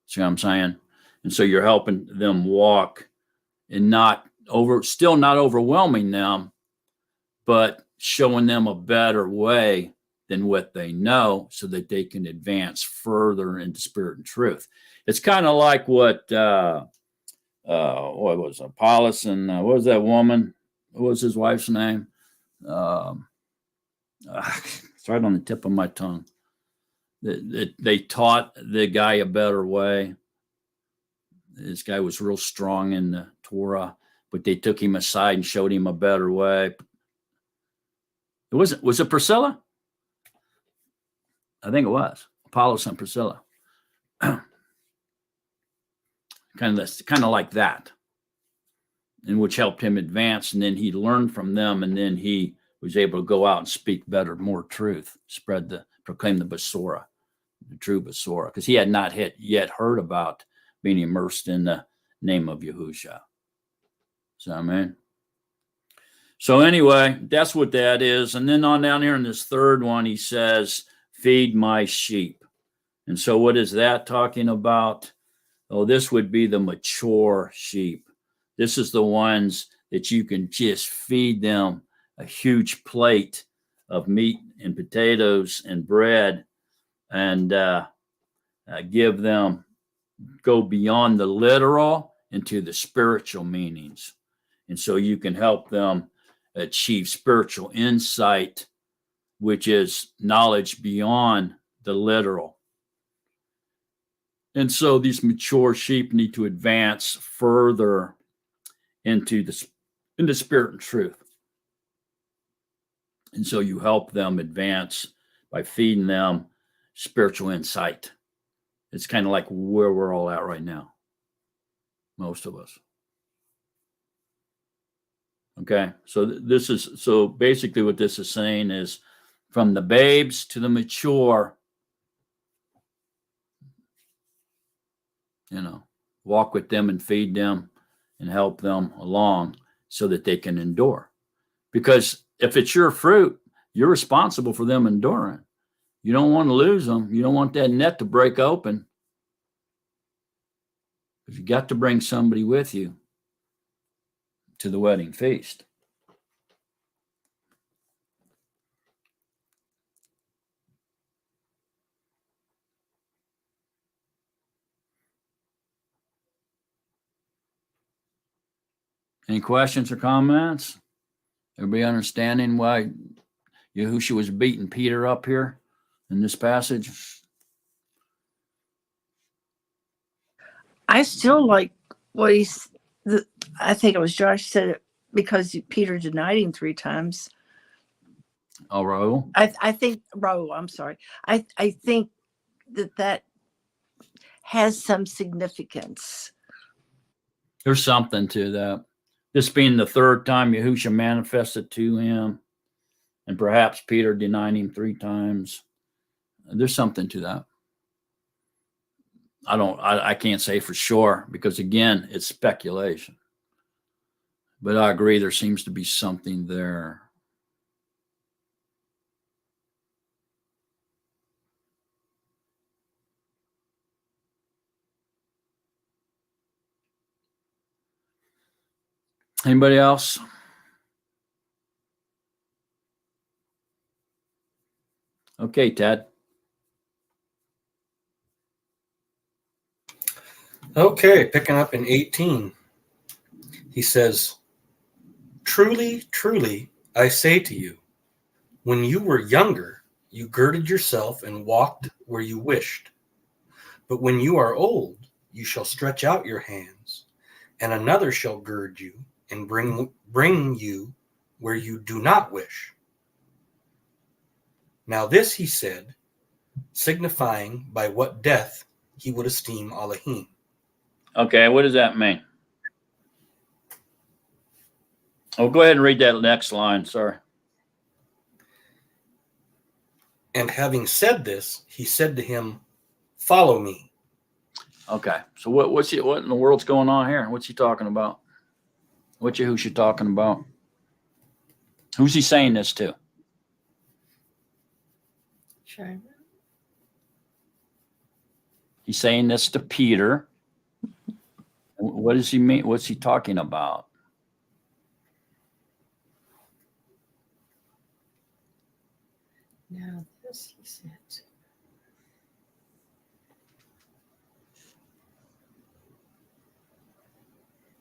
See what I'm saying? And so you're helping them walk and still not overwhelming them, but showing them a better way than what they know so that they can advance further into spirit and truth. It's kind of like what was Apollos and what was that woman? What was his wife's name? It's right on the tip of my tongue. They taught the guy a better way. This guy was real strong in the Torah, but they took him aside and showed him a better way. Was it Priscilla? I think it was Apollos and Priscilla. kind of like that, and which helped him advance. And then he learned from them, and then he was able to go out and speak better, more truth, proclaim the Besorah, the true Besorah, because he had not yet heard about being immersed in the name of Yahusha. So, amen. So anyway, that's what that is. And then on down here in this third one, he says, feed my sheep. And so what is that talking about? Oh, this would be the mature sheep. This is the ones that you can just feed them a huge plate of meat and potatoes and bread and give them, go beyond the literal into the spiritual meanings. And so you can help them achieve spiritual insight, which is knowledge beyond the literal. And so these mature sheep need to advance further into spirit and truth. And so you help them advance by feeding them spiritual insight. It's kind of like where we're all at right now, most of us. Okay, so basically what this is saying is from the babes to the mature, walk with them and feed them and help them along so that they can endure. Because if it's your fruit, you're responsible for them enduring. You don't want to lose them. You don't want that net to break open. Because you got to bring somebody with you to the wedding feast. Any questions or comments? Everybody understanding why Yahusha was beating Peter up here in this passage? I still like what I think it was Josh said it because Peter denied him 3 times. Oh, Raul? I think Raul, I'm sorry. I think that has some significance. There's something to that. This being the third time Yahushua manifested to him, and perhaps Peter denied him 3 times. There's something to that. I can't say for sure because, again, it's speculation. But I agree there seems to be something there. Anybody else? Okay, Ted. Okay, picking up in 18. He says, "Truly, truly, I say to you, when you were younger, you girded yourself and walked where you wished. But when you are old, you shall stretch out your hands, and another shall gird you and bring you where you do not wish." Now this he said, signifying by what death he would esteem Elohim. Okay, what does that mean? Oh, go ahead and read that next line. Sorry. And having said this, he said to him, "Follow me." Okay, so what in the world's going on here? What's he talking about? What's Yahushua talking about? Who's he saying this to? Sure. He's saying this to Peter. What does he mean? What's he talking about? Now this he said.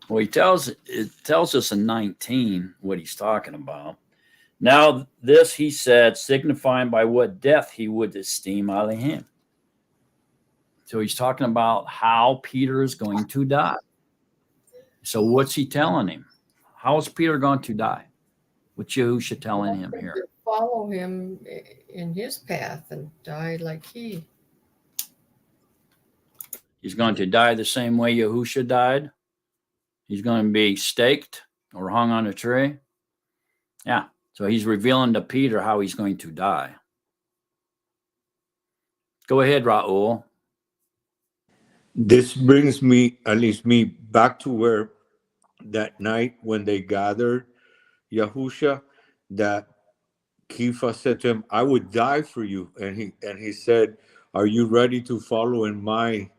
Well, it tells us in 19 what he's talking about. Now this he said, signifying by what death he would esteem Elohim. So he's talking about how Peter is going to die. So what's he telling him? How is Peter going to die? What's Yahushua telling him here? Follow him in his path and die like he. He's going to die the same way Yahushua died. He's going to be staked or hung on a tree. Yeah. So he's revealing to Peter how he's going to die. Go ahead, Raul. This brings me, at least me, back to where that night when they gathered Yahusha, that Kepha said to him, "I would die for you," and he said, "Are you ready to follow in my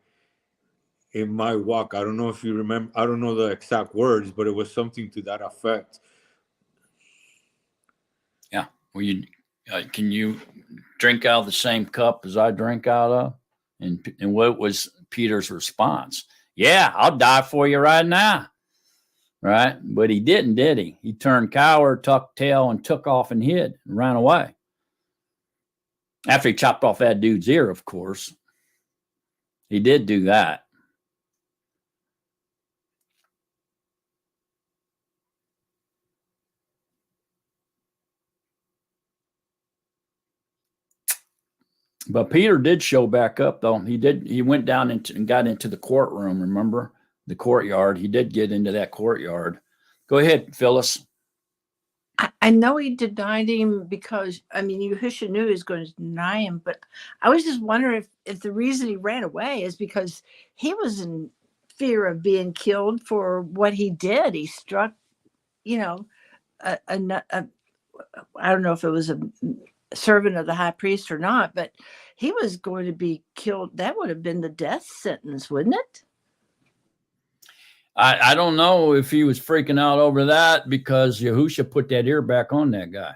walk?" I don't know if you remember. I don't know the exact words, but it was something to that effect. Yeah. Well, can you drink out of the same cup as I drink out of? And what was Peter's response? Yeah, I'll die for you right now. Right? But he didn't, did he? He turned coward, tucked tail, and took off and hid and ran away. After he chopped off that dude's ear, of course. He did do that. But Peter did show back up, though. He went down and got into the courtroom, remember? The courtyard. He did get into that courtyard. Go ahead, Phyllis. I know he denied him because, Yahushua knew he was going to deny him, but I was just wondering if the reason he ran away is because he was in fear of being killed for what he did. He struck, I don't know if it was a servant of the high priest or not, but he was going to be killed. That would have been the death sentence, wouldn't it? I don't know if he was freaking out over that because Yahushua put that ear back on that guy.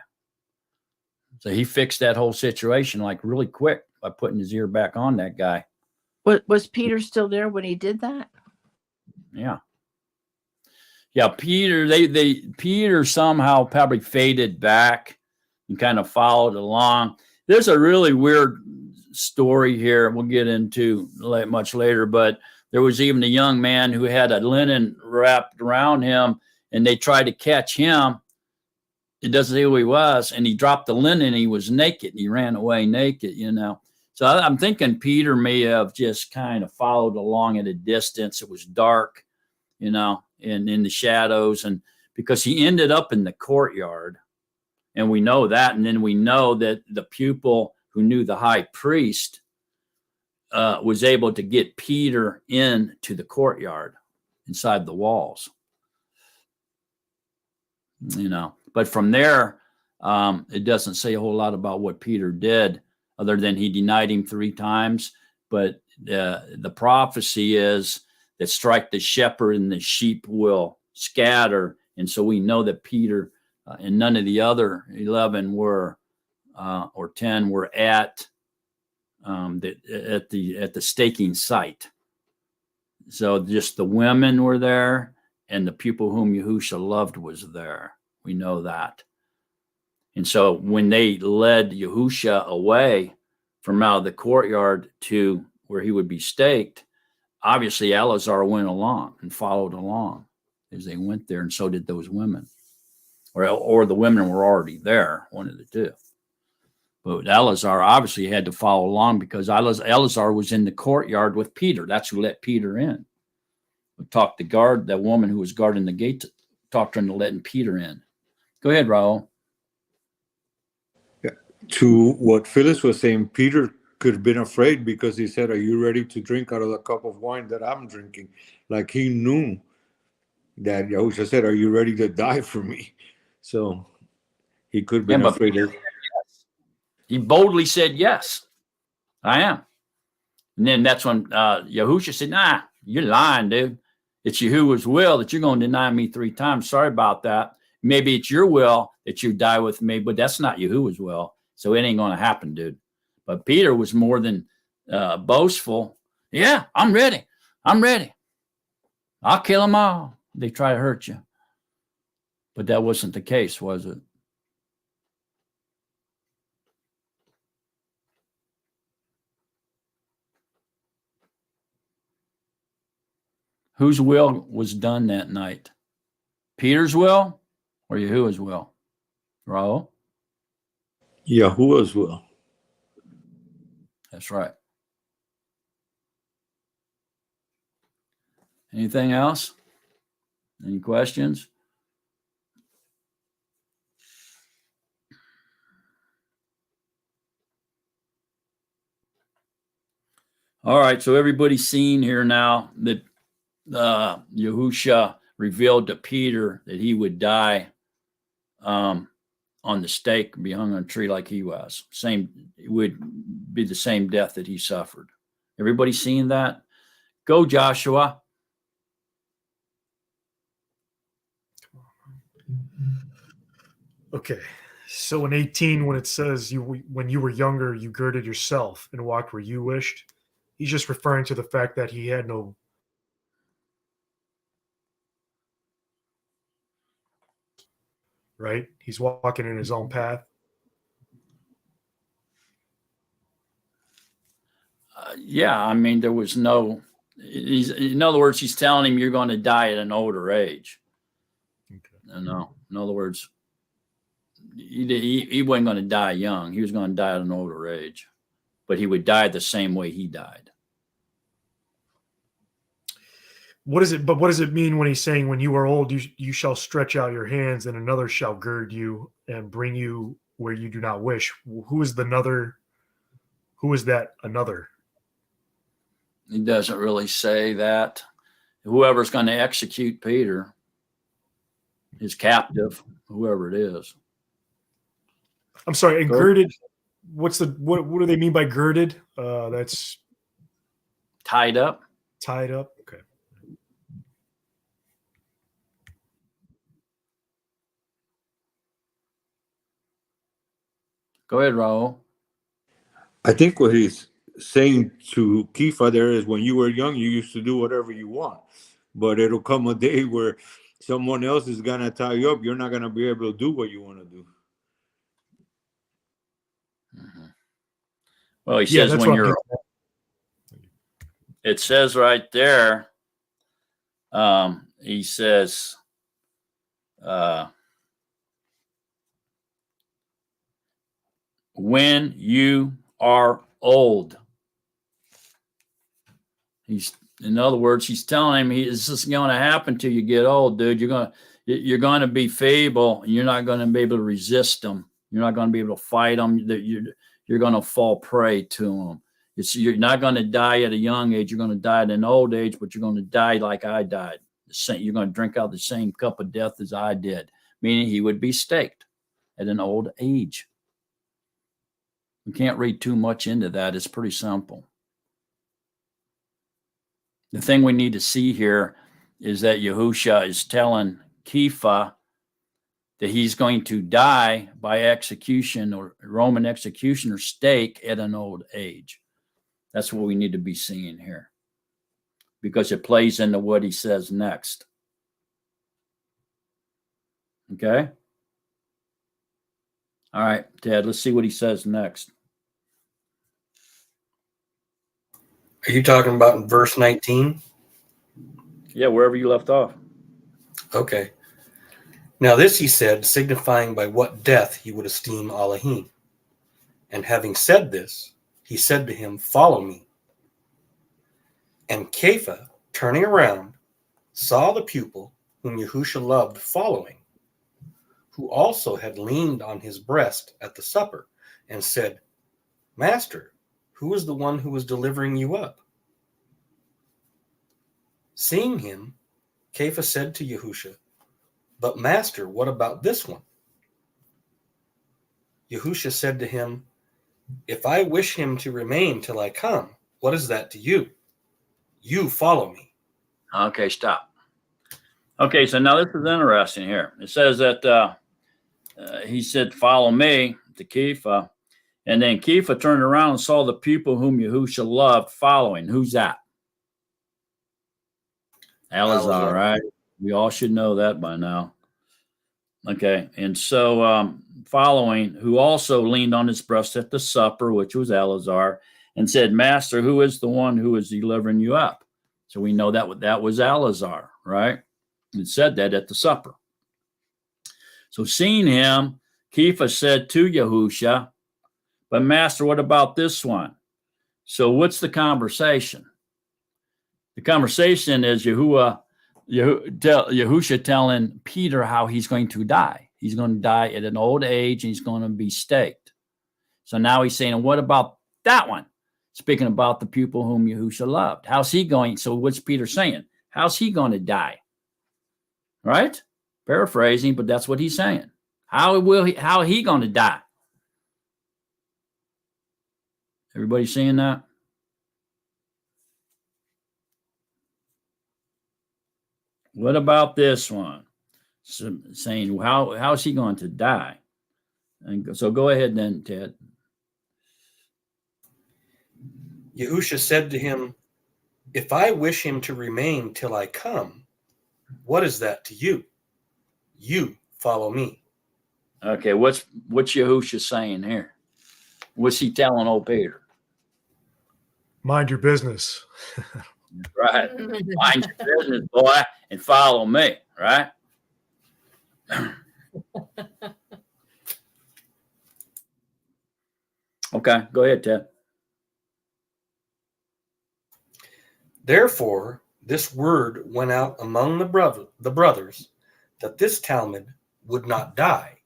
So he fixed that whole situation like really quick by putting his ear back on that guy. Was Peter still there when he did that? Yeah. Yeah, Peter, Peter somehow probably faded back and kind of followed along. There's a really weird story here we'll get into much later, but there was even a young man who had a linen wrapped around him, and they tried to catch him. It doesn't say who he was, and he dropped the linen, and he was naked, and he ran away naked, So I'm thinking Peter may have just kind of followed along at a distance. It was dark, and and in the shadows, and because he ended up in the courtyard, and we know that. And then we know that the pupil who knew the high priest was able to get Peter into the courtyard inside the walls. But from there, it doesn't say a whole lot about what Peter did, other than he denied him 3 times. But the prophecy is that strike the shepherd and the sheep will scatter. And so we know that Peter and none of the other 11 were or 10 were at the staking site. So just the women were there, and the people whom Yahusha loved was there. We know that. And so when they led Yahusha away from out of the courtyard to where he would be staked, obviously Eleazar went along and followed along as they went there, and so did those women. Or the women were already there, one of the two. But Eleazar obviously had to follow along because Eleazar was in the courtyard with Peter. That's who let Peter in. We talked to guard, that woman who was guarding the gate, talked her into letting Peter in. Go ahead, Raul. Yeah. To what Phyllis was saying, Peter could have been afraid because he said, "Are you ready to drink out of the cup of wine that I'm drinking?" Like he knew that Yahushua said, "Are you ready to die for me?" So he could have been afraid. He boldly said, "Yes, I am." And then that's when Yahusha said, "Nah, you're lying, dude. It's Yahuwah's will that you're going to deny me 3 times. Sorry about that. Maybe it's your will that you die with me, but that's not Yahuwah's will. So it ain't going to happen, dude." But Peter was more than boastful. "Yeah, I'm ready. I'm ready. I'll kill them all. They try to hurt you." But that wasn't the case, was it? Whose will was done that night? Peter's will or Yahuwah's will? Raul? Yahuwah's will. That's right. Anything else? Any questions? All right, so everybody's seen here now that Yahusha revealed to Peter that he would die on the stake, be hung on a tree like he was. It would be the same death that he suffered. Everybody seen that? Go, Joshua. Okay. So in 18, when it says when you were younger, you girded yourself and walked where you wished, he's just referring to the fact that he had no. Right? He's walking in his own path. Yeah, I mean, there was no. In other words, he's telling him you're going to die at an older age. Okay. No, in other words, he wasn't going to die young. He was going to die at an older age, but he would die the same way he died. What is it? But what does it mean when he's saying, "When you are old, you shall stretch out your hands, and another shall gird you and bring you where you do not wish"? Who is the another? Who is that another? He doesn't really say that. Whoever's going to execute Peter, his captive, whoever it is. I'm sorry, and girded. What do they mean by girded? That's tied up. Tied up. Okay. Go ahead, Raul. I think what he's saying to Kepha there is, when you were young, you used to do whatever you want, but it'll come a day where someone else is going to tie you up. You're not going to be able to do what you want to do. Mm-hmm. Well, he says when you're, it says right there, he says, when you are old. In other words, he's telling him this is going to happen till you get old, dude. You're going to be feeble, and you're not going to be able to resist them. You're not going to be able to fight them. You're going to fall prey to them. You're not going to die at a young age. You're going to die at an old age, but you're going to die like I died. You're going to drink out the same cup of death as I did, meaning he would be staked at an old age. We can't read too much into that. It's pretty simple. The thing we need to see here is that Yahusha is telling Kepha that he's going to die by execution or Roman execution or stake at an old age. That's what we need to be seeing here, because it plays into what he says next. Okay? All right, Ted, let's see what he says next. Are you talking about in verse 19? Yeah, wherever you left off. Okay. Now this he said, signifying by what death he would esteem Elohim. And having said this, he said to him, "Follow me." And Kepha, turning around, saw the pupil whom Yahusha loved following, who also had leaned on his breast at the supper, and said, "Master, who is the one who was delivering you up?" Seeing him, Kepha said to Yahusha, "But Master, what about this one?" Yahusha said to him, "If I wish him to remain till I come, what is that to you? You follow me." Okay, stop. Okay, so now this is interesting here. It says that he said, "Follow me," to Kepha. And then Kepha turned around and saw the pupil whom Yahusha loved following. Who's that? Elazar, right? We all should know that by now. Okay, and so following, who also leaned on his breast at the supper, which was Elazar, and said, "Master, who is the one who is delivering you up?" So we know that was Elazar, right? It said that at the supper. So seeing him, Kepha said to Yahusha, "But Master, what about this one?" So what's the conversation? The conversation is Yahusha telling Peter how he's going to die. He's going to die at an old age, and he's going to be staked. So now he's saying, what about that one? Speaking about the pupil whom Yahusha loved. How's he going? So what's Peter saying? How's he going to die? Right? Paraphrasing, but that's what he's saying. How he going to die? Everybody seeing that? What about this one? So, saying, how's he going to die? And so go ahead then, Ted. Yahusha said to him, "If I wish him to remain till I come, what is that to you? You follow me." Okay, what's Yahusha saying here? What's he telling old Peter? Mind your business. Right. Mind your business, boy, and follow me, right? Okay, go ahead, Ted. Therefore, this word went out among the brothers that this Talmud would not die.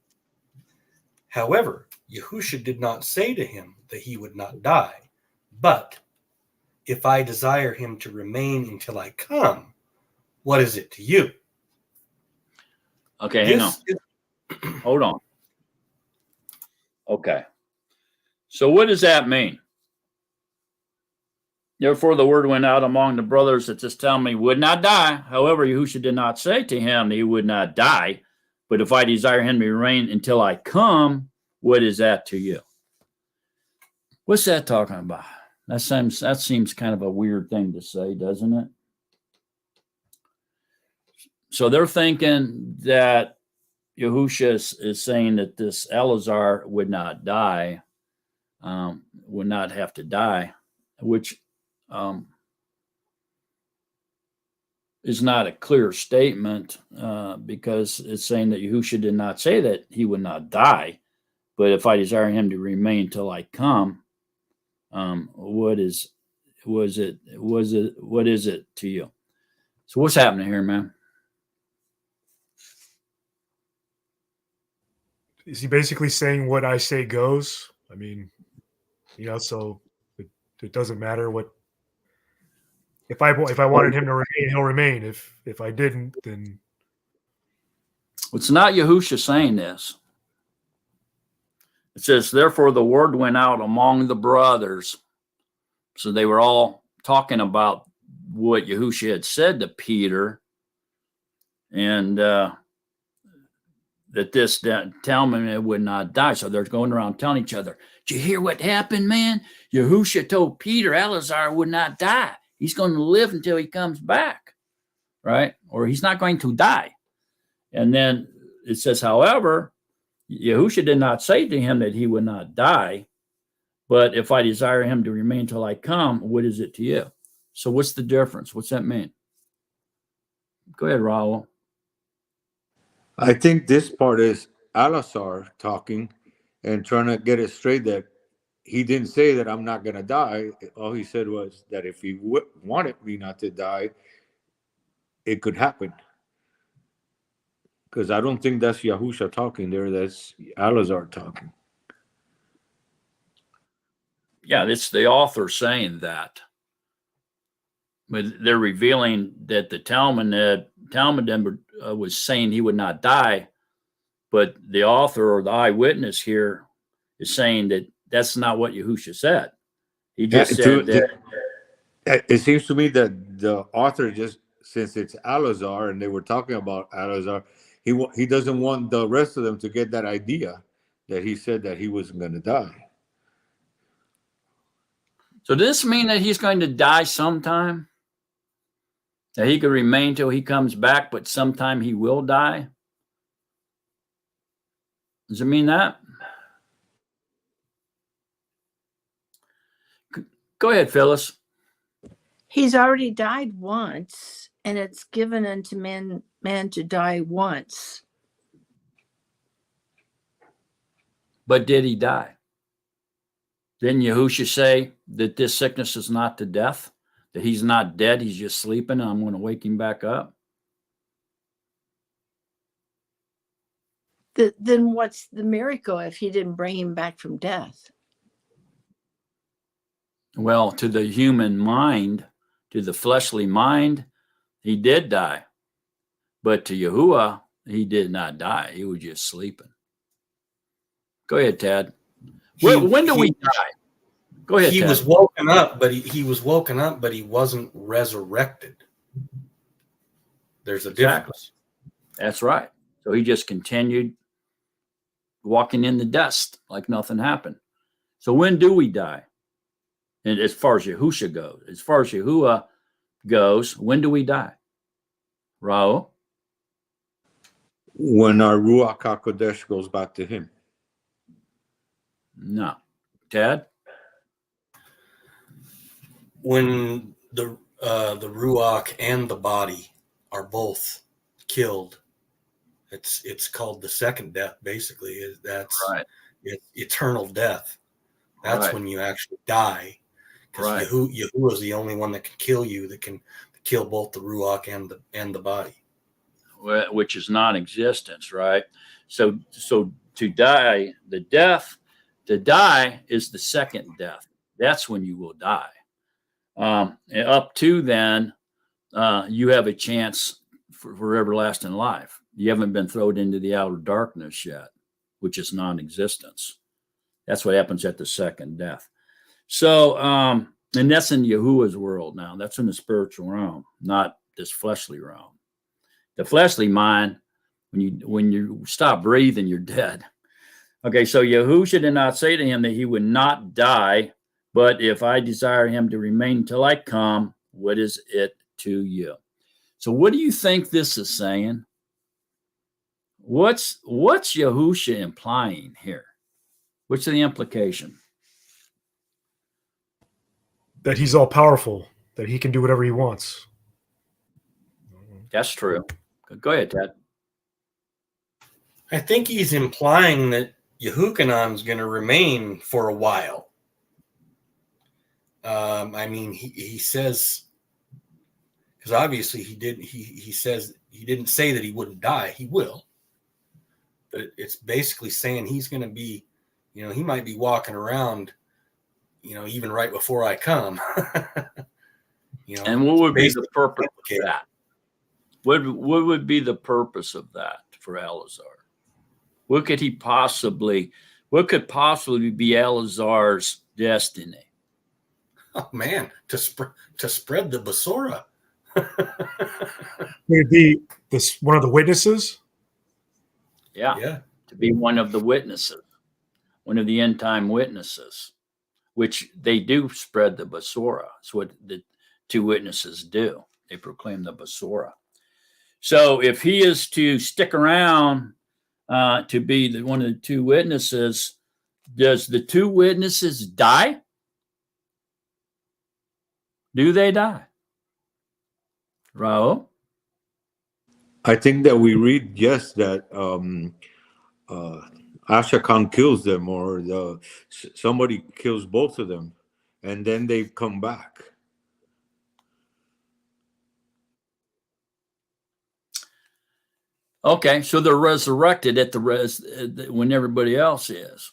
However, Yahusha did not say to him that he would not die, but, "If I desire him to remain until I come, what is it to you?" Okay, hang on. Hold on. Okay. So what does that mean? Therefore, the word went out among the brothers that this Talmud would not die. However, Yahusha did not say to him that he would not die, but if I desire him to remain until I come, what is that to you? What's that talking about? That seems kind of a weird thing to say, doesn't it? So they're thinking that Yahusha is saying that this Elazar would not die, would not have to die, which is not a clear statement because it's saying that Yahusha did not say that he would not die, but if I desire him to remain till I come, what is what is it to you? So what's happening here, man? Is he basically saying what I say goes? I mean, so it doesn't matter what. If I wanted him to remain, he'll remain. If I didn't, then It's not Yahusha saying this. It says, therefore the word went out among the brothers. So they were all talking about what Yahusha had said to Peter, and that this Talmud would not die. So they're going around telling each other, did you hear what happened, man? Yahusha told Peter Eleazar would not die. He's going to live until he comes back, right? Or he's not going to die. And then it says, however, Yahusha did not say to him that he would not die, but if I desire him to remain till I come, what is it to you? So what's the difference? What's that mean? Go ahead, Raul. I think this part is Alazar talking and trying to get it straight that he didn't say that I'm not going to die. All he said was that if he wanted me not to die, it could happen. Because I don't think that's Yahusha talking there. That's Alazar talking. Yeah, it's the author saying that. But they're revealing that the Talmud was saying he would not die, but the author or the eyewitness here is saying that that's not what Yahusha said. He just said that. It seems to me that the author just, since it's Alazar and they were talking about Alazar, he doesn't want the rest of them to get that idea that he said that he wasn't going to die. So does this mean that he's going to die sometime? That he could remain till he comes back, but sometime he will die? Does it mean that? Go ahead, Phyllis. He's already died once, and it's given unto man to die once. But did he die? Didn't Yahusha say that this sickness is not to death? That he's not dead, he's just sleeping, and I'm going to wake him back up? Then what's the miracle if he didn't bring him back from death? Well, to the human mind, to the fleshly mind, he did die. But to Yahuwah, he did not die. He was just sleeping. Go ahead, Tad. When do we die? Go ahead, He Tad. was woken up, but he was woken up, but he wasn't resurrected. There's a difference. That's right. So he just continued walking in the dust like nothing happened. So when do we die? And as far as Yahusha goes, as far as Yahuwah goes, when do we die? Raul? When our Ruach HaKodesh goes back to him. No. Tad? When the Ruach and the body are both killed, it's called the second death. Basically, that's right. Eternal death. That's when you actually die, because Yahuwah is the only one that can kill you, that can kill both the Ruach and the body, which is non-existence, right? So to die, to die is the second death. That's when you will die. Up to then, you have a chance for everlasting life. You haven't been thrown into the outer darkness yet, which is non-existence. That's what happens at the second death. So, and that's in Yahuwah's world now. That's in the spiritual realm, not this fleshly realm. The fleshly mind, when you stop breathing, you're dead. Okay, so Yahusha did not say to him that he would not die, but if I desire him to remain till I come, what is it to you? So what do you think this is saying? What's Yahusha implying here? What's the implication? that he's all powerful, that he can do whatever he wants. That's true. Go ahead, Ted. I think he's implying that Yahukanon is going to remain for a while. I mean, he says, because obviously he says he didn't say that he wouldn't die. He will. But it's basically saying he's going to be, he might be walking around, even right before I come. And what would be the purpose of that? What would be the purpose of that for Eleazar? What could possibly be Eleazar's destiny? Oh man, to spread the Basora. Would it be one of the witnesses? Yeah. To be one of the witnesses, one of the end time witnesses, which they do spread the Basora. That's what the two witnesses do. They proclaim the Basora. So if he is to stick around to be one of the two witnesses, does the two witnesses die? Do they die? Raul? I think that we read, yes, that Asha Khan kills them, or somebody kills both of them, and then they come back. Okay, so they're resurrected at when everybody else is.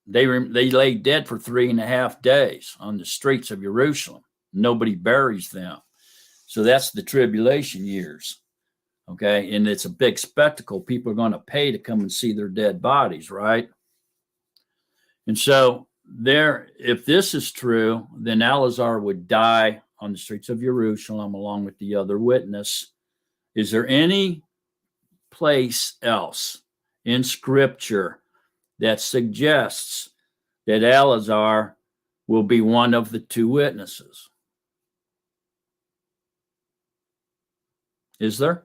They lay dead for 3.5 days on the streets of Jerusalem. Nobody buries them. So that's the tribulation years. Okay, and it's a big spectacle. People are going to pay to come and see their dead bodies, right? And so if this is true, then Eleazar would die on the streets of Jerusalem along with the other witness. Is there any place else in Scripture that suggests that Eleazar will be one of the two witnesses? Is there?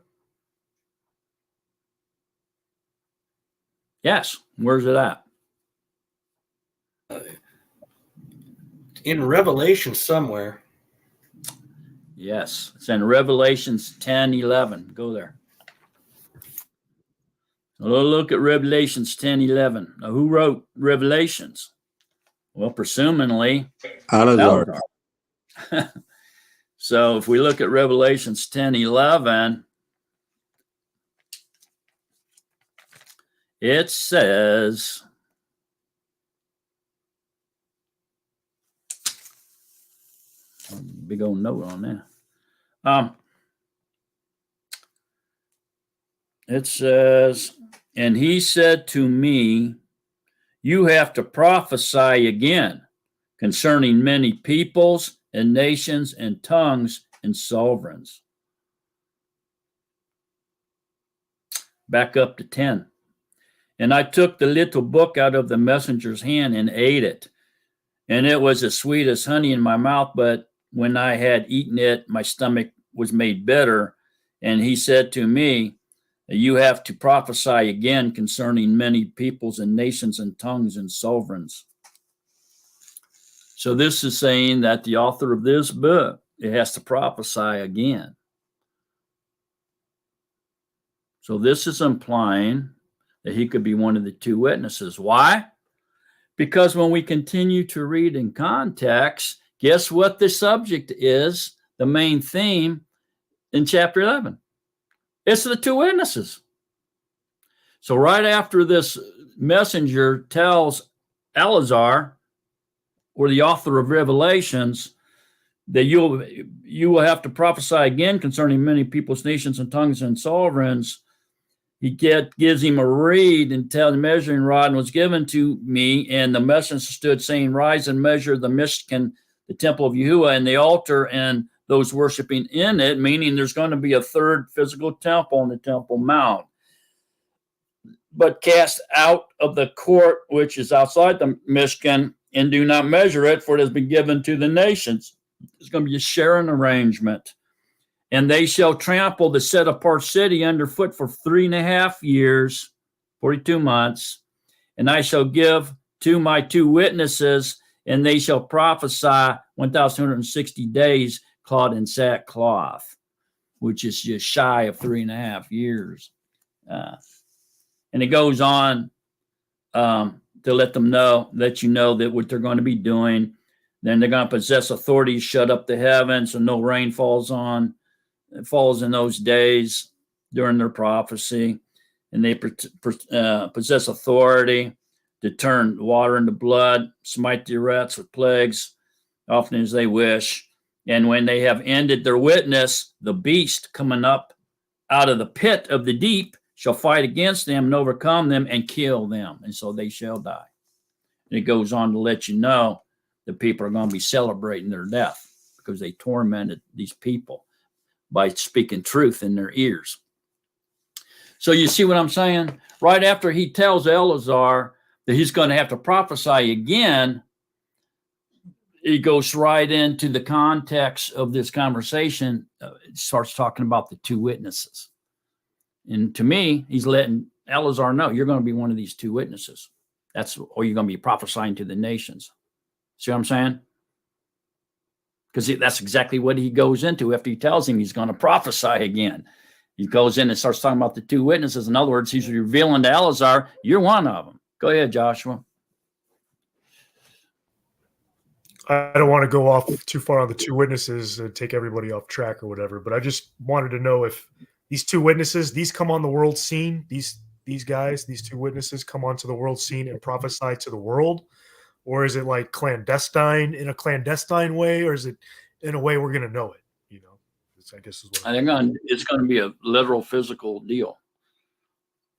Yes. Where's it at? In Revelation somewhere. Yes. It's in Revelations 10:11. Go there. Look at Revelations 10:11. Now, who wrote Revelations? Well, presumably Eleazar. So if we look at Revelations 10:11, it says, big old note on there. It says, and he said to me, you have to prophesy again concerning many peoples and nations and tongues and sovereigns. Back up to 10. And I took the little book out of the messenger's hand and ate it. And it was as sweet as honey in my mouth, but when I had eaten it, my stomach was made bitter. And he said to me, you have to prophesy again concerning many peoples and nations and tongues and sovereigns. So this is saying that the author of this book, it has to prophesy again. So this is implying that he could be one of the two witnesses. Why? Because when we continue to read in context, guess what the subject is, the main theme in chapter 11? It's the two witnesses. So right after this messenger tells Eleazar, or the author of Revelations, that you will have to prophesy again concerning many peoples, nations, and tongues and sovereigns, he gives him a reed and tells the measuring rod, and was given to me, and the messenger stood saying, rise and measure the Mishkan, the temple of Yahuwah, and the altar, and those worshiping in it, meaning there's going to be a third physical temple on the Temple Mount. But cast out of the court which is outside the Mishkan, and do not measure it, for it has been given to the nations. It's going to be a sharing arrangement. And they shall trample the set apart city underfoot for 3.5 years, 42 months. And I shall give to my two witnesses, and they shall prophesy 1,260 days, clad in sackcloth, which is just shy of 3.5 years. And it goes on to let you know that what they're going to be doing, Then they're going to possess authority to shut up the heavens so no rain falls in those days during their prophecy. And they possess authority to turn water into blood, smite the earth with plagues, often as they wish. And when they have ended their witness, the beast coming up out of the pit of the deep shall fight against them and overcome them and kill them. And so they shall die. And it goes on to let you know that people are going to be celebrating their death because they tormented these people by speaking truth in their ears. So you see what I'm saying? Right after he tells Eleazar that he's going to have to prophesy again, he goes right into the context of this conversation. It starts talking about the two witnesses. And to me, he's letting Eleazar know, you're going to be one of these two witnesses. Or you're going to be prophesying to the nations. See what I'm saying? Because that's exactly what he goes into after he tells him he's going to prophesy again. He goes in and starts talking about the two witnesses. In other words, he's revealing to Eleazar, you're one of them. Go ahead, Joshua. I don't want to go off too far on the two witnesses and take everybody off track or whatever, but I just wanted to know if these two witnesses, these come on the world scene, these guys, these two witnesses come onto the world scene and prophesy to the world, or is it like clandestine in a clandestine way, or is it in a way we're going to know it? You know, I guess is what I think it's going to be a literal physical deal.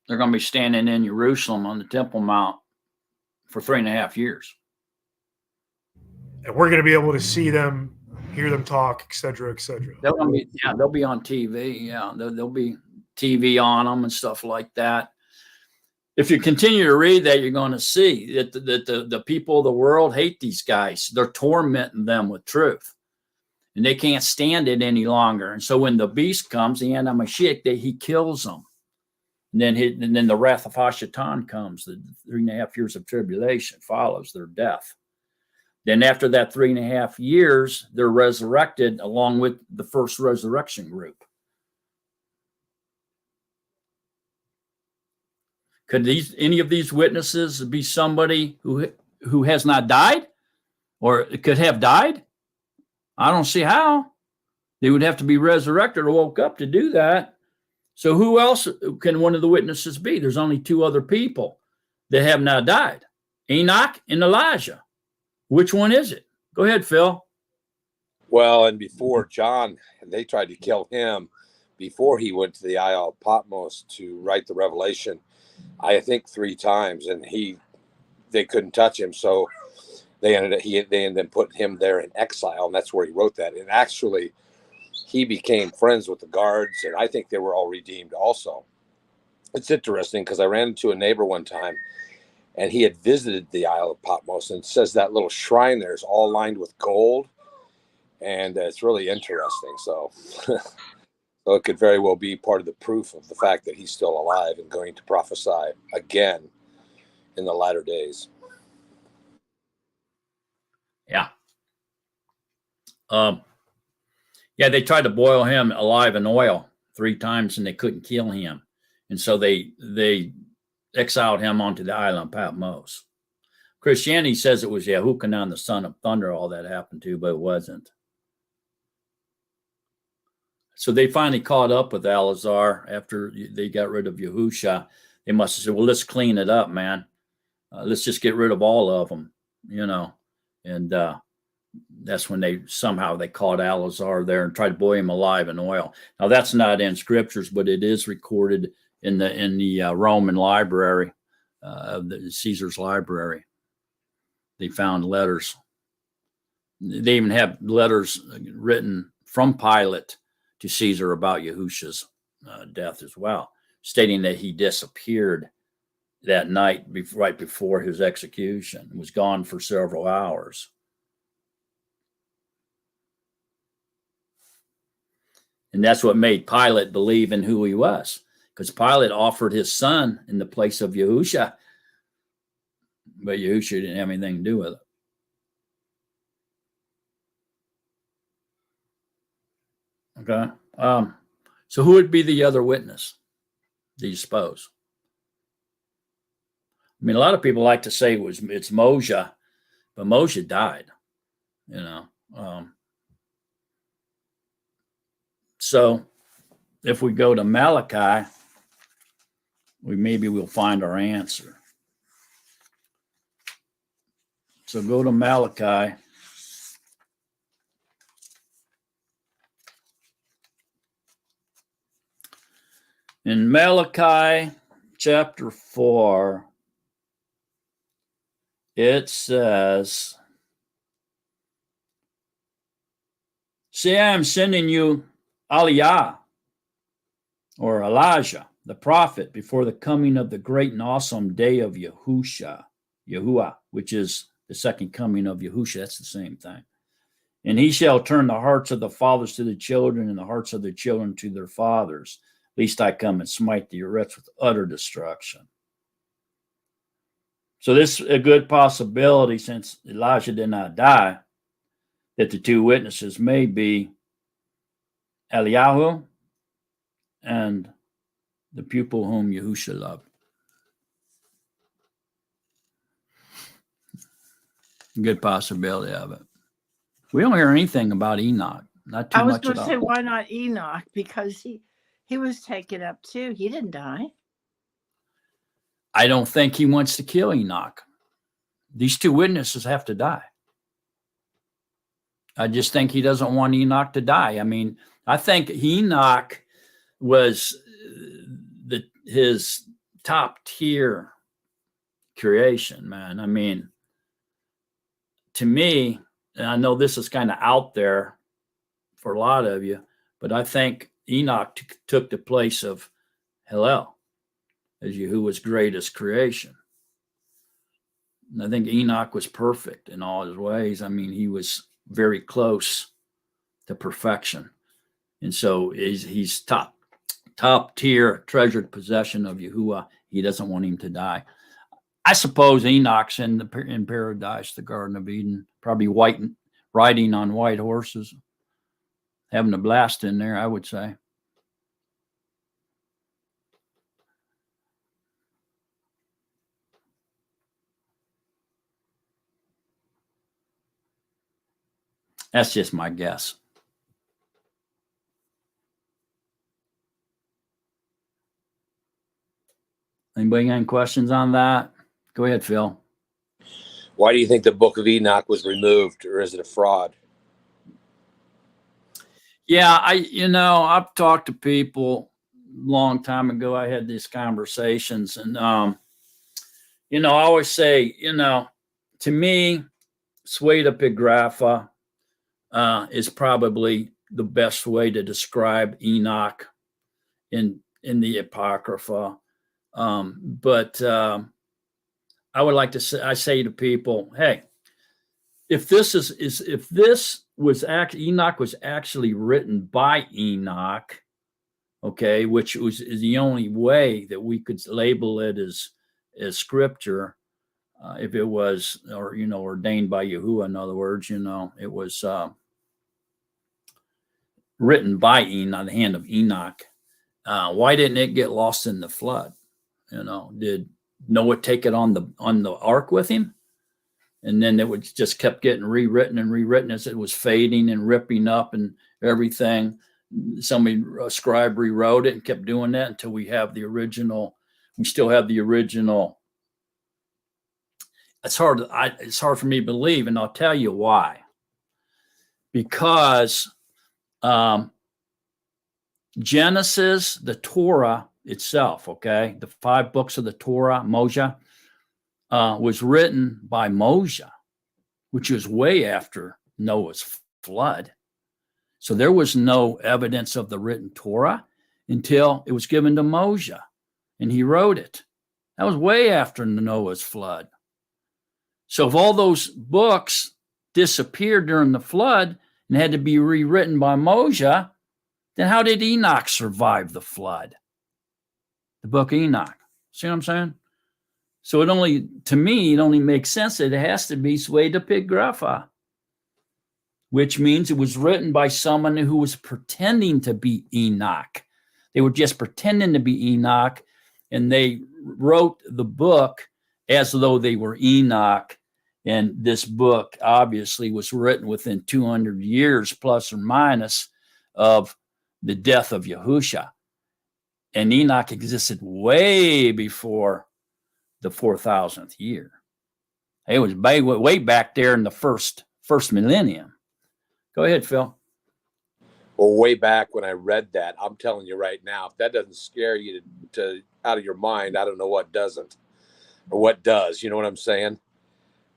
They're going to be standing in Jerusalem on the Temple Mount for 3.5 years. and we're going to be able to see them, hear them talk, et cetera, et cetera. They'll be on TV. Yeah, there'll be TV on them and stuff like that. If you continue to read that, you're going to see that the people of the world hate these guys. They're tormenting them with truth, and they can't stand it any longer. And so when the beast comes, the Anti-Mashiach, he kills them. And then the wrath of Hashatan comes. The 3.5 years of tribulation follows their death. Then after that 3.5 years, they're resurrected along with the first resurrection group. Could any of these witnesses be somebody who has not died, or could have died? I don't see how. They would have to be resurrected or woke up to do that. So who else can one of the witnesses be? There's only two other people that have not died, Enoch and Elijah. Which one is it? Go ahead, Phil. Well, and before John, they tried to kill him before he went to the Isle of Patmos to write the Revelation, I think 3 times, and they couldn't touch him. So they ended up putting him there in exile, and that's where he wrote that. And actually, he became friends with the guards, and I think they were all redeemed also. It's interesting because I ran into a neighbor one time, and he had visited the Isle of Patmos, and it says that little shrine there is all lined with gold, and it's really interesting. So, so it could very well be part of the proof of the fact that he's still alive and going to prophesy again in the latter days. Yeah. Yeah, they tried to boil him alive in oil 3 times, and they couldn't kill him. And so they exiled him onto the island of Patmos. Christianity says it was Yahukanon, the son of thunder, all that happened to, but it wasn't. So they finally caught up with Eleazar after they got rid of Yahusha. They must have said, well, let's clean it up, man. Let's just get rid of all of them, you know. And that's when they caught Eleazar there and tried to boil him alive in oil. Now, that's not in scriptures, but it is recorded in the Roman library, the Caesar's library. They found letters. They even have letters written from Pilate to Caesar about Yahusha's death as well, stating that he disappeared that night right before his execution, was gone for several hours. And that's what made Pilate believe in who he was, because Pilate offered his son in the place of Yahusha, but Yahusha didn't have anything to do with it. Okay. So who would be the other witness, do you suppose? I mean, a lot of people like to say it's Moshe, but Moshe died. you know. So if we go to Malachi, we'll find our answer. So go to Malachi. In Malachi chapter 4, it says, "See, I am sending you Aliyah, or Elijah, the prophet, before the coming of the great and awesome day of Yahuwah, which is the second coming of Yahusha." That's the same thing. "And he shall turn the hearts of the fathers to the children, and the hearts of the children to their fathers, lest I come and smite the earth with utter destruction." So this is a good possibility, since Elijah did not die, that the two witnesses may be Eliyahu and the pupil whom Yahusha loved. Good possibility of it. We don't hear anything about Enoch. Not too I was much going at to say, all. why not Enoch? Because he was taken up too. He didn't die. I don't think he wants to kill Enoch. These two witnesses have to die. I just think he doesn't want Enoch to die. I mean, I think Enoch was his top tier creation, man. I mean, to me, and I know this is kind of out there for a lot of you, but I think Enoch took the place of Hillel as Yahuwah's greatest creation. And I think Enoch was perfect in all his ways. I mean, he was very close to perfection. And so he's top tier, treasured possession of Yahuwah. He doesn't want him to die. I suppose Enoch's in paradise, the Garden of Eden, probably riding on white horses, having a blast in there, I would say. That's just my guess. Anybody got any questions on that? Go ahead, Phil. Why do you think the book of Enoch was removed, or is it a fraud? Yeah, I've talked to people a long time ago. I had these conversations, and I always say, to me, Sueda Pigrapha is probably the best way to describe Enoch in the Apocrypha. But I would like to say, I say to people, hey, if Enoch was actually written by Enoch, okay, which is the only way that we could label it as scripture, if it was, or ordained by Yahuwah, in other words, it was written by Enoch, the hand of Enoch. Why didn't it get lost in the flood? Did Noah take it on the ark with him? And then it would just kept getting rewritten as it was fading and ripping up and everything. A scribe rewrote it and kept doing that until we have the original. We still have the original. It's hard for me to believe, and I'll tell you why. Because Genesis, the Torah itself, okay, the 5 books of the Torah, Moshe, was written by Moshe, which was way after Noah's flood. So there was no evidence of the written Torah until it was given to Moshe, and he wrote it. That was way after Noah's flood. So if all those books disappeared during the flood and had to be rewritten by Moshe, then how did Enoch survive the flood? The book of Enoch. See what I'm saying? So to me, it only makes sense that it has to be Sueda Pigrapha, which means it was written by someone who was pretending to be Enoch. They were just pretending to be Enoch, and they wrote the book as though they were Enoch, And this book obviously was written within 200 years, plus or minus, of the death of Yahusha. And Enoch existed way before the 4,000th year. It was way back there in the first millennium. Go ahead, Phil. Well, way back when I read that, I'm telling you right now, if that doesn't scare you to out of your mind, I don't know what doesn't, or what does. You know what I'm saying?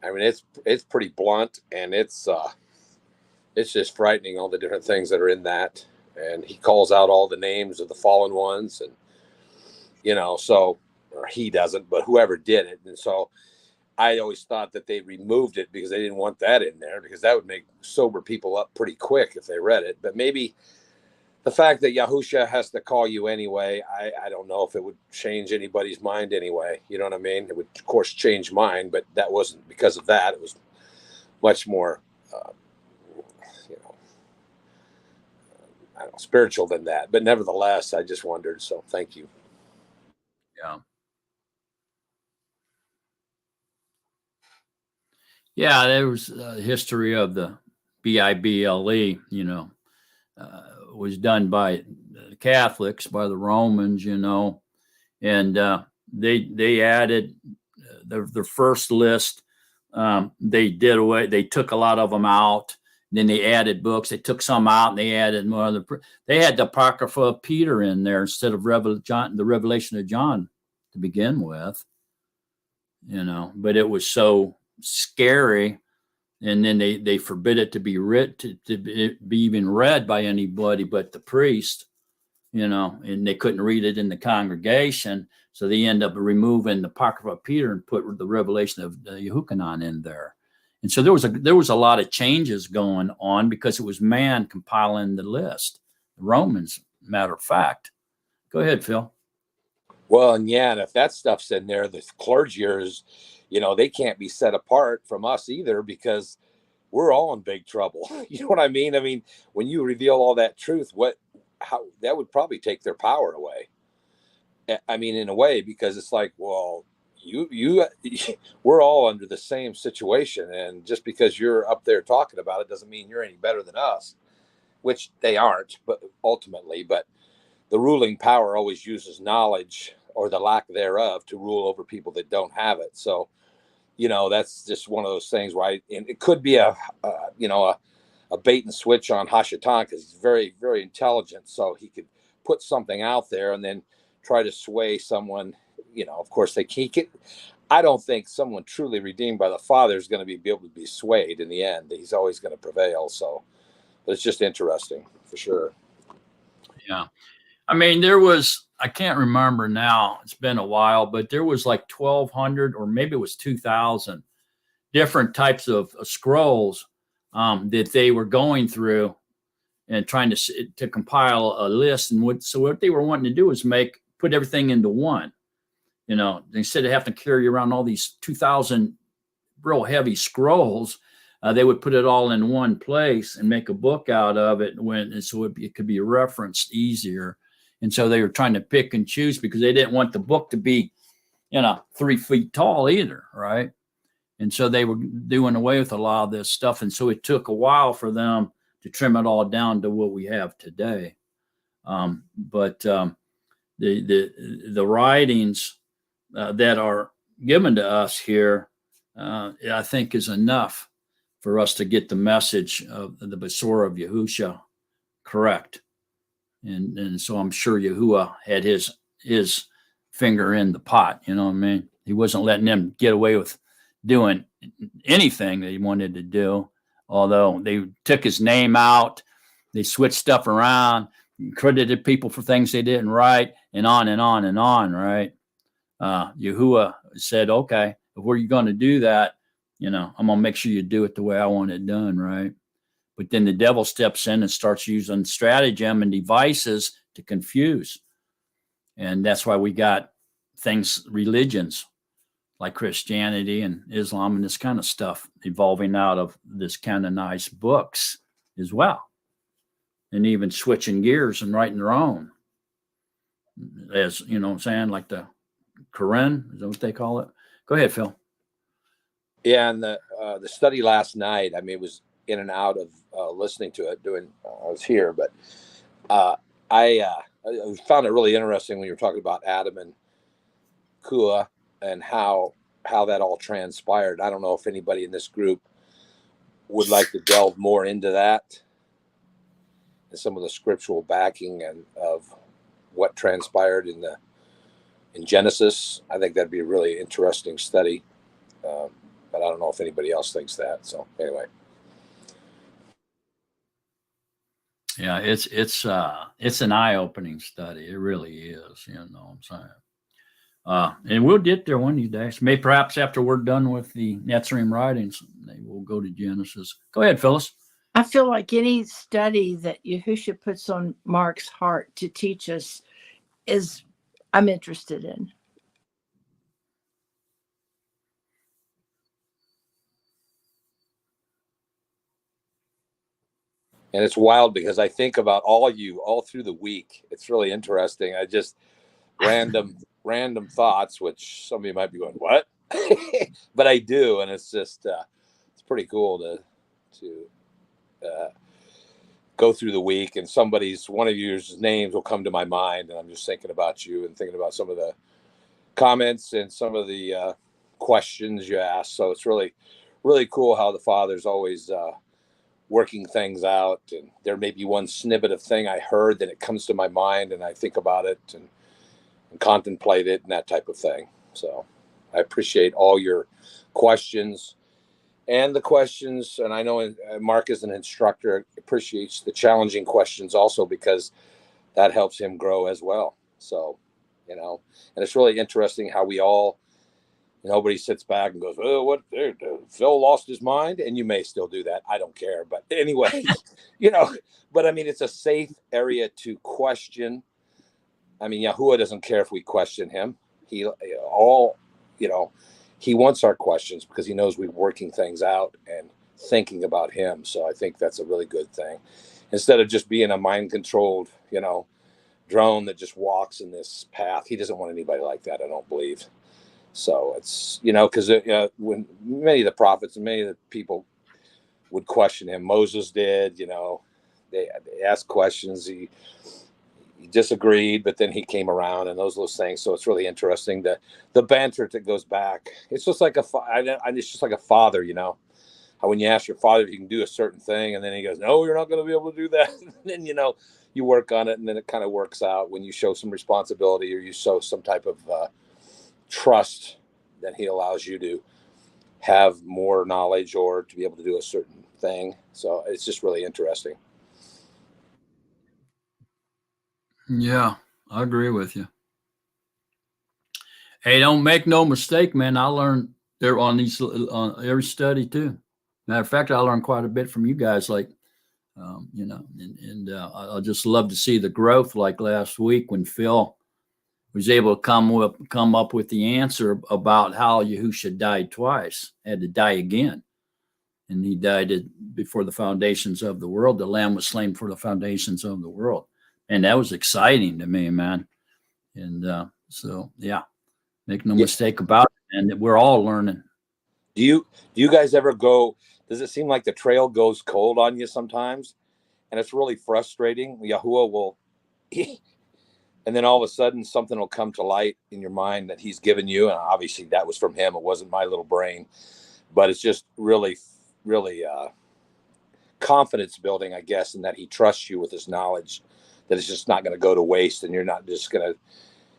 I mean, it's pretty blunt, and it's just frightening, all the different things that are in that. And he calls out all the names of the fallen ones, and so, or he doesn't, but whoever did it. And so I always thought that they removed it because they didn't want that in there, because that would make sober people up pretty quick if they read it. But maybe the fact that Yahusha has to call you anyway, I don't know if it would change anybody's mind anyway. You know what I mean? It would, of course, change mine, but that wasn't because of that. It was much more, I don't know, spiritual than that. But nevertheless, I just wondered. So thank you. Yeah. Yeah, there was a history of the Bible, was done by Catholics, by the Romans, and they added their first list. They took a lot of them out. Then they added books. They took some out and they added more. They had the Apocrypha of Peter in there instead of the Revelation of John to begin with, but it was so scary, and then they forbid it to be to be even read by anybody but the priest, and they couldn't read it in the congregation, so they end up removing the Apocrypha of Peter and put the Revelation of the Yahukanon in there. And so there was a lot of changes going on because it was man compiling the list, the Romans, matter of fact. Go ahead, Phil. Well, and if that stuff's in there, the clergyers, they can't be set apart from us either, because we're all in big trouble. You know what I mean? I mean, when you reveal all that truth, how that would probably take their power away. I mean, in a way, because it's like, well, we're all under the same situation, and just because you're up there talking about it doesn't mean you're any better than us, which they aren't, but ultimately, but the ruling power always uses knowledge, or the lack thereof, to rule over people that don't have it. So, that's just one of those things where and it could be a bait and switch on Hashatan, because he's very, very intelligent. So he could put something out there and then try to sway someone. Of course they can't. I don't think someone truly redeemed by the Father is going to be able to be swayed in the end. He's always going to prevail. So, but it's just interesting for sure. Yeah. I mean, I can't remember now, it's been a while, but there was like 1,200 or maybe it was 2,000 different types of scrolls that they were going through and trying to compile a list. And what they were wanting to do was put everything into one, instead of having to carry around all these 2,000 real heavy scrolls. They would put it all in one place and make a book out of it, so it could be referenced easier. And so they were trying to pick and choose because they didn't want the book to be, 3 feet tall either, right? And so they were doing away with a lot of this stuff. And so it took a while for them to trim it all down to what we have today. But the writings that are given to us here, I think, is enough for us to get the message of the Besorah of Yahusha correct. And so I'm sure Yahuwah had his finger in the pot, you know what I mean? He wasn't letting them get away with doing anything that he wanted to do, although they took his name out, they switched stuff around, credited people for things they didn't write, and on and on and on, right? Yahuwah said, okay, if we're going to do that, I'm going to make sure you do it the way I want it done, right? But then the devil steps in and starts using stratagem and devices to confuse. And that's why we got religions like Christianity and Islam and this kind of stuff evolving out of this canonized books as well. And even switching gears and writing their own. As, what I'm saying, like the Quran, is that what they call it? Go ahead, Phil. Yeah, and the study last night, I mean, it was in and out of listening to it. I was here, but I found it really interesting when you were talking about Adam and Kua and how that all transpired. I don't know if anybody in this group would like to delve more into that and some of the scriptural backing and of what transpired in Genesis. I think that'd be a really interesting study. But I don't know if anybody else thinks that. So anyway. Yeah, it's an eye-opening study. It really is. You know what I'm saying? And we'll get there one of these days. Maybe perhaps after we're done with the Natsarim writings, maybe we'll go to Genesis. Go ahead, Phyllis. I feel like any study that Yahusha puts on Mark's heart to teach us I'm interested in. And it's wild because I think about all through the week. It's really interesting. I just random thoughts, which some of you might be going, what? But I do. And it's just, it's pretty cool to go through the week and one of your names will come to my mind. And I'm just thinking about you and thinking about some of the comments and some of the questions you ask. So it's really, really cool how the Father's always working things out. And there may be one snippet of thing I heard that it comes to my mind and I think about it and contemplate it and that type of thing. So I appreciate all your questions and the questions. And I know Mark is an instructor, appreciates the challenging questions also because that helps him grow as well. So, and it's really interesting how we all, nobody sits back and goes, oh, what? Phil lost his mind. And you may still do that. I don't care. But anyway, but I mean, it's a safe area to question. I mean, Yahuwah doesn't care if we question him. He wants our questions because he knows we're working things out and thinking about him. So I think that's a really good thing. Instead of just being a mind-controlled, drone that just walks in this path. He doesn't want anybody like that, I don't believe. So it's, because when many of the prophets and many of the people would question him, Moses did, they asked questions. He disagreed, but then he came around and those things. So it's really interesting. The banter that goes back. It's just like it's just like a father, how when you ask your father if you can do a certain thing, and then he goes, no, you're not going to be able to do that. And then, you work on it, and then it kind of works out when you show some responsibility or you show some type of trust that he allows you to have more knowledge or to be able to do a certain thing. So it's just really interesting. Yeah, I agree with you. Hey, don't make no mistake, man. I learned there on every study too. Matter of fact, I learned quite a bit from you guys. Like, I just love to see the growth. Like last week when Phil was able to come up with the answer about how Yahusha died twice, had to die again, and he died before the foundations of the world. The Lamb was slain for the foundations of the world, and that was exciting to me, man. And so, yeah. Make no mistake about it, and we're all learning. Do you guys ever go? Does it seem like the trail goes cold on you sometimes, and it's really frustrating? Yahuwah will, and then all of a sudden something will come to light in your mind that he's given you, and obviously that was from him. It wasn't my little brain, but it's just really, really confidence building, I guess, in that he trusts you with his knowledge, that it's just not going to go to waste, and you're not just going to.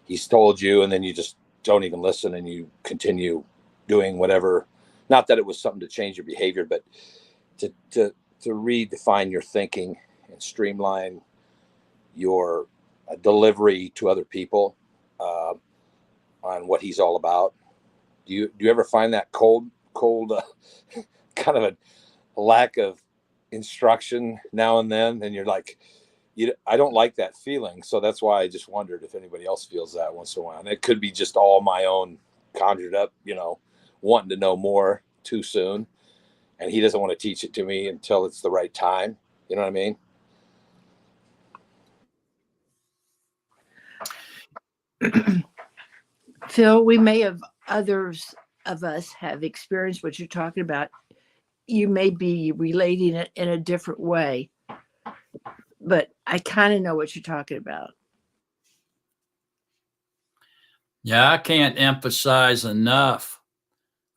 He's told you, and then you just don't even listen and you continue doing whatever. Not that it was something to change your behavior, but to redefine your thinking and streamline your delivery to other people on what he's all about. Do you ever find that cold kind of a lack of instruction now and then, and you're like, I don't like that feeling. So that's why I just wondered if anybody else feels that once in a while. And it could be just all my own conjured up, wanting to know more too soon. And he doesn't want to teach it to me until it's the right time. You know what I mean? Phil, we may have others of us have experienced what you're talking about. You may be relating it in a different way, but I kind of know what you're talking about. Yeah, I can't emphasize enough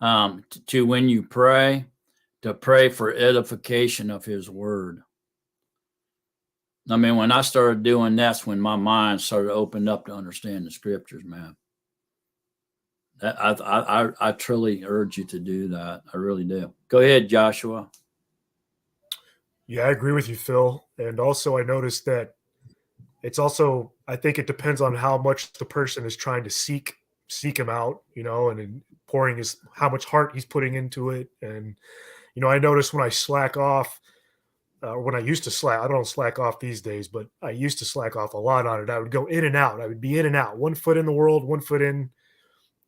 to when you pray, to pray for edification of his word. I mean, when I started doing that's when my mind started opening up to understand the scriptures, man. I truly urge you to do that. I really do. Go ahead, Joshua. Yeah, I agree with you, Phil. And also, I noticed that it's also, I think it depends on how much the person is trying to seek him out, you know, and in pouring his, how much heart he's putting into it. And, you know, I noticed when I slack off, when I used to slack, I don't slack off these days, but I used to slack off a lot on it. I would go in and out. I would be in and out, 1 foot in the world, 1 foot in,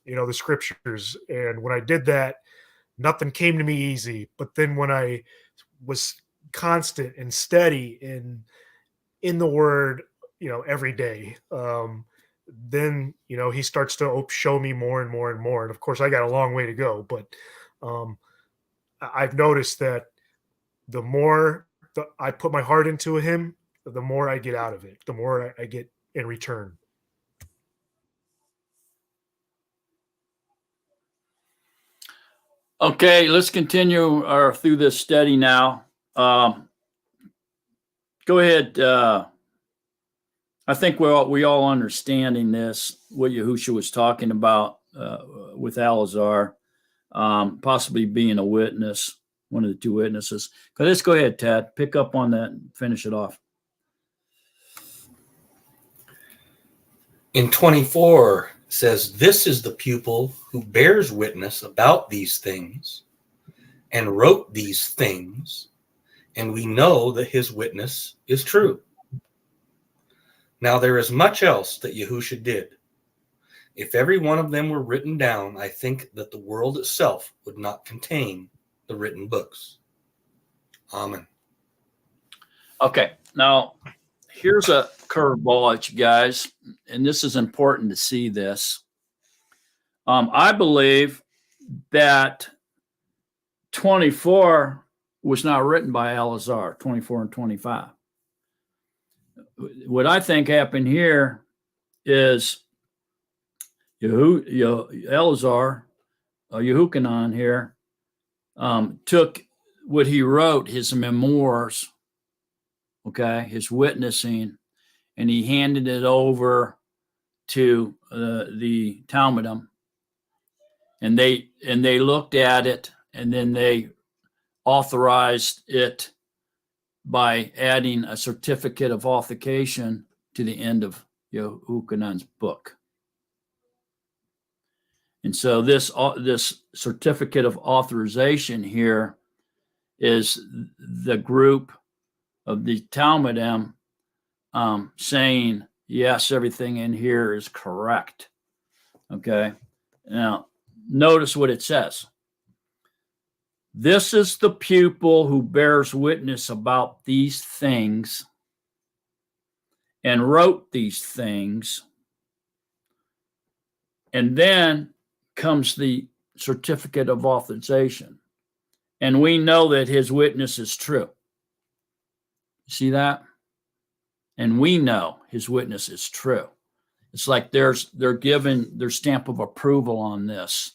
you know, the scriptures. And when I did that, nothing came to me easy. But then when I was constant and steady in the word, you know, every day, then, you know, he starts to show me more and more and more. And of course I got a long way to go, but I've noticed that the more I put my heart into him, the more I get out of it, the more I get in return. Okay, let's continue through this study now. Go ahead. I think we all understanding this, what Yahushua was talking about with Alazar, possibly being a witness, one of the two witnesses. But let's go ahead, Tad. Pick up on that and finish it off. In 24 says, "This is the pupil who bears witness about these things and wrote these things, and we know that his witness is true. Now there is much else that Yahushua did. If every one of them were written down, I think that the world itself would not contain the written books." Amen. Okay, now here's a curveball at you guys, and this is important to see this. I believe that 24 was not written by Alazar, 24 and 25. What I think happened here is Elazar, Yahukanon here, took what he wrote, his memoirs, okay, his witnessing, and he handed it over to the Talmudim, and they looked at it, and then they authorized it by adding a certificate of authentication to the end of Yahukanon's book. And so this certificate of authorization here is the group of the Talmudim saying, yes, everything in here is correct. Okay. Now, notice what it says. This is the pupil who bears witness about these things and wrote these things. And then comes the certificate of authorization. And we know that his witness is true. See that? And we know his witness is true. It's like they're giving their stamp of approval on this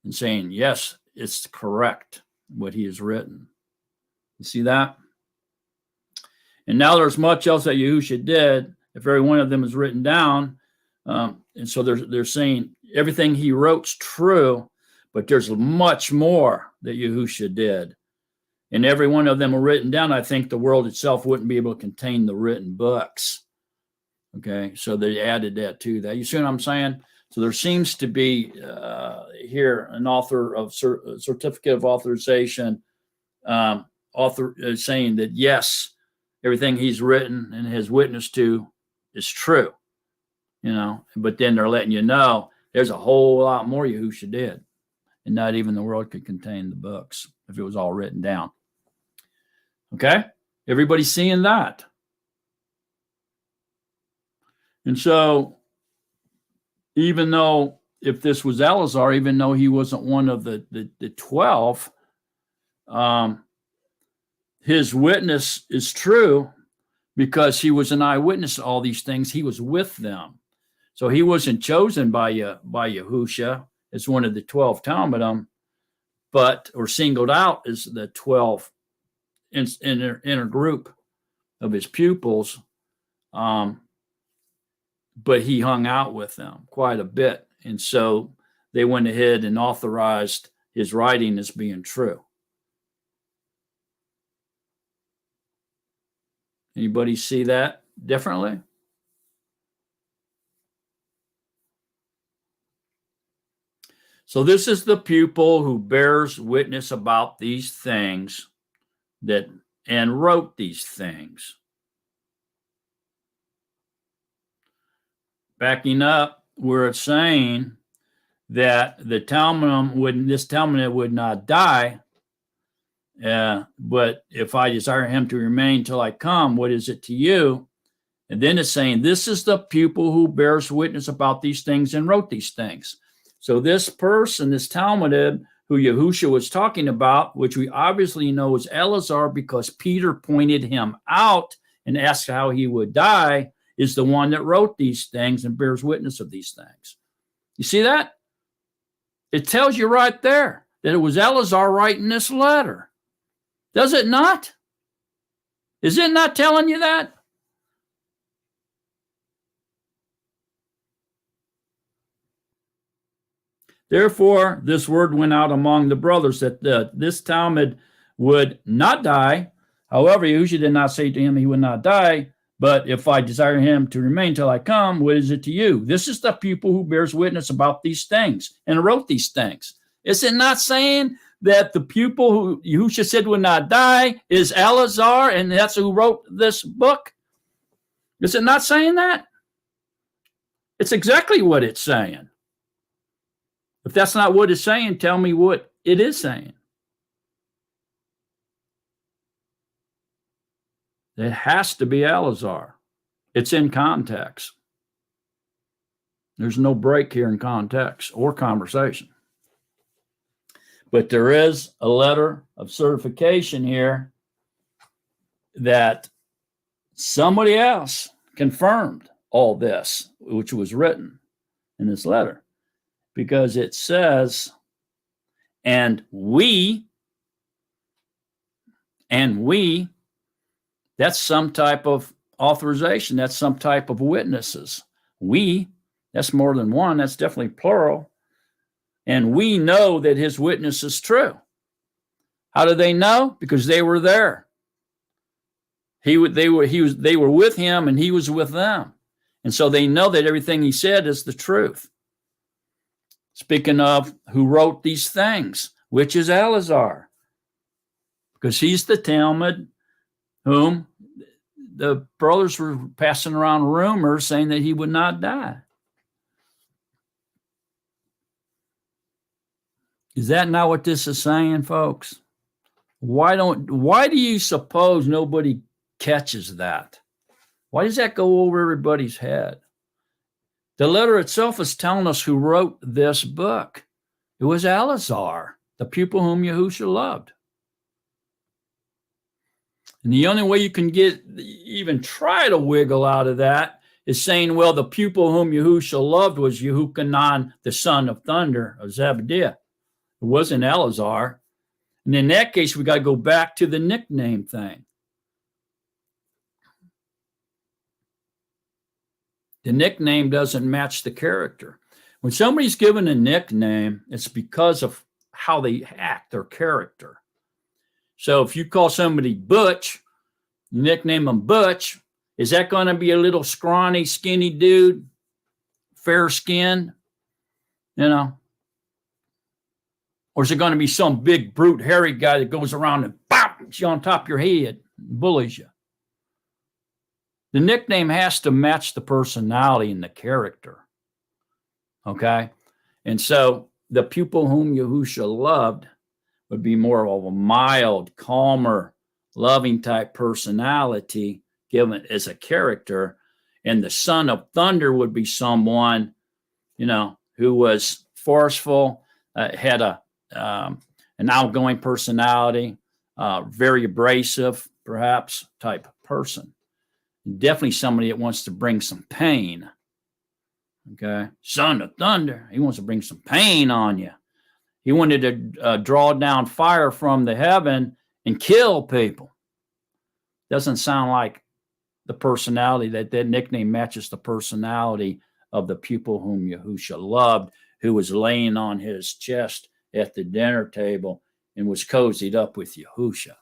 and saying, yes, it's correct what he has written. You see that? And now there's much else that Yahushua did. If every one of them is written down, and so they're saying everything he wrote's true, but there's much more that Yahushua did. And every one of them are written down. I think the world itself wouldn't be able to contain the written books. Okay, so they added that to that. You see what I'm saying? So there seems to be here an author of certificate of authorization, saying that yes, everything he's written and has witnessed to is true. You know, but then they're letting you know there's a whole lot more Yahushua did, and not even the world could contain the books if it was all written down. Okay, everybody seeing that? And so, even though if this was Eleazar, even though he wasn't one of the 12, his witness is true because he was an eyewitness to all these things. He was with them. So he wasn't chosen by Yahusha as one of the 12 Talmudim, or singled out as the 12 inner group of his pupils. But he hung out with them quite a bit. And so they went ahead and authorized his writing as being true. Anybody see that differently? So this is the pupil who bears witness about these things and wrote these things. Backing up, where it's saying that this Talmud would not die, but if I desire him to remain till I come, what is it to you? And then it's saying, this is the pupil who bears witness about these things and wrote these things. So this person, this Talmud, who Yahusha was talking about, which we obviously know is Eleazar because Peter pointed him out and asked how he would die, is the one that wrote these things and bears witness of these things. You see that? It tells you right there that it was Eleazar writing this letter. Does it not? Is it not telling you that? Therefore, this word went out among the brothers that this Talmud would not die. However, Yahusha did not say to him he would not die, but if I desire him to remain till I come, what is it to you? This is the pupil who bears witness about these things and wrote these things. Is it not saying that the pupil who Yahusha said would not die is Eleazar, and that's who wrote this book? Is it not saying that? It's exactly what it's saying. If that's not what it's saying, tell me what it is saying. It has to be Eleazar. It's in context. There's no break here in context or conversation. But there is a letter of certification here that somebody else confirmed all this, which was written in this letter, because it says, and we, that's some type of authorization. That's some type of witnesses. We, that's more than one. That's definitely plural. And we know that his witness is true. How do they know? Because they were there. They were with him and he was with them. And so they know that everything he said is the truth. Speaking of who wrote these things, which is Eleazar, because he's the Talmud whom the brothers were passing around rumors saying that he would not die. Is that not what this is saying, folks? Why do you suppose nobody catches that? Why does that go over everybody's head? The letter itself is telling us who wrote this book. It was Eleazar, the pupil whom Yahusha loved. And the only way you can even try to wiggle out of that is saying, well, the pupil whom Yahusha loved was Yahukanon, the son of thunder of Zebediah. It wasn't Eleazar. And in that case, we got to go back to the nickname thing. The nickname doesn't match the character. When somebody's given a nickname, it's because of how they act, their character. So if you call somebody Butch, you nickname them Butch, is that going to be a little scrawny, skinny dude, fair skinned, or is it going to be some big, brute, hairy guy that goes around and bops you on top of your head and bullies you? The nickname has to match the personality and the character. Okay? And so the pupil whom Yahusha loved would be more of a mild, calmer, loving type personality given as a character. And the son of thunder would be someone, who was forceful, had an outgoing personality, very abrasive, perhaps, type person. Definitely somebody that wants to bring some pain. Okay. Son of thunder. He wants to bring some pain on you. He wanted to draw down fire from the heaven and kill people. Doesn't sound like the personality. That nickname matches the personality of the pupil whom Yahusha loved, who was laying on his chest at the dinner table and was cozied up with Yahusha.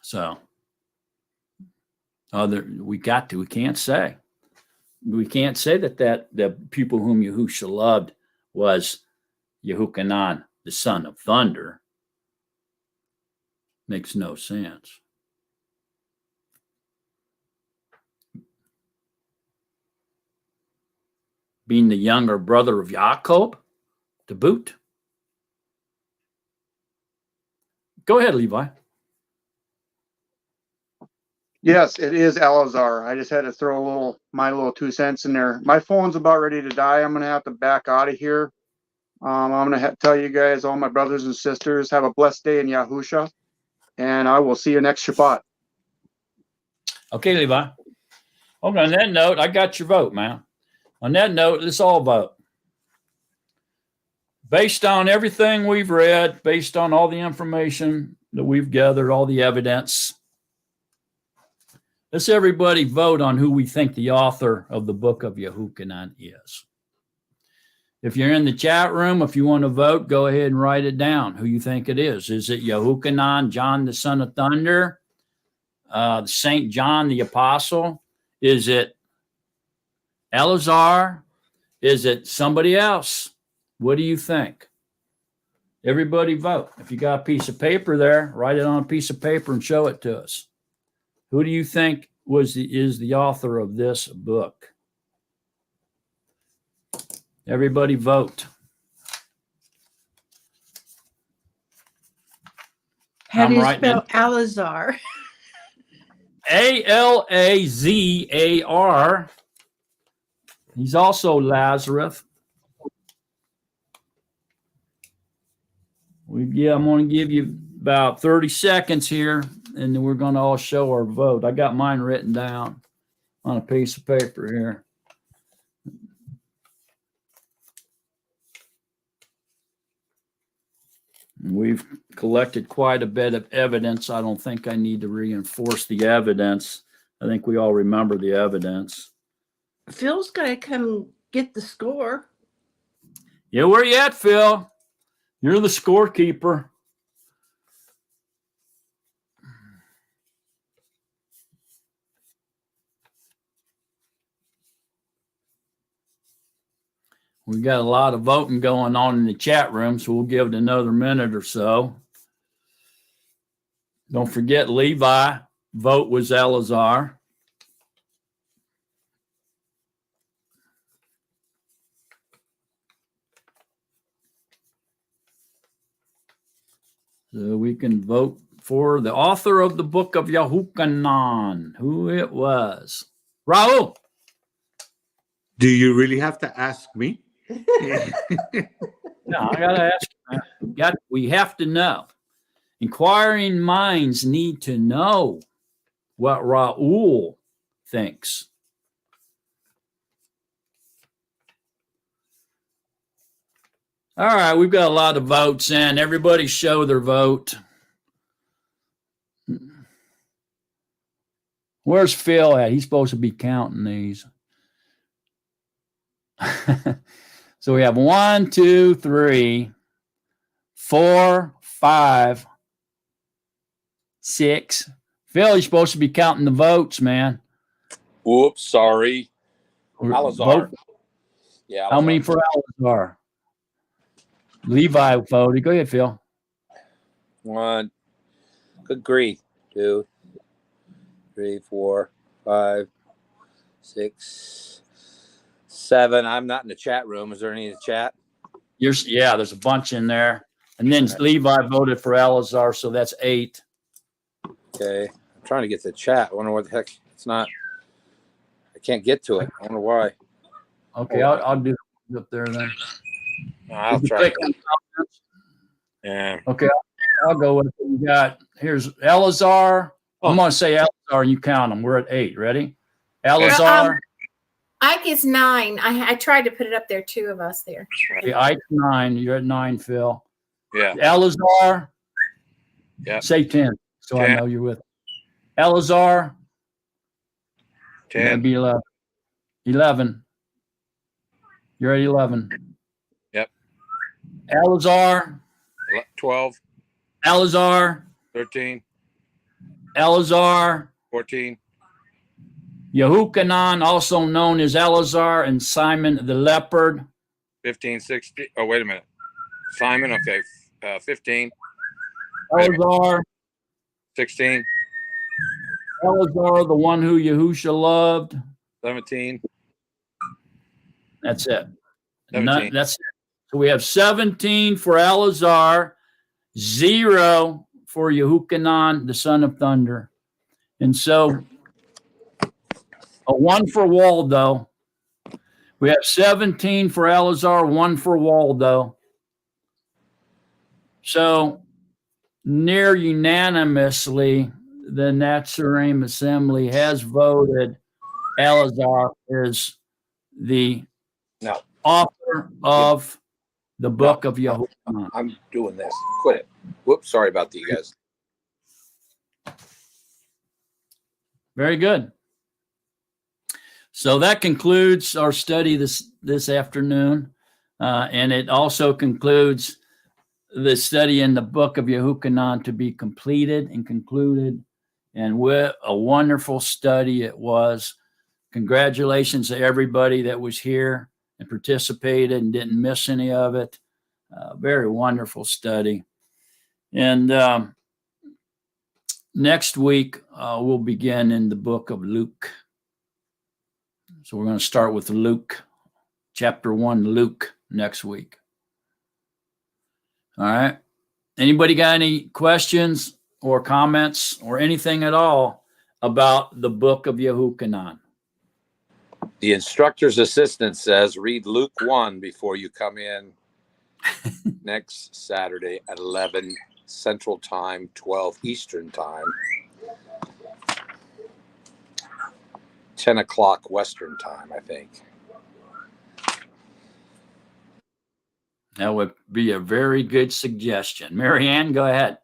So, we can't say that the pupil whom Yahusha loved was Yahukanon, the son of thunder. Makes no sense. Being the younger brother of Jacob, to boot. Go ahead, Levi. Yes, it is Elazar. I just had to throw my little 2 cents in there. My phone's about ready to die. I'm going to have to back out of here. I'm going to tell you guys, all my brothers and sisters, have a blessed day in Yahusha, and I will see you next Shabbat. Okay, Levi. Okay, on that note, I got your vote, man. On that note, let's all vote. Based on everything we've read, based on all the information that we've gathered, all the evidence, let's everybody vote on who we think the author of the book of Yahukanon is. If you're in the chat room, if you want to vote, go ahead and write it down, who you think it is. Is it Yahukanon, John the son of thunder, St. John the apostle? Is it Elazar? Is it somebody else? What do you think? Everybody vote. If you got a piece of paper there, write it on a piece of paper and show it to us. Who do you think is the author of this book? Everybody vote. How do you writing spell it. Alazar? Alazar. He's also Lazarus. I'm going to give you about 30 seconds here, and then we're going to all show our vote. I got mine written down on a piece of paper here. We've collected quite a bit of evidence. I don't think I need to reinforce the evidence. I think we all remember the evidence. Phil's got to come get the score. Yeah, where you at, Phil? You're the scorekeeper. We got a lot of voting going on in the chat room, so we'll give it another minute or so. Don't forget, Levi, vote was Elazar. So we can vote for the author of the book of Yahukanon, who it was. Raul. Do you really have to ask me? No, I gotta ask you. We have to know. Inquiring minds need to know what Raul thinks. All right, we've got a lot of votes in. Everybody show their vote. Where's Phil at? He's supposed to be counting these. So we have 1, 2, 3, 4, 5, 6. Phil, you're supposed to be counting the votes, man. Whoops, sorry. Alazar. Yeah. How many for Alazar? Levi voted. Go ahead, Phil. 1. Good grief. 2, 3, 4, 5, 6, 7. I'm not in the chat room. Is there any in the chat? Yeah, there's a bunch in there. And then Levi voted for Elazar, so that's 8. Okay. I'm trying to get to the chat. I wonder what the heck. It's not. I can't get to it. I wonder why. Okay, I'll do it up there then. I'll Did you try. click on comments? Yeah. Okay, I'll go with it. You got, here's Elazar. I'm going to say Elazar and you count them. We're at 8. Ready? Elazar. Ike is 9. I tried to put it up there, 2 of us there. Okay, Ike 9. You're at 9, Phil. Yeah. Elazar. Yeah. Say 10, so 10. I know you're with it. Elazar. 10. That'd be 11. 11. You're at 11. Yep. Elazar. 12. Elazar. 13. Elazar. 14. Yahukanon, also known as Elazar, and Simon the leopard. 15. 16. Oh, wait a minute. Simon. Okay. 15. Elazar. 16. Elazar, the one who Yahusha loved. 17. That's it. 17. That's it. So we have 17 for Elazar, 0 for Yahukanon, the son of thunder. And so a 1 for Waldo. We have 17 for Elazar, 1 for Waldo. So near unanimously, the Natsarim assembly has voted Elazar is the author of the book of Yahukanon. I'm doing this. Quit it. Whoops. Sorry about that, you guys. Very good. So that concludes our study this afternoon. And it also concludes the study in the book of Yahukanon to be completed and concluded. And what a wonderful study it was. Congratulations to everybody that was here and participated and didn't miss any of it. Very wonderful study. And next week, we'll begin in the book of Luke. So we're going to start with Luke, chapter 1, Luke, next week. All right. Anybody got any questions or comments or anything at all about the book of Yahukanon? The instructor's assistant says read Luke 1 before you come in next Saturday at 11 Central Time, 12 Eastern Time, 10 o'clock Western Time, I think. That would be a very good suggestion. Mary Ann, go ahead.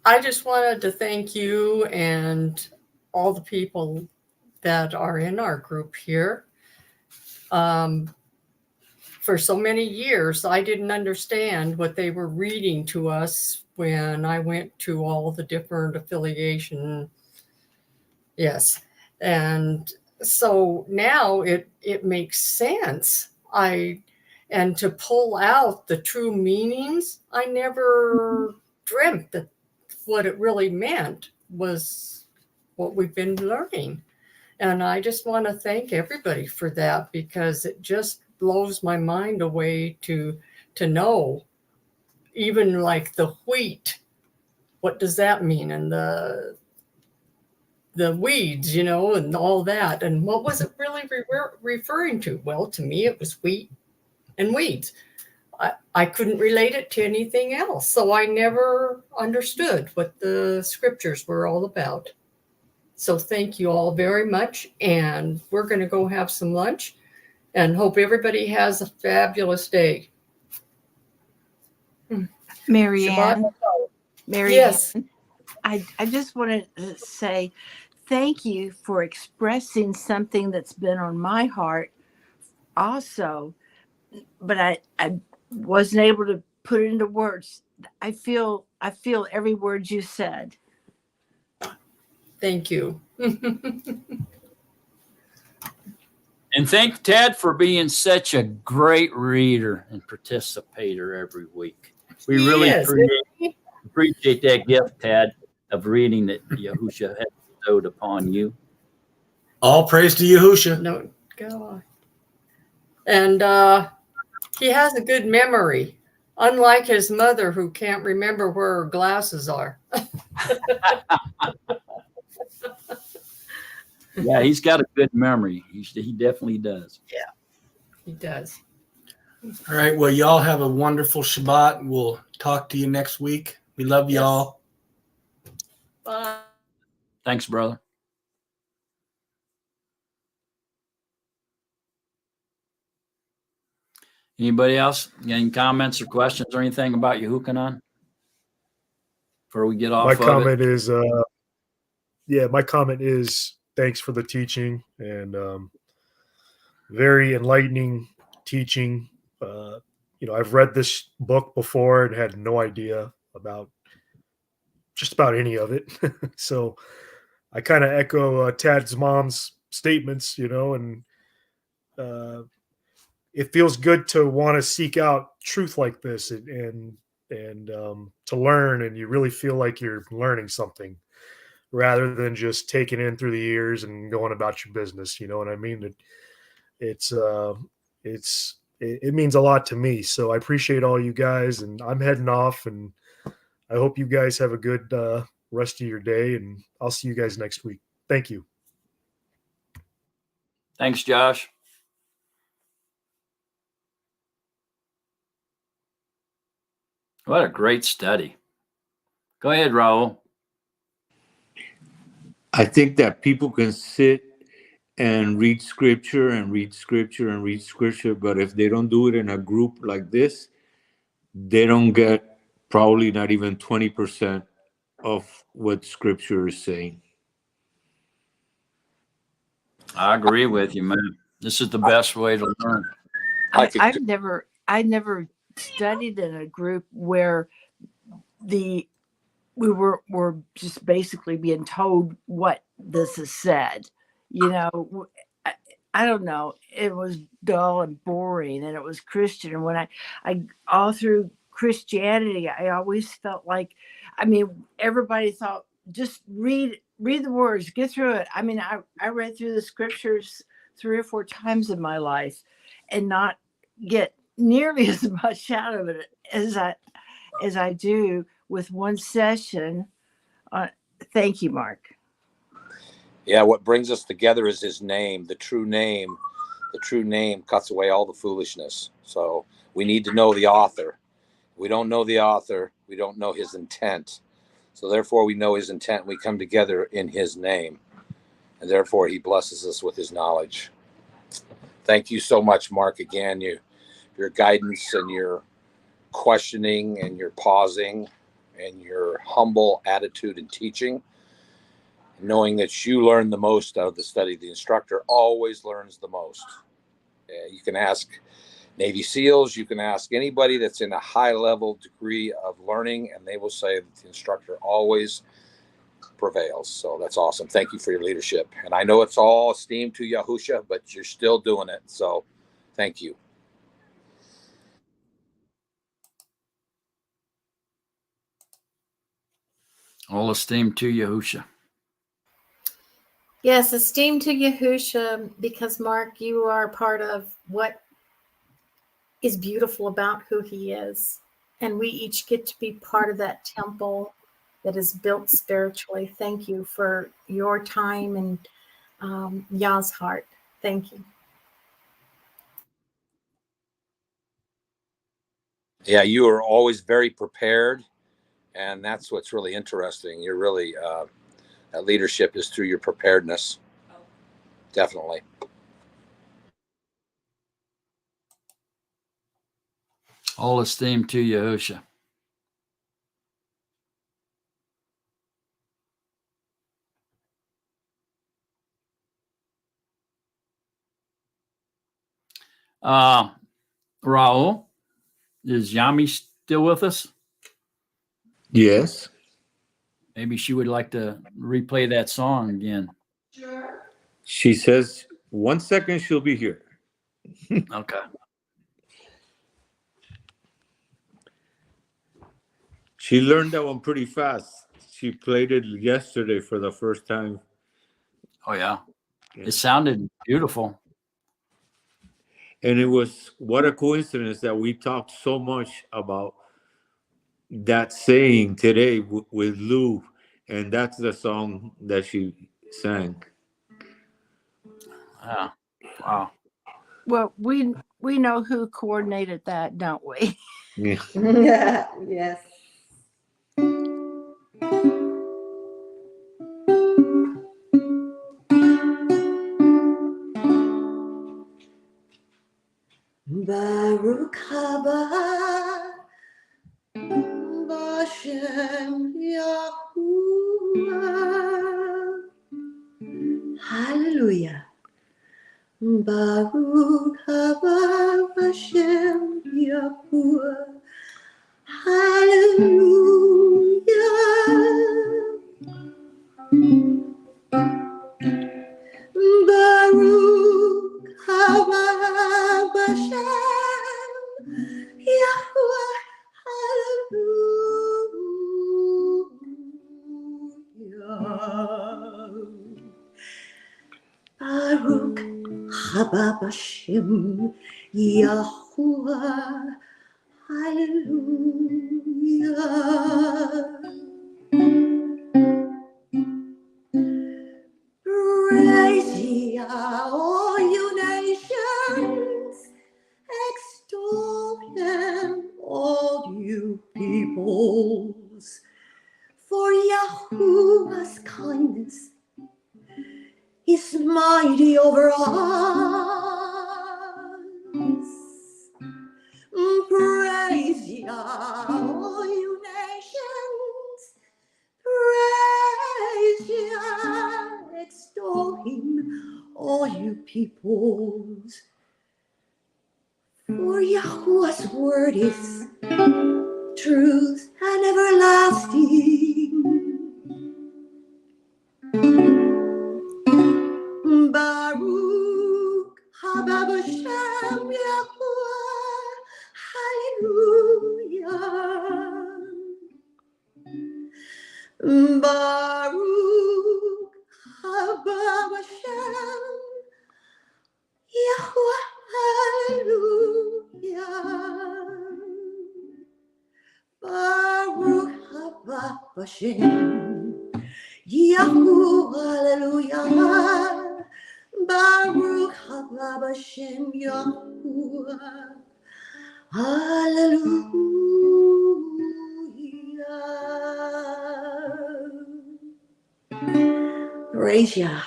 I just wanted to thank you and all the people that are in our group here. For so many years, I didn't understand what they were reading to us when I went to all the different affiliation. Yes. And so now it makes sense. And to pull out the true meanings, I never dreamt that what it really meant was what we've been learning. And I just want to thank everybody for that, because it just blows my mind away to know, even like the wheat, what does that mean? And the weeds, and all that. And what was it really referring to? Well, to me, it was wheat and weeds. I couldn't relate it to anything else. So I never understood what the scriptures were all about. So thank you all very much. And we're going to go have some lunch and hope everybody has a fabulous day. Mary Shabbat. Ann. Mary Yes. Ann, I just wanted to say thank you for expressing something that's been on my heart also, but I wasn't able to put it into words. I feel every word you said. Thank you. And thank Ted for being such a great reader and participator every week. We really appreciate that gift, Ted, of reading that Yahusha has bestowed upon you. All praise to Yahusha. No, God. And he has a good memory, unlike his mother, who can't remember where her glasses are. Yeah, he's got a good memory. He definitely does. He does. All right. Well, y'all have a wonderful Shabbat. We'll talk to you next week. We love Yes. y'all. Bye. Thanks, brother. Anybody else? Any comments or questions or anything about Yahukanon before we get off My of comment it? is, my comment is thanks for the teaching and very enlightening teaching. I've read this book before and had no idea about just about any of it. So I kind of echo Tad's mom's statements, and it feels good to want to seek out truth like this and to learn, and you really feel like you're learning something rather than just taking it in through the ears and going about your business. You know what I mean? It means a lot to me. So I appreciate all you guys, and I'm heading off, and I hope you guys have a good rest of your day, and I'll see you guys next week. Thank you. Thanks, Josh. What a great study. Go ahead, Raul. I think that people can sit and read scripture and read scripture and read scripture, but if they don't do it in a group like this, they don't get probably not even 20% of what scripture is saying. I agree with you, man. This is the best way to learn. I never studied in a group where we were just basically being told what this is said. I don't know. It was dull and boring, and it was Christian. And when I all through Christianity, I always felt like, everybody thought just read the words, get through it. I read through the scriptures 3 or 4 times in my life, and not get nearly as much out of it as I do with one session. Thank you, Mark. Yeah, what brings us together is his name, the true name. The true name cuts away all the foolishness. So we need to know the author. We don't know the author. We don't know his intent. So therefore we know his intent. We come together in his name. And therefore he blesses us with his knowledge. Thank you so much, Mark, again. Your guidance and your questioning and your pausing and your humble attitude and teaching. Knowing that you learn the most out of the study. The instructor always learns the most. You can ask Navy SEALs, you can ask anybody that's in a high level degree of learning, and they will say that the instructor always prevails. So that's awesome. Thank you for your leadership. And I know it's all esteemed to Yahusha, but you're still doing it. So thank you. All esteem to Yahusha. Yes, esteem to Yahusha, because Mark, you are part of what is beautiful about who he is. And we each get to be part of that temple that is built spiritually. Thank you for your time and Yah's heart. Thank you. Yeah, you are always very prepared. And that's what's really interesting. You're really, that leadership is through your preparedness. Definitely. All esteem to Yahusha. Raul, is Yami still with us? Yes. Maybe she would like to replay that song again. Sure. She says 1 second she'll be here. Okay. She learned that one pretty fast. She played it yesterday for the first time. Oh, yeah. It sounded beautiful. And it was, what a coincidence that we talked so much about that saying today with Lou. And that's the song that she sang. Wow. Well, we know who coordinated that, don't we? Yeah. Yes. Baruch haba Bashem Yahuwah. Hallelujah. Baruch haba Bashem Yahuwah. Hallelujah. Baruch haba Bashem Yahuwah. Hallelujah. Baruch haba Bashem Yahuwah. Hallelujah. Praise ye all you nations, extol him, all you peoples, for Yahuwah's kindness is mighty over us. Praise Yah, all you nations. Praise Yah, extol him, all you peoples. For Yahuwah's word is truth and everlasting. Baruch haba Bashem Yahuwah. Hallelujah. Baruch haba Bashem Yahuwah. Hallelujah. Baruch haba Bashem Yahuwah. Hallelujah. Baruch haba Bashem Yahuwah. Hallelujah. Praise Yah.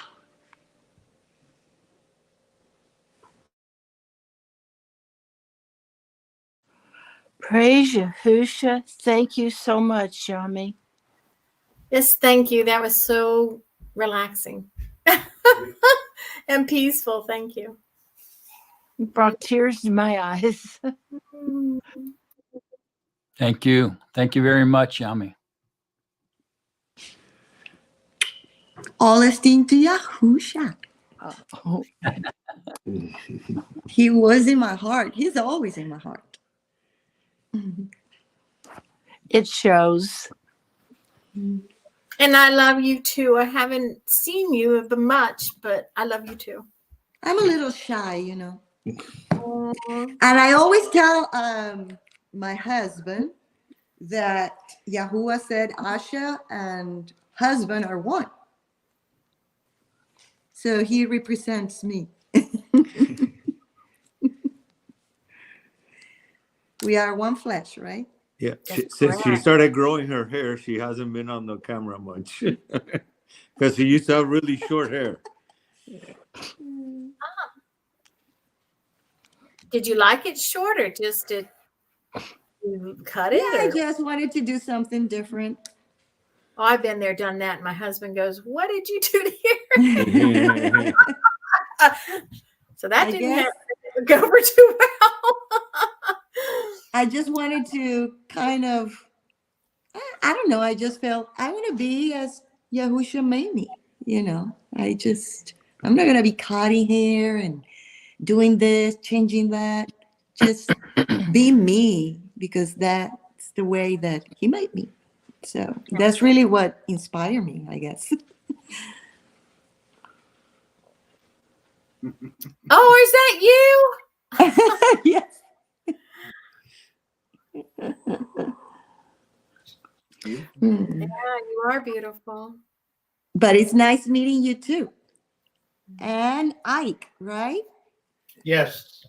Praise Yahusha. Thank you so much, Yami. Yes, thank you. That was so relaxing and peaceful. Thank you. You brought tears to my eyes. Thank you. Thank you very much, Yami. All esteemed to Yahusha. Oh, He was in my heart. He's always in my heart. it shows. And I love you too. I haven't seen you much, but I love you too. I'm a little shy, you know. And I always tell my husband that Yahuwah said Asha and husband are one. So he represents me. We are one flesh, right? Yeah. Since she started growing her hair, she hasn't been on the camera much. Because she used to have really short hair. Did you like it short or just did you cut it? Yeah, I Or? just wanted to do something different. Oh, I've been there, done that. My husband goes, "What did you do to here?" So that didn't go over too well. I just wanted to kind of, I don't know, I just felt I want to be as Yahusha made me, you know. I'm not going to be cutting hair and doing this, changing that. Just be me, because that's the way that he made me. So that's really what inspired me, I guess. Oh, is that you? Yes. Yeah, you are beautiful. But it's nice meeting you too. and Ike, right? Yes.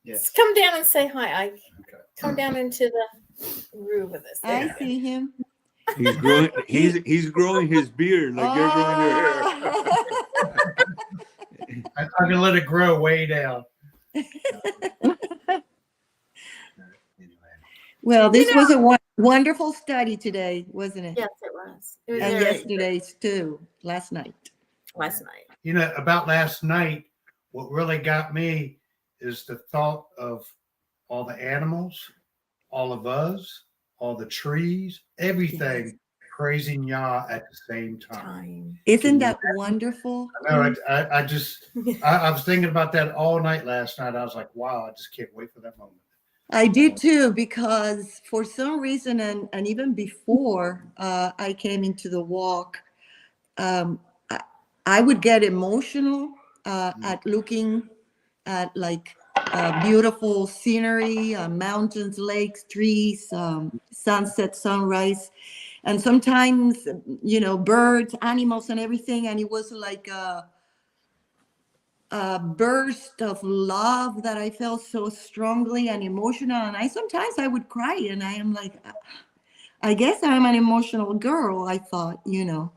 Just come down and say hi. I come down into the room with us. There I you go. see him. He's growing. He's growing his beard like you're growing your hair. I'm gonna let it grow way down. Well, this was a wonderful study today, wasn't it? Yes, it was. It was And very yesterday's too, last night. last night. You know, about last night, what really got me is the thought of all the animals, all of us, all the trees, everything praising Yah at the same time. Isn't that wonderful? I know. I was thinking about that all night last night. I was like, wow, I just can't wait for that moment. I did too, because for some reason, and even before I came into the walk, I would get emotional at looking at like beautiful scenery, mountains, lakes, trees, sunset, sunrise, and sometimes, you know, birds, animals, and everything. And it was like a burst of love that I felt so strongly and emotional. And sometimes I would cry, and I am like, I guess I'm an emotional girl, I thought, you know.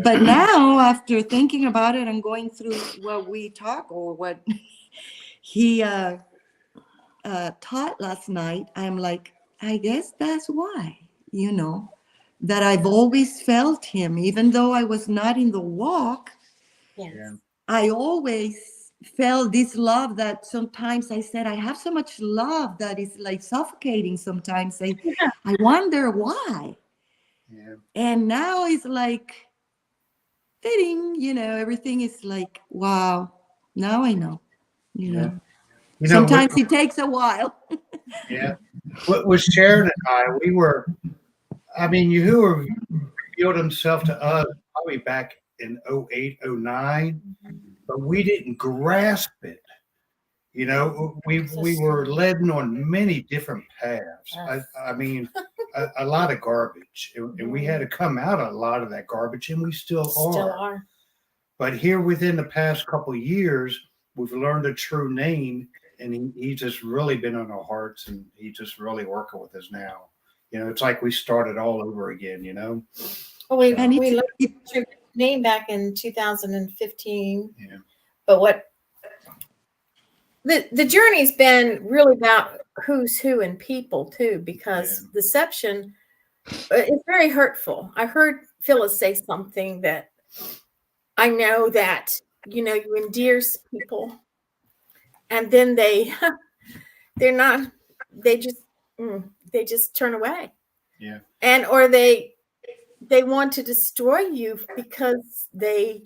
But now, after thinking about it and going through what we talk or what he taught last night, I'm like, I guess that's why, you know, that I've always felt him, even though I was not in the walk. Yes. I always felt this love that sometimes I said, I have so much love that is like suffocating sometimes. I wonder why. Yeah. And now it's like fitting, you know, everything is like, wow, now I know, you know. You know, Sometimes it takes a while. Yeah. What was Sharon and I, we were, I mean, Yahuwah revealed himself to us probably back in 08, 09, but we didn't grasp it. You know, we were led on many different paths. I mean, a lot of garbage. And we had to come out of a lot of that garbage, and we still are. But here within the past couple of years, we've learned a true name, and he's just really been on our hearts, and he's just really working with us now. You know, it's like we started all over again, you know? Well, we learned your name back in 2015. Yeah. But what the journey's been really about who's who and people too, because deception is very hurtful. I heard Phyllis say something that I know that, you know, you endear people, and then they're not, they just turn away. Yeah. And or they want to destroy you because I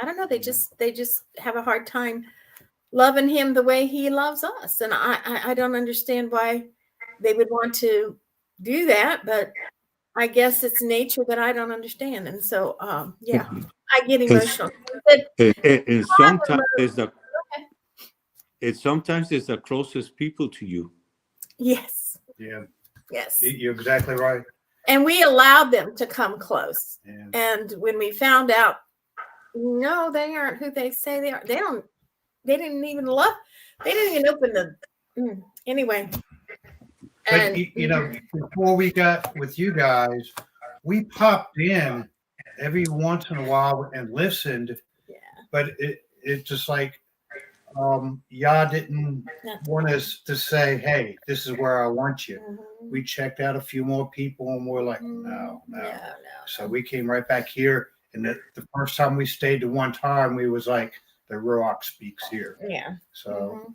don't know, they just have a hard time loving him the way he loves us. And I don't understand why they would want to do that, but I guess it's nature that I don't understand. And so yeah, I get emotional. And sometimes sometimes it's the closest people to you. Yes. Yeah. Yes. You're exactly right. And we allowed them to come close. Yeah. And when we found out, no, they aren't who they say they are. They didn't even open the anyway. But And you know, before we got with you guys, we popped in every once in a while and listened. Yeah. But it just like Yah didn't want us to say, hey, this is where I want you. Mm-hmm. We checked out a few more people, and we're like, no. So we came right back here, and the first time we stayed to one time, we was like, the Ruach speaks here. Yeah. So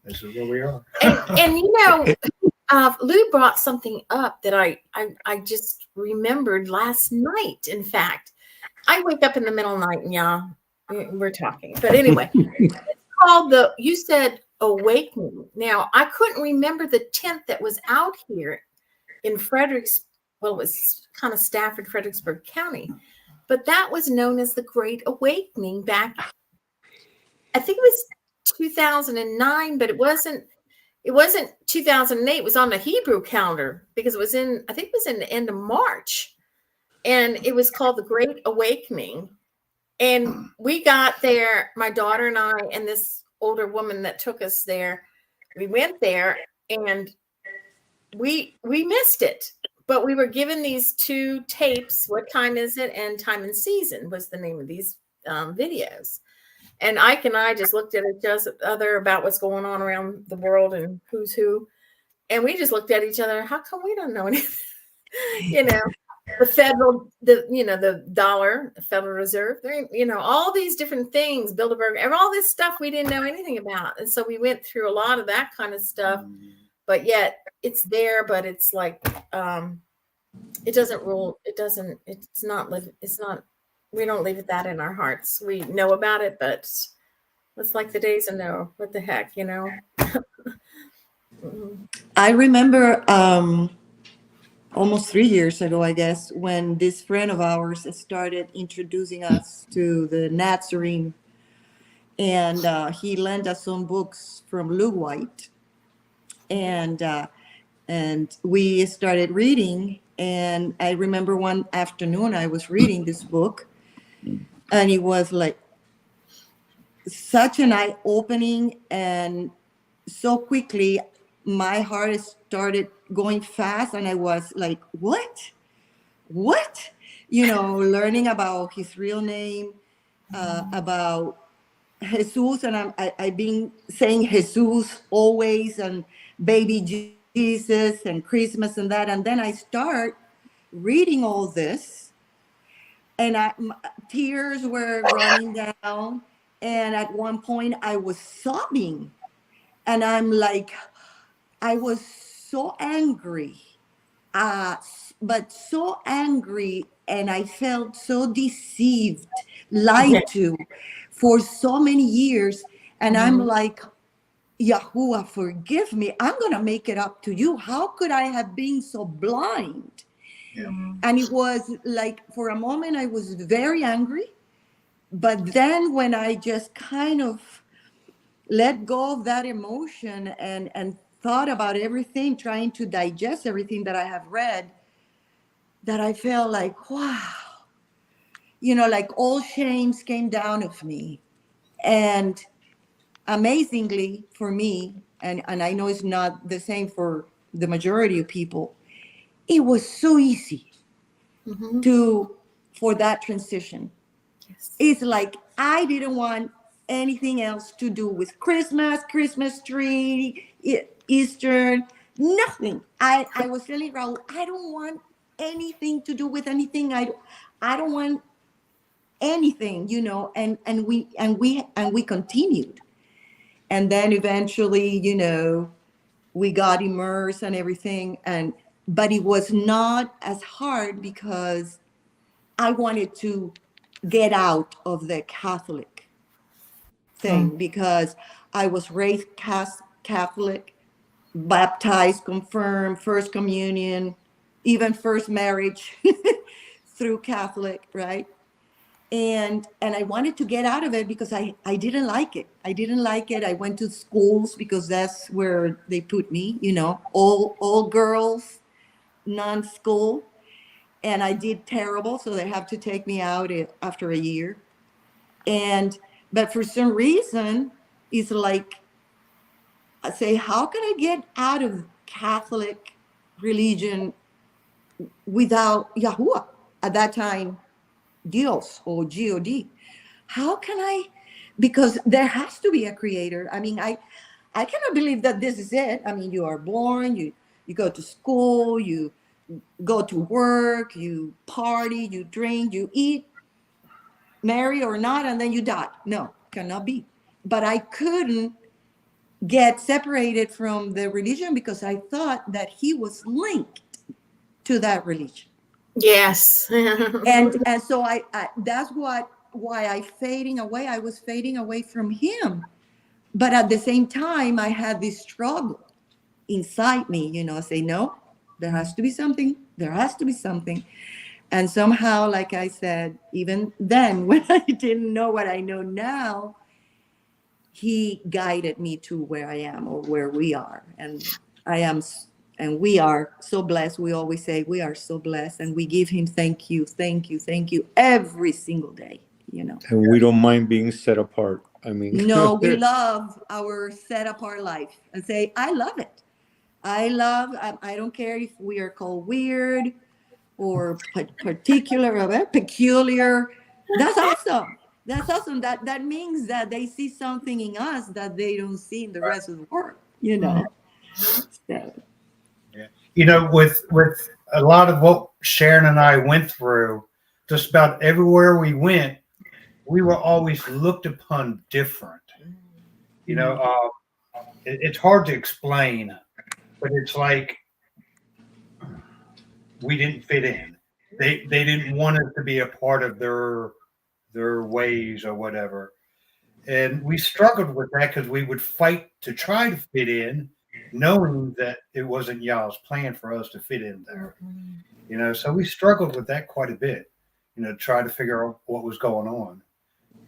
this is where we are. And you know, Lou brought something up that I just remembered last night. In fact, I wake up in the middle of the night and we're talking. But anyway, it's called you said Awakening. Now, I couldn't remember the tent that was out here in it was kind of Stafford, Fredericksburg County. But that was known as the Great Awakening back, I think it was 2009, but it wasn't 2008. It was on the Hebrew calendar because I think it was in the end of March. And it was called the Great Awakening. And we got there, my daughter and I, and this older woman that took us there. We went there and we missed it. But we were given these 2 tapes. What time is it? And Time and Season was the name of these videos. And Ike and I just looked at each other about what's going on around the world and who's who. And we just looked at each other. How come we don't know anything? The dollar, the Federal Reserve, all these different things, Bilderberg, and all this stuff we didn't know anything about. And so we went through a lot of that kind of stuff, but yet it's there, but it's like, it doesn't rule. It's not, we don't leave that in our hearts. We know about it, but it's like the days of Noah. What the heck, I remember almost 3 years ago, I guess, when this friend of ours started introducing us to the Natsarim, and he lent us some books from Lou White, and we started reading. And I remember one afternoon I was reading this book, and it was like such an eye-opening, and so quickly my heart started going fast, and I was like, what? Learning about his real name, about Jesus, and I've been saying Jesus always, and baby Jesus and Christmas and that, and then I start reading all this, and tears were running down, and at one point I was sobbing, and I'm like, I was so angry, but so angry, and I felt so deceived, lied to for so many years. And I'm like, Yahuwah, forgive me. I'm going to make it up to you. How could I have been so blind? Yeah. And it was like, for a moment, I was very angry. But then when I just kind of let go of that emotion and thought about everything, trying to digest everything that I have read, that I felt like, wow, like all shames came down of me. And amazingly for me, and I know it's not the same for the majority of people, it was so easy for that transition. Yes. It's like I didn't want anything else to do with Christmas tree, Easter, nothing. I was telling Raul, I don't want anything to do with anything. I don't want anything, and we continued. And then eventually, we got immersed and everything. But it was not as hard because I wanted to get out of the Catholic thing, because I was raised Catholic, baptized, confirmed, first communion, even first marriage through Catholic, right? And I wanted to get out of it because I didn't like it. I went to schools because that's where they put me, all girls, non-school. And I did terrible, so they have to take me out after a year. But for some reason, it's like, I say, how can I get out of Catholic religion without Yahuwah? At that time, Dios or God. How can I? Because there has to be a creator. I mean, I cannot believe that this is it. I mean, you are born, you go to school, you go to work, you party, you drink, you eat, marry or not, and then you die. No, cannot be. But I couldn't get separated from the religion because I thought that he was linked to that religion. Yes. and so I that's why I was fading away from him. But at the same time, I had this struggle inside me, I say, no, there has to be something. And somehow, like I said, even then, when I didn't know what I know now, he guided me to where I am, or where we are. And we are so blessed. We always say we are so blessed, and we give him thank you every single day, you know. And we don't mind being set apart. I mean, No, we love our set apart life. I say, I love it. I don't care if we are called weird or particular or peculiar. That's awesome. That's awesome. That means that they see something in us that they don't see in the rest of the world, you know. So. You know, with a lot of what Sharon and I went through, just about everywhere we went, we were always looked upon different. You know, it's hard to explain, but it's like we didn't fit in. They didn't want us to be a part of their ways or whatever. And we struggled with that because we would fight to try to fit in, knowing that it wasn't Yah's plan for us to fit in there. You know, so we struggled with that quite a bit, you know, try to figure out what was going on,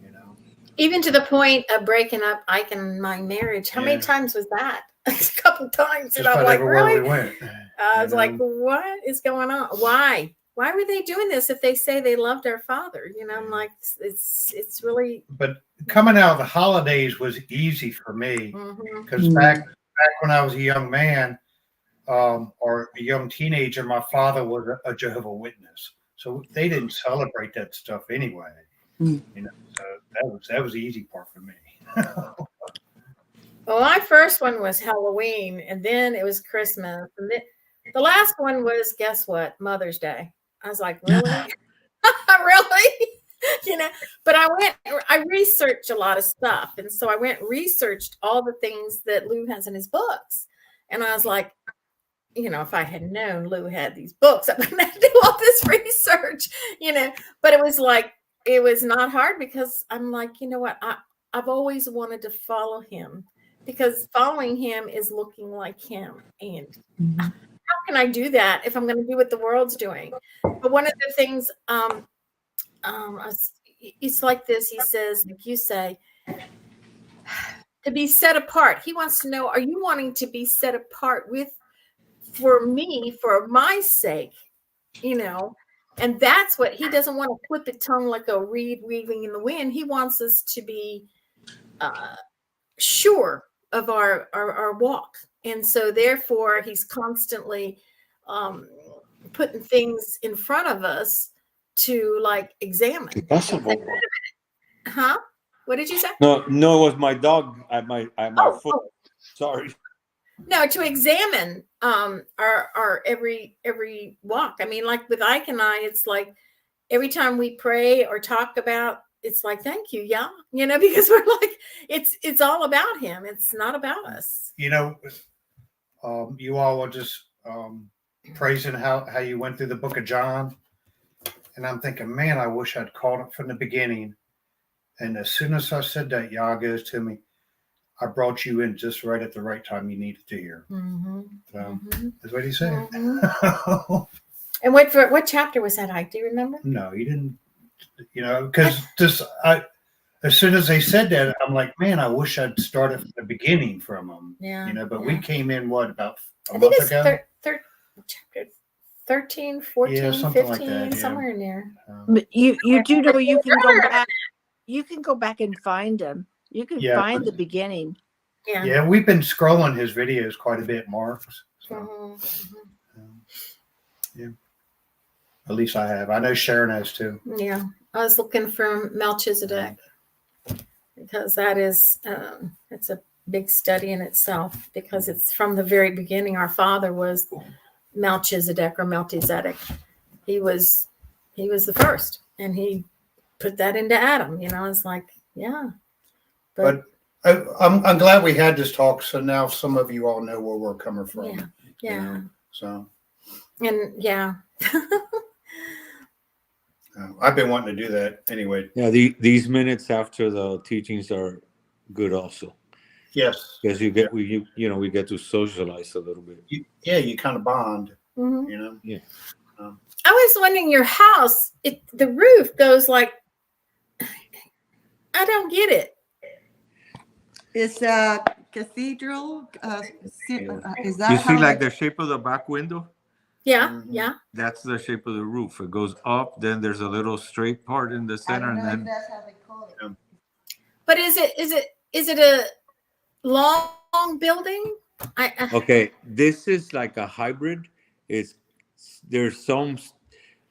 you know. Even to the point of breaking up Ike and my marriage. How many times was that? A couple times. Just And I'm like, really? we went. I was like, what is going on? Why? Why were they doing this if they say they loved our father? You know, I'm like, it's really. But coming out of the holidays was easy for me because back when I was a young man or a young teenager, my father was a Jehovah's Witness, so they didn't celebrate that stuff anyway. You know, so that was the easy part for me. Well, my first one was Halloween, and then it was Christmas, and then the last one was, guess what? Mother's Day. I was like, really? Really? You know, but I researched a lot of stuff. And so I researched all the things that Lou has in his books. And I was like, you know, if I had known Lou had these books, I wouldn't have to do all this research, you know, but it was not hard because I'm like, you know what? I've always wanted to follow him because following him is looking like him. And how can I do that if I'm going to do what the world's doing? But one of the things, it's like this. He says, like you say, to be set apart. He wants to know, are you wanting to be set apart for me, for my sake, you know? And that's what he doesn't want to flip the tongue like a reed weaving in the wind. He wants us to be sure of our walk. And so therefore he's constantly putting things in front of us to like examine. Huh? What did you say? No, it was my dog at my foot. Sorry. No, to examine our every walk. I mean, like with Ike and I, it's like every time we pray or talk about, it's like, thank you, Yah, you know, because we're like, it's all about him. It's not about us. You know, you all were just praising how you went through the book of John. And I'm thinking, man, I wish I'd caught it from the beginning. And as soon as I said that, Yah goes to me, I brought you in just right at the right time you needed to hear. So that's what he said. And what chapter was that, Ike? Do you remember? No, he didn't. You know, because as soon as they said that, I'm like, man, I wish I'd started from the beginning from them. Yeah. You know, but we came in about a month ago? Chapter 13, 14, 15, like that, somewhere in there. But you do know you can go back. You can go back and find them. You can find the beginning. Yeah. Yeah, we've been scrolling his videos quite a bit, Mark's. So, yeah. At least I have. I know Sharon has too. Yeah. I was looking for Melchizedek because that is it's a big study in itself because it's from the very beginning. Our father was Melchizedek or Melchizedek. He was the first, and he put that into Adam. You know, it's like, yeah. But I'm glad we had this talk, so now some of you all know where we're coming from. Yeah. You know, so. And yeah. I've been wanting to do that anyway. Yeah, these minutes after the teachings are good also. Yes, because we get to socialize a little bit. You kind of bond. You know. Yeah. I was wondering, your house, the roof goes like, I don't get it. It's a cathedral. Is that you see like the shape of the back window? Yeah, Mhm. yeah. That's the shape of the roof. It goes up, then there's a little straight part in the I center, don't and know if then that's how they call it. But is it a long building? okay, this is like a hybrid. It's there's some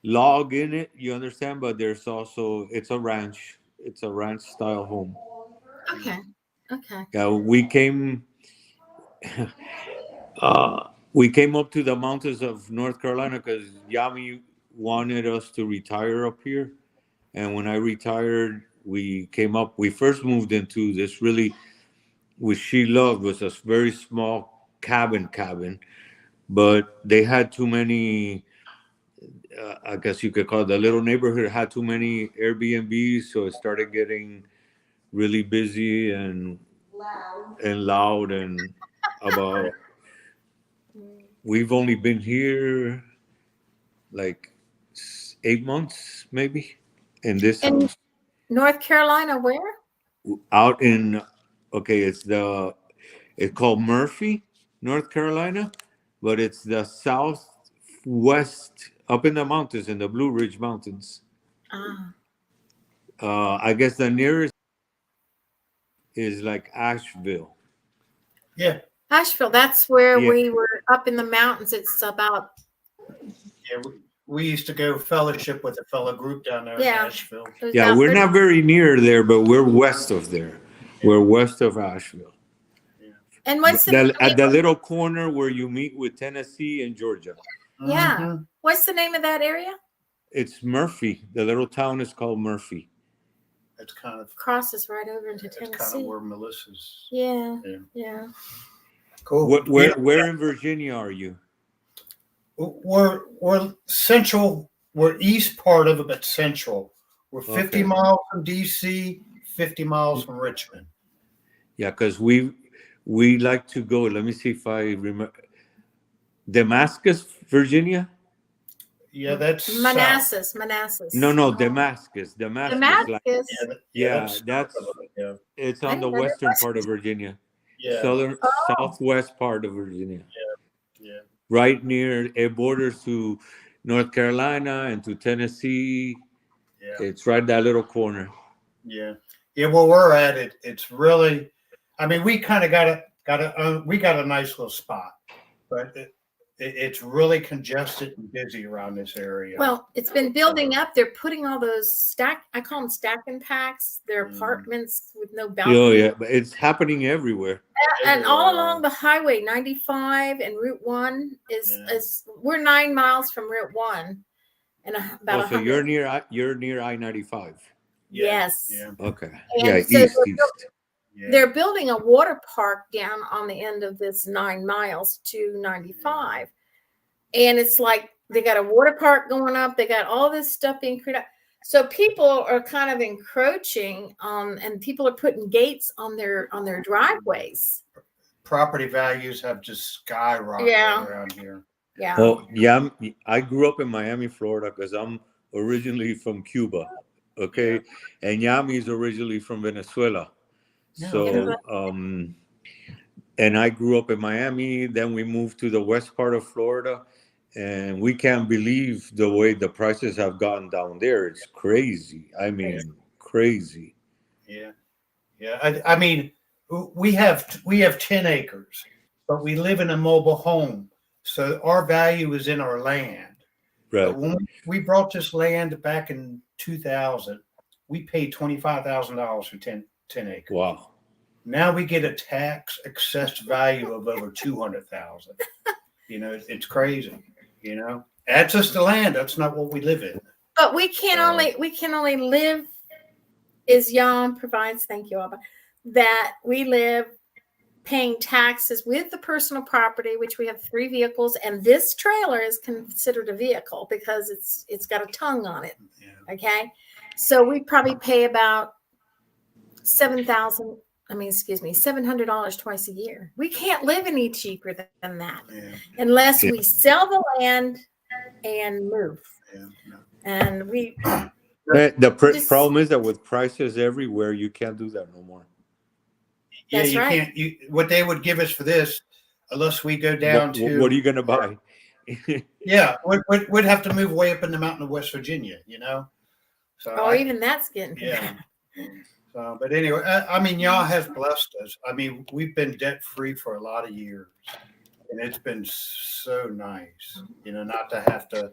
log in it, you understand, but there's also it's a ranch. It's a ranch style home. Okay. Okay. Yeah, we came up to the mountains of North Carolina because Yami wanted us to retire up here. And when I retired, we came up. We first moved into this really, which she loved, was a very small cabin, but they had too many. I guess you could call it, the little neighborhood had too many Airbnbs, so it started getting really busy and loud and about. We've only been here like 8 months, maybe, in this In house. North Carolina, where? Out in, okay, it's called Murphy, North Carolina, but it's the southwest, up in the mountains, in the Blue Ridge Mountains. Ah. I guess the nearest is like Asheville. Yeah. Asheville. That's where Yeah. we were up in the mountains. It's about Yeah. We used to go fellowship with a fellow group down there in Asheville. Yeah, about we're 30 not very near there, but we're west of there. We're west of Asheville. And what's the At the little corner where you meet with Tennessee and Georgia. yeah? Mhm. What's the name of that area? It's Murphy. The little town is called Murphy. That's kind of Crosses right over into that's kind of Tennessee. where Melissa's. Yeah, Yeah. yeah. Cool. Where in Virginia are you? We're central. We're east part of it, but central. We're 50 Okay. miles from DC, 50 miles from Richmond. Yeah, because we like to go. Let me see if I remember. Damascus, Virginia? Yeah, that's south. Manassas. No, Damascus. Damascus. Like, Damascus. yeah, south that's of it, yeah. it's I on the didn't know that western was- part of Virginia. Yeah. Southwest part of Virginia. Yeah. Right near it borders to North Carolina and to Tennessee. Yeah. It's right that little corner. Yeah. Yeah. Well, we're at it. It's really, I mean, we kind of we got a nice little spot, but it's really congested and busy around this area. Well, it's been building up. They're putting all those I call them stacking packs. They're apartments with no balcony. Oh yeah, but it's happening everywhere. And all along the highway, 95 and Route 1 is we're 9 miles from Route 1, and about So 100. you're near I-95. Yes. Yeah. Okay. And Yeah, so east. Yeah. they're building a water park down on the end of this 9 miles to 95. And it's like they got a water park going up. They got all this stuff being created. So people are kind of encroaching on, and people are putting gates on their driveways. Property values have just skyrocketed around here. Yeah. Oh, yeah. I grew up in Miami, Florida, because I'm originally from Cuba. Okay. And Yami is originally from Venezuela. So, and I grew up in Miami. Then we moved to the west part of Florida. And we can't believe the way the prices have gotten down there. It's crazy. I mean, crazy. Yeah. Yeah. I mean, we have 10 acres, but we live in a mobile home. So our value is in our land. Right. But when we brought this land back in 2000, we paid $25,000 for 10 acres. Wow. Now we get a tax assessed value of over 200,000. You know, it's crazy. You know, that's just the land. That's not what we live in. But we can only live as Yom provides. Thank you, Abba. That we live paying taxes with the personal property, which we have 3 vehicles, and this trailer is considered a vehicle because it's got a tongue on it. Yeah. Okay, so we probably pay about $700 twice a year. We can't live any cheaper than that unless we sell the land and move. Yeah. And we. The problem is that with prices everywhere, you can't do that no more. Yeah, That's you right. can't. What they would give us for this, unless we go down to. What are you going to buy? Yeah, we'd have to move way up in the mountain of West Virginia, you know. So Oh, even that's getting yeah. So, but anyway, I mean, Yah has blessed us. I mean, we've been debt free for a lot of years, and it's been so nice, you know, not to have to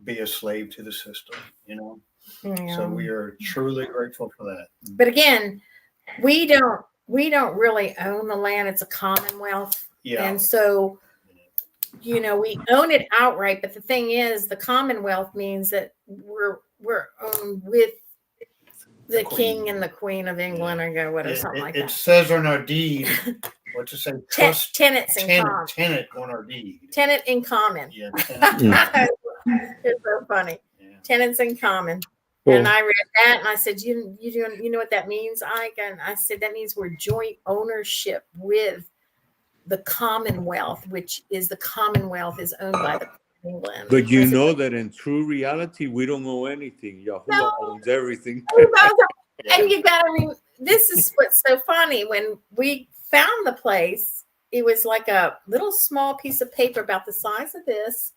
be a slave to the system, you know. Yeah. So we are truly grateful for that. But again, we don't really own the land. It's a commonwealth. Yeah. And so, you know, we own it outright. But the thing is, the commonwealth means that we're owned with the king and the queen of England, or whatever, something like that. It says on our deed, what's it say? Trust tenants in common. Tenant on our deed. Tenant in common. Yeah. It's so funny. Yeah. Tenants in common. And I read that and I said, you know what that means, Ike? And I said, that means we're joint ownership with the Commonwealth, which is the Commonwealth is owned by the England. But you know that in true reality, we don't owe anything. Yahuwah owns everything. And you gotta this is what's so funny. When we found the place, it was like a little small piece of paper about the size of this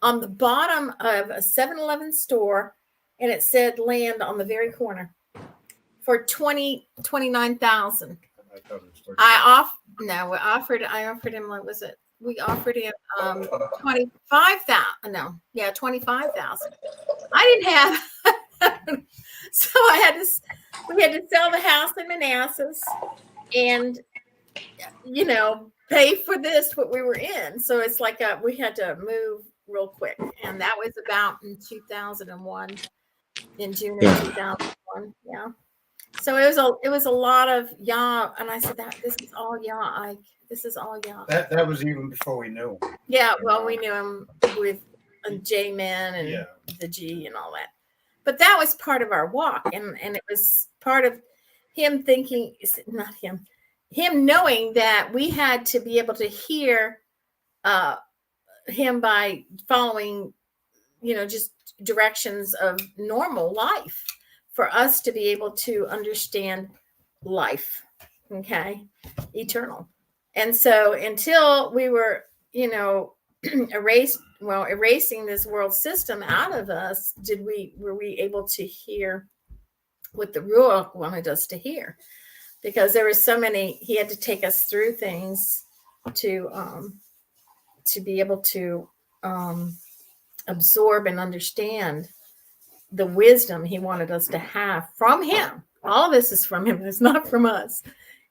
on the bottom of a 7-Eleven store. And it said land on the very corner for $29,000. I offered him, what was it? We offered him $25,000. No, yeah, $25,000. I didn't have so we had to sell the house in Manassas and you know, pay for this what we were in. So it's like we had to move real quick. And that was about in 2001. In June of 2001, yeah. So it was a lot of Yah, and I said this is all Yah. This is all Yah. That was even before we knew him. Yeah, well, we knew him with a J-Man and the G and all that, but that was part of our walk, and it was part of him thinking, not him knowing that we had to be able to hear him by following, you know, just directions of normal life for us to be able to understand life, okay, eternal. And so until we were, you know, erasing this world system out of us, were we able to hear what the Ruach wanted us to hear? Because there were so many, he had to take us through things to be able to absorb and understand the wisdom he wanted us to have from him. All this is from him. It's not from us.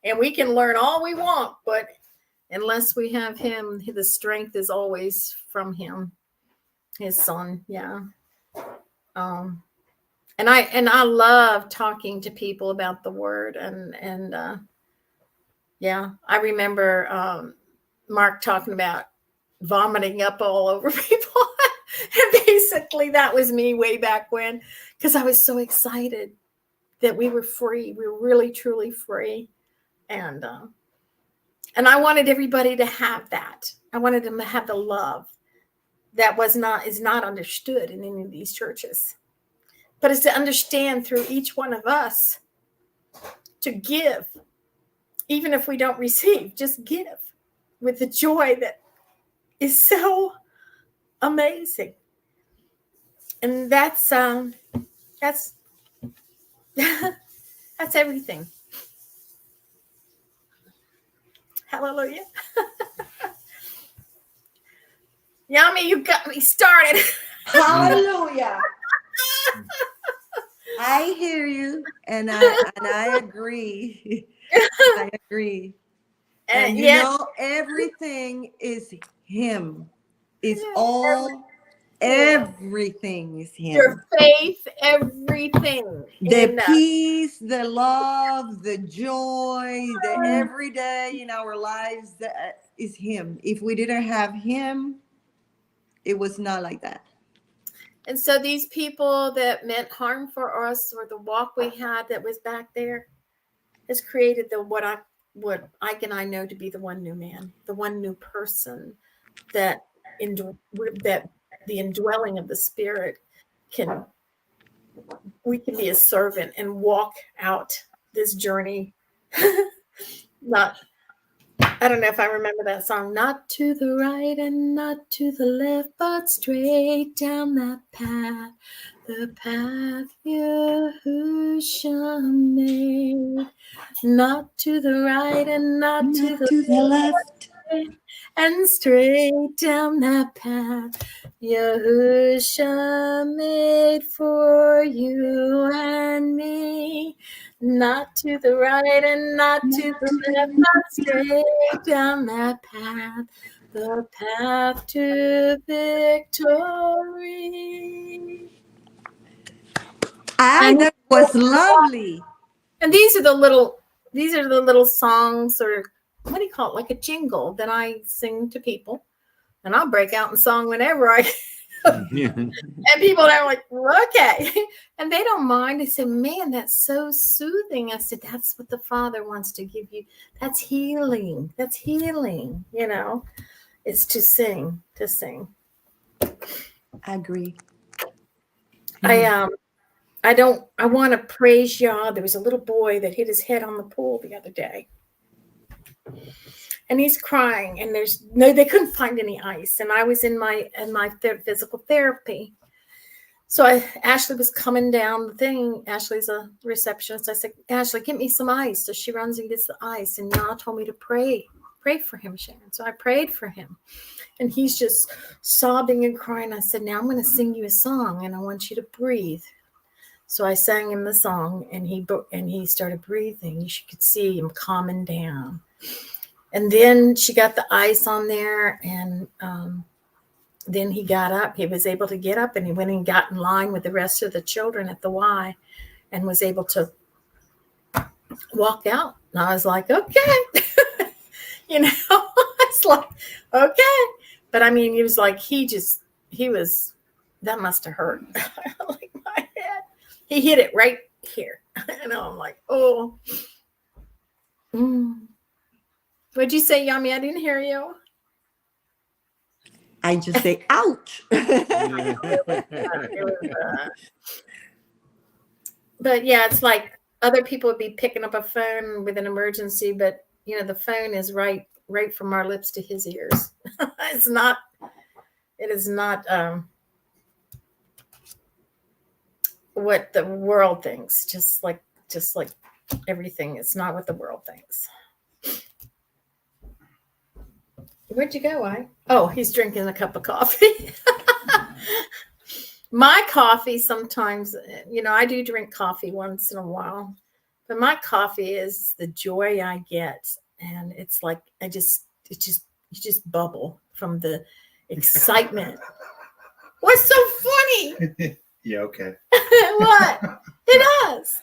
And we can learn all we want, but unless we have him, the strength is always from him, his son. Yeah. And I love talking to people about the word and I remember Mark talking about vomiting up all over people. And basically that was me way back when, because I was so excited that we were free. We were really, truly free. And I wanted everybody to have that. I wanted them to have the love that is not understood in any of these churches, but it's to understand through each one of us to give, even if we don't receive, just give with the joy that is so amazing. And that's everything. Hallelujah. Yami, you got me started. Hallelujah. I hear you, and I agree. I agree. And you know, everything is him. It's all. Everything is him. Your faith, everything. The peace, the love, the joy, the everyday in our lives is him. If we didn't have him, it was not like that. And so these people that meant harm for us, or the walk we had that was back there, has created what Ike and I know to be the one new man, the one new person that the indwelling of the Spirit we can be a servant and walk out this journey, not I don't know if I remember that song. Not to the right and not to the left, but straight down that path. The path Yahushua made. Not to the right and not to Not the to the left. and straight down that path Yahushua made for you and me. Not to the right and not to the left, but straight down that path, the path to victory. That was lovely. And these are the little songs, or what do you call it, like a jingle that I sing to people. And I'll break out in song whenever I and people are like, okay. And they don't mind. They say, man, that's so soothing. I said, that's what the Father wants to give you. That's healing. That's healing, It's to sing. I agree. I want to praise Yah. There was a little boy that hit his head on the pool the other day. And he's crying, and they couldn't find any ice. And I was in my physical therapy. So Ashley was coming down the thing. Ashley's a receptionist. I said, Ashley, get me some ice. So she runs and gets the ice. And Yah told me to pray for him, Sharon. So I prayed for him. And he's just sobbing and crying. I said, now I'm going to sing you a song, and I want you to breathe. So I sang him the song, and he started breathing. You could see him calming down. And then she got the ice on there, and then he got up. He was able to get up, and he went and got in line with the rest of the children at the Y and was able to walk out. And I was like, okay. I was like, okay. But I mean, he was like, that must have hurt. Like my head. He hit it right here. And I'm like, oh. What'd you say, Yummy? I didn't hear you. I just say, ouch. But yeah, it's like other people would be picking up a phone with an emergency, but the phone is right from our lips to his ears. It is not what the world thinks. Just like everything, it's not what the world thinks. Where'd you go, Oh, he's drinking a cup of coffee. My coffee sometimes, I do drink coffee once in a while, but my coffee is the joy I get. And it's like, you just bubble from the excitement. What's so funny? Yeah, okay. What? It does.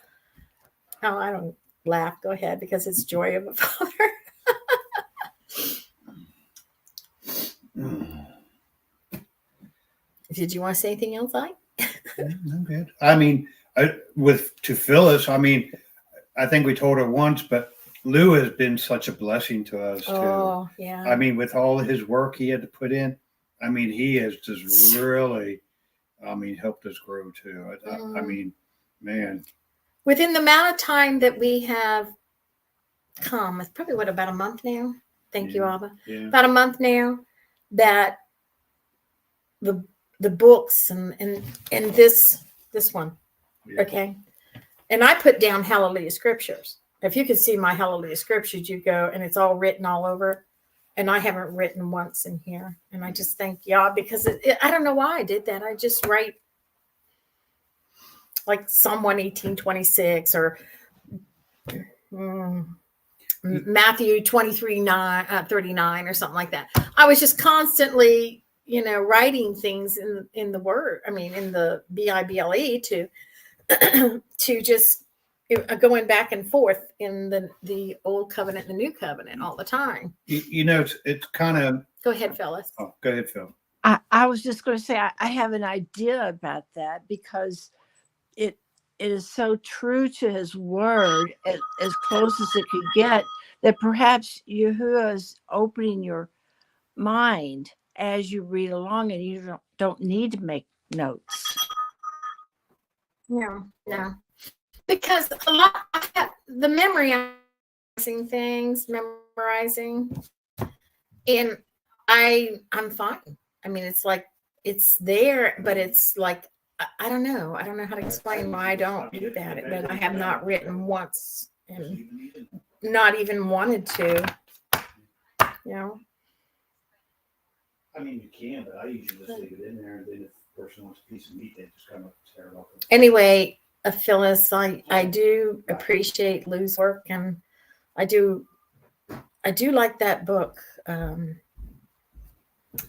Oh, I don't laugh. Go ahead, because it's joy of the Father. Did you want to say anything else, I'm good. I mean, to Phyllis, I mean, I think we told her once, but Lou has been such a blessing to us too. Oh, yeah. I mean, with all his work he had to put in, I mean, he has just really, helped us grow too. I mean, man. Within the amount of time that we have come, it's probably about a month now. Thank you, Abba. Yeah. About a month now that the books and this one, okay. And I put down Hallelujah scriptures. If you could see my Hallelujah scriptures, you go, and it's all written all over. And I haven't written once in here. And I just thank Yah, because I don't know why I did that. I just write like Psalm 118:26 or Matthew 23:39 or something like that. I was just constantly, writing things in the Word. I mean, in the Bible to just going back and forth in the Old Covenant and the New Covenant all the time. It's kind of. Go ahead, Phyllis. Oh, go ahead, Phil. I was just going to say I have an idea about that, because it is so true to his word, as close as it could get, that perhaps Yahuwah is opening your mind as you read along, and you don't need to make notes. Yeah. Because a lot the memory, I'm things, memorizing, and I'm fine. I mean, it's like it's there, but it's like I don't know. I don't know how to explain why I don't do that. But I have not written once, and not even wanted to. You know. I mean, you can, but I usually just leave it in there, and then if the person wants a piece of meat, they just come up and tear it off. Anyway, Phyllis, I do appreciate Lou's work, and I do like that book.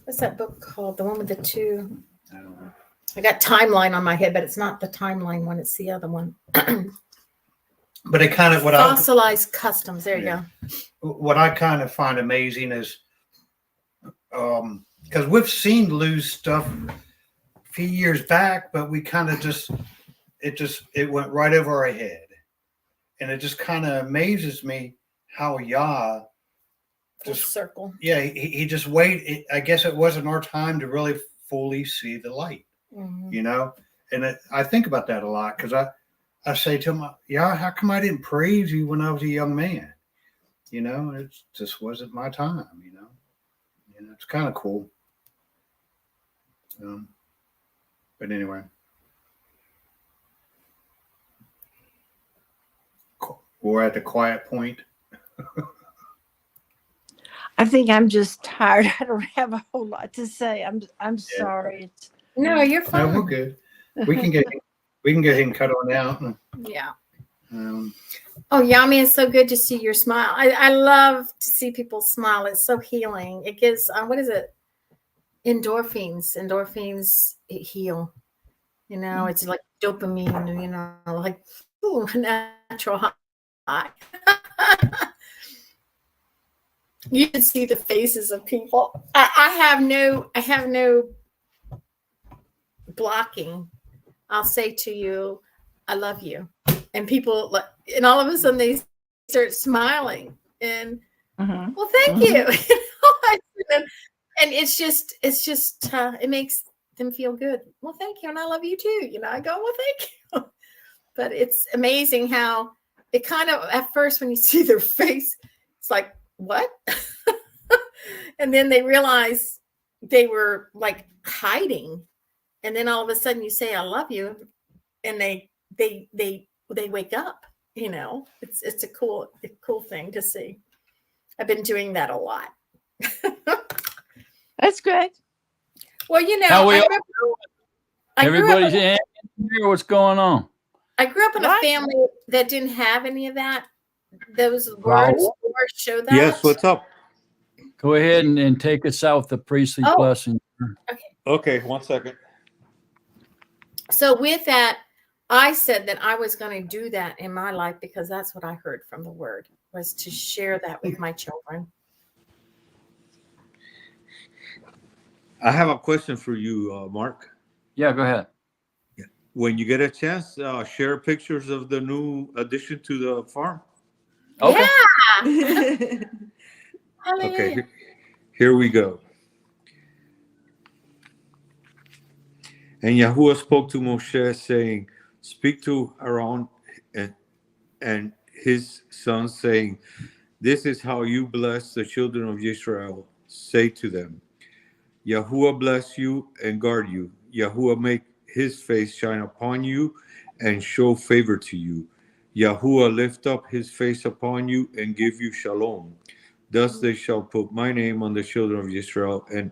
What's that book called? The one with the two. I don't know. I got Timeline on my head, but it's not the Timeline one. It's the other one. But it kind of Fossilized Customs. There you go. What I kind of find amazing is, because we've seen Lou's stuff a few years back, but we kind of it went right over our head, and it just kind of amazes me how Yah just circle. Yeah, he just waited. I guess it wasn't our time to really fully see the light, you know. And I think about that a lot because I say to him, "Yeah, how come I didn't praise you when I was a young man?" You know, it just wasn't my time. You know, and it's kind of cool. But anyway, we're at the quiet point. I think I'm just tired. I don't have a whole lot to say. I'm sorry. No, you're No, fine. we're good. We can get him cut on out. Yeah. Oh, Yami, it's so good to see your smile. I love to see people smile. It's so healing. It gives what is it? Endorphins. Endorphins heal. You know, it's like dopamine. You know, like natural high. You can see the faces of people. I have no blocking. I'll say to you, I love you. And people, and all of a sudden they start smiling. And well, thank you. And it's just, it makes them feel good. Well, thank you. And I love you too. You know, I go, well, thank you. But it's amazing how it kind of, at first, when you see their face, it's like, what? And then they realize they were like hiding. And then all of a sudden you say, I love you. And they wake up, you know. It's a cool thing to see. I've been doing that a lot. That's great. Well, you know, How everybody's in here. What's going on? I grew up in a family that didn't have any of that. Those words show that. Yes, what's up? Go ahead and take us out the priestly blessing. Okay, 1 second. So with that, I said that I was going to do that in my life because that's what I heard from the word, was to share that with my children. I have a question for you, Mark. Yeah, go ahead. When you get a chance, share pictures of the new addition to the farm. Okay. Yeah. Okay, here we go. And Yahuwah spoke to Moshe, saying, speak to Aaron and his sons, saying, this is how you bless the children of Israel. Say to them, Yahuwah bless you and guard you. Yahuwah make his face shine upon you and show favor to you. Yahuwah lift up his face upon you and give you shalom. Thus they shall put my name on the children of Israel, and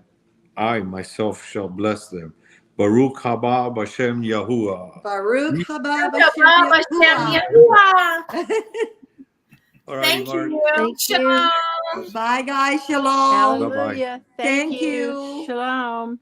I myself shall bless them. Baruch haba b'Shem Yahuwah. Baruch haba b'Shem Yahuwah. All right, Thank Mark. you. Thank Shalom. you. Bye, guys. Shalom. Hallelujah. Thank you. Shalom.